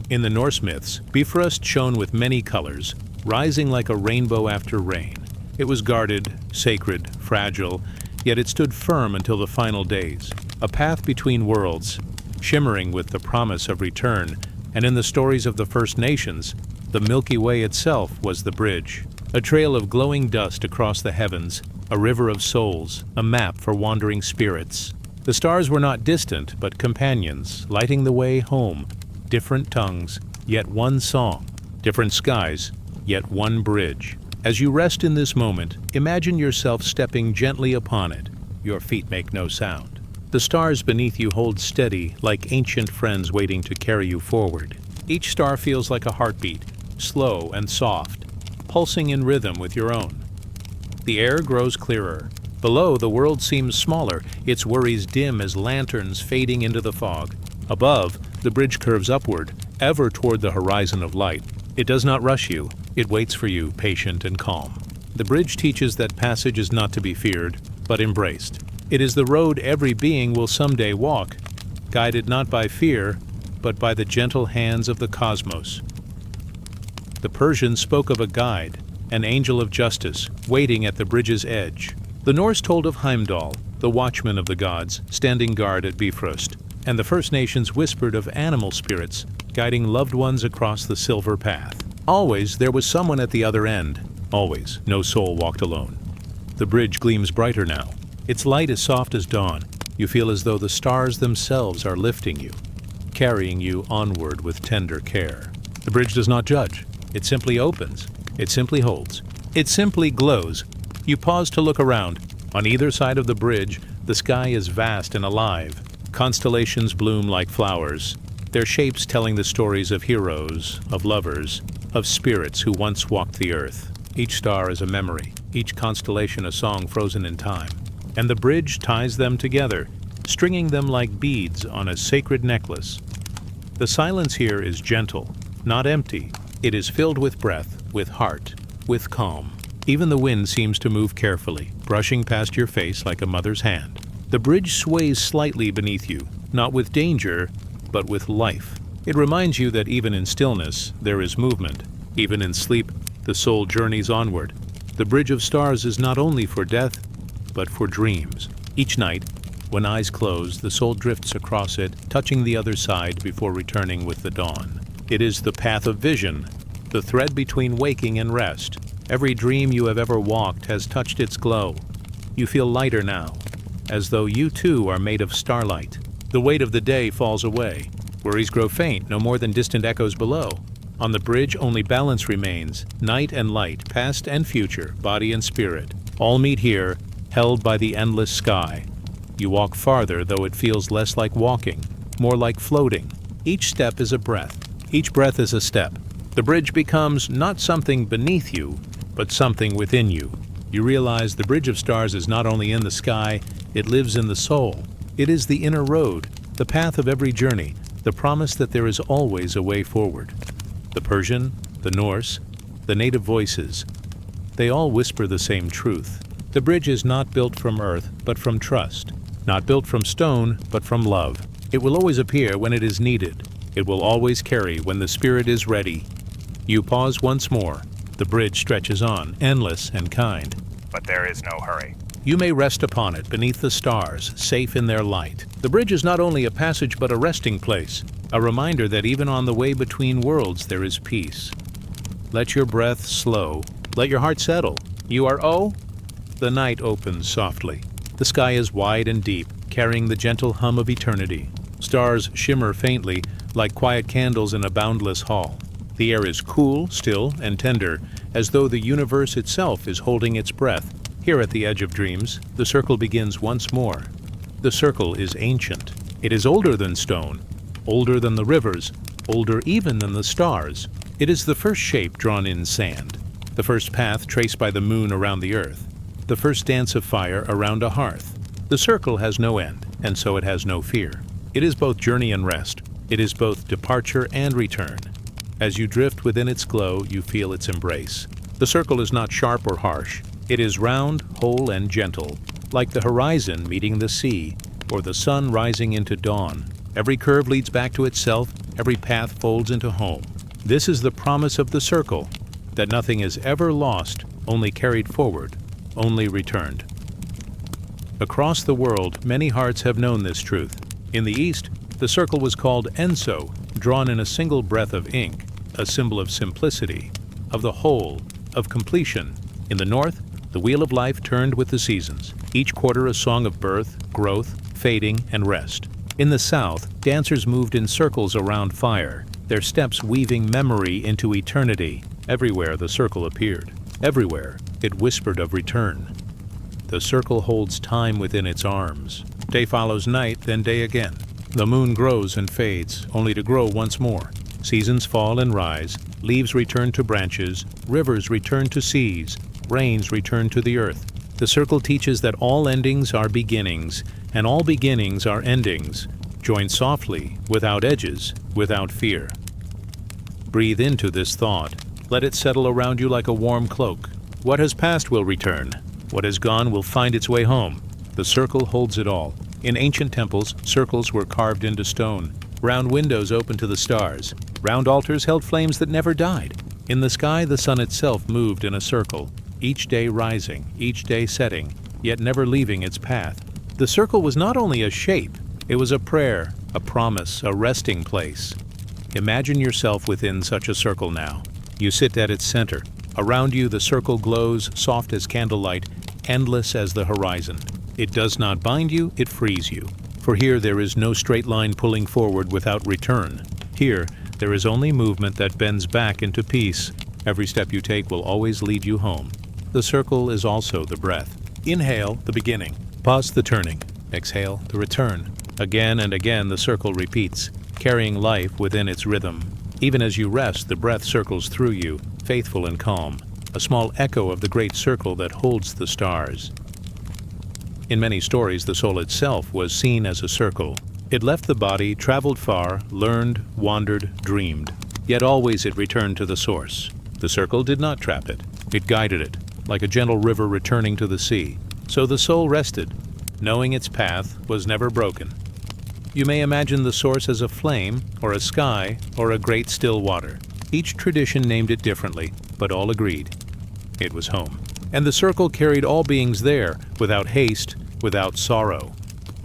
In the Norse myths, Bifrost shone with many colors, rising like a rainbow after rain. It was guarded, sacred, fragile, yet it stood firm until the final days. A path between worlds, shimmering with the promise of return, and in the stories of the First Nations, the Milky Way itself was the bridge. A trail of glowing dust across the heavens, a river of souls, a map for wandering spirits. The stars were not distant, but companions, lighting the way home. Different tongues, yet one song. Different skies, yet one bridge. As you rest in this moment, imagine yourself stepping gently upon it. Your feet make no sound. The stars beneath you hold steady, like ancient friends waiting to carry you forward. Each star feels like a heartbeat, slow and soft, pulsing in rhythm with your own. The air grows clearer. Below, the world seems smaller, its worries dim as lanterns fading into the fog. Above, the bridge curves upward, ever toward the horizon of light. It does not rush you. It waits for you, patient and calm. The bridge teaches that passage is not to be feared, but embraced. It is the road every being will someday walk, guided not by fear, but by the gentle hands of the cosmos. The Persians spoke of a guide, an angel of justice, waiting at the bridge's edge. The Norse told of Heimdall, the watchman of the gods, standing guard at Bifrost, and the First Nations whispered of animal spirits, guiding loved ones across the silver path. Always there was someone at the other end. Always, no soul walked alone. The bridge gleams brighter now. Its light is soft as dawn. You feel as though the stars themselves are lifting you, carrying you onward with tender care. The bridge does not judge. It simply opens. It simply holds. It simply glows. You pause to look around. On either side of the bridge, the sky is vast and alive. Constellations bloom like flowers, their shapes telling the stories of heroes, of lovers, of spirits who once walked the earth. Each star is a memory, each constellation a song frozen in time. And the bridge ties them together, stringing them like beads on a sacred necklace. The silence here is gentle, not empty. It is filled with breath, with heart, with calm. Even the wind seems to move carefully, brushing past your face like a mother's hand. The bridge sways slightly beneath you, not with danger, but with life. It reminds you that even in stillness, there is movement. Even in sleep, the soul journeys onward. The bridge of stars is not only for death, but for dreams. Each night, when eyes close, the soul drifts across it, touching the other side before returning with the dawn. It is the path of vision, the thread between waking and rest. Every dream you have ever walked has touched its glow. You feel lighter now, as though you too are made of starlight. The weight of the day falls away. Worries grow faint, no more than distant echoes below. On the bridge, only balance remains. Night and light, past and future, body and spirit, all meet here, held by the endless sky. You walk farther, though it feels less like walking, more like floating. Each step is a breath. Each breath is a step. The bridge becomes not something beneath you, but something within you. You realize the bridge of stars is not only in the sky, it lives in the soul. It is the inner road, the path of every journey, the promise that there is always a way forward. The Persian, the Norse, the native voices, they all whisper the same truth. The bridge is not built from earth, but from trust. Not built from stone, but from love. It will always appear when it is needed. It will always carry when the spirit is ready. You pause once more. The bridge stretches on, endless and kind. But there is no hurry. You may rest upon it beneath the stars, safe in their light. The bridge is not only a passage but a resting place, a reminder that even on the way between worlds there is peace. Let your breath slow. Let your heart settle. You are The night opens softly. The sky is wide and deep, carrying the gentle hum of eternity. Stars shimmer faintly, like quiet candles in a boundless hall. The air is cool, still, and tender, as though the universe itself is holding its breath. Here at the edge of dreams, the circle begins once more. The circle is ancient. It is older than stone, older than the rivers, older even than the stars. It is the first shape drawn in sand, the first path traced by the moon around the earth, the first dance of fire around a hearth. The circle has no end, and so it has no fear. It is both journey and rest, It is both departure and return. As you drift within its glow, you feel its embrace. The circle is not sharp or harsh. It is round, whole, and gentle, like the horizon meeting the sea, or the sun rising into dawn. Every curve leads back to itself, every path folds into home. This is the promise of the circle, that nothing is ever lost, only carried forward, only returned. Across the world, many hearts have known this truth. In the East, the circle was called enso, drawn in a single breath of ink, a symbol of simplicity, of the whole, of completion. In the North, the wheel of life turned with the seasons, each quarter a song of birth, growth, fading, and rest. In the South, dancers moved in circles around fire, their steps weaving memory into eternity. Everywhere the circle appeared. Everywhere it whispered of return. The circle holds time within its arms. Day follows night, then day again. The moon grows and fades, only to grow once more. Seasons fall and rise, leaves return to branches, rivers return to seas, rains return to the earth. The circle teaches that all endings are beginnings, and all beginnings are endings. Join softly, without edges, without fear. Breathe into this thought. Let it settle around you like a warm cloak. What has passed will return. What has gone will find its way home. The circle holds it all. In ancient temples, circles were carved into stone. Round windows opened to the stars. Round altars held flames that never died. In the sky, the sun itself moved in a circle, each day rising, each day setting, yet never leaving its path. The circle was not only a shape, it was a prayer, a promise, a resting place. Imagine yourself within such a circle now. You sit at its center. Around you, the circle glows, soft as candlelight, endless as the horizon. It does not bind you, it frees you. For here there is no straight line pulling forward without return. Here, there is only movement that bends back into peace. Every step you take will always lead you home. The circle is also the breath. Inhale, the beginning. Pause, the turning. Exhale, the return. Again and again the circle repeats, carrying life within its rhythm. Even as you rest, the breath circles through you, faithful and calm, a small echo of the great circle that holds the stars. In many stories, the soul itself was seen as a circle. It left the body, traveled far, learned, wandered, dreamed. Yet always it returned to the source. The circle did not trap it. It guided it, like a gentle river returning to the sea. So the soul rested, knowing its path was never broken. You may imagine the source as a flame, or a sky, or a great still water. Each tradition named it differently, but all agreed. It was home. And the circle carried all beings there, without haste, without sorrow,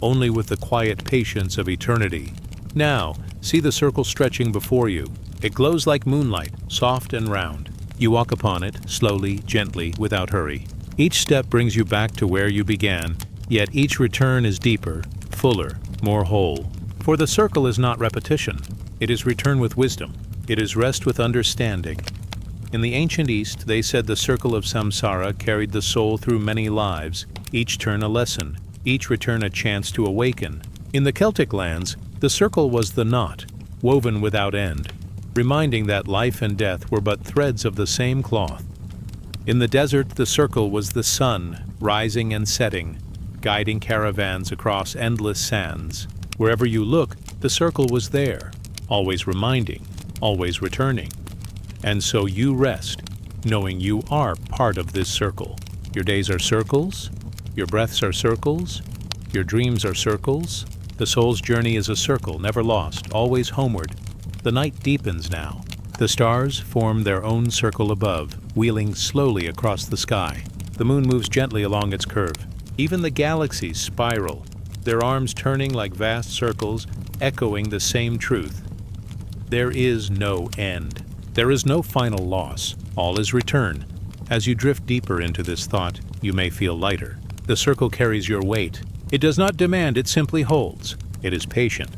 only with the quiet patience of eternity. Now, see the circle stretching before you. It glows like moonlight, soft and round. You walk upon it, slowly, gently, without hurry. Each step brings you back to where you began, yet each return is deeper, fuller, more whole. For the circle is not repetition. It is return with wisdom. It is rest with understanding. In the ancient East, they said the circle of samsara carried the soul through many lives, each turn a lesson, each return a chance to awaken. In the Celtic lands, the circle was the knot, woven without end, reminding that life and death were but threads of the same cloth. In the desert, the circle was the sun, rising and setting, guiding caravans across endless sands. Wherever you look, the circle was there, always reminding, always returning. And so you rest, knowing you are part of this circle. Your days are circles, your breaths are circles, your dreams are circles. The soul's journey is a circle, never lost, always homeward. The night deepens now. The stars form their own circle above, wheeling slowly across the sky. The moon moves gently along its curve. Even the galaxies spiral, their arms turning like vast circles, echoing the same truth. There is no end. There is no final loss. All is return. As you drift deeper into this thought, you may feel lighter. The circle carries your weight. It does not demand, it simply holds. It is patient,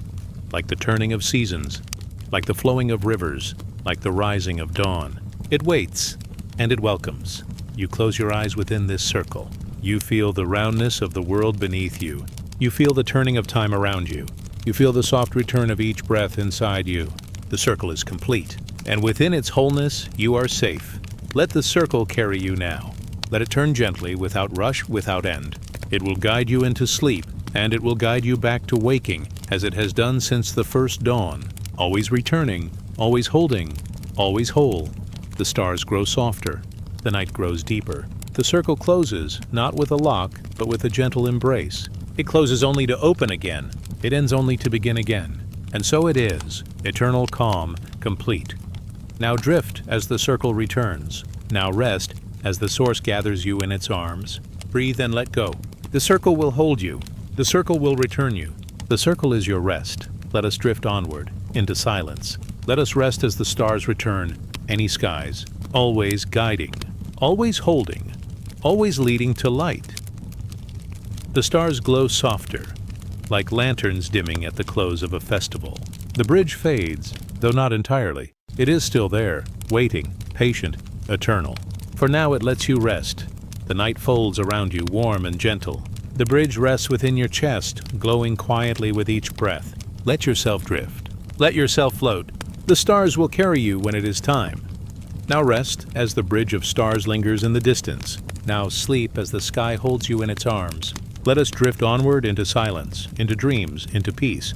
like the turning of seasons, like the flowing of rivers, like the rising of dawn. It waits, and it welcomes. You close your eyes within this circle. You feel the roundness of the world beneath you. You feel the turning of time around you. You feel the soft return of each breath inside you. The circle is complete, and within its wholeness, you are safe. Let the circle carry you now. Let it turn gently, without rush, without end. It will guide you into sleep, and it will guide you back to waking, as it has done since the first dawn, always returning, always holding, always whole. The stars grow softer, the night grows deeper. The circle closes, not with a lock, but with a gentle embrace. It closes only to open again. It ends only to begin again. And so it is, eternal calm, complete. Now drift as the circle returns. Now rest as the source gathers you in its arms. Breathe and let go. The circle will hold you. The circle will return you. The circle is your rest. Let us drift onward, into silence. Let us rest as the stars return, any skies, always guiding, always holding, always leading to light. The stars glow softer, like lanterns dimming at the close of a festival. The bridge fades, though not entirely. It is still there, waiting, patient, eternal. For now it lets you rest. The night folds around you, warm and gentle. The bridge rests within your chest, glowing quietly with each breath. Let yourself drift. Let yourself float. The stars will carry you when it is time. Now rest as the bridge of stars lingers in the distance. Now sleep as the sky holds you in its arms. Let us drift onward into silence, into dreams, into peace.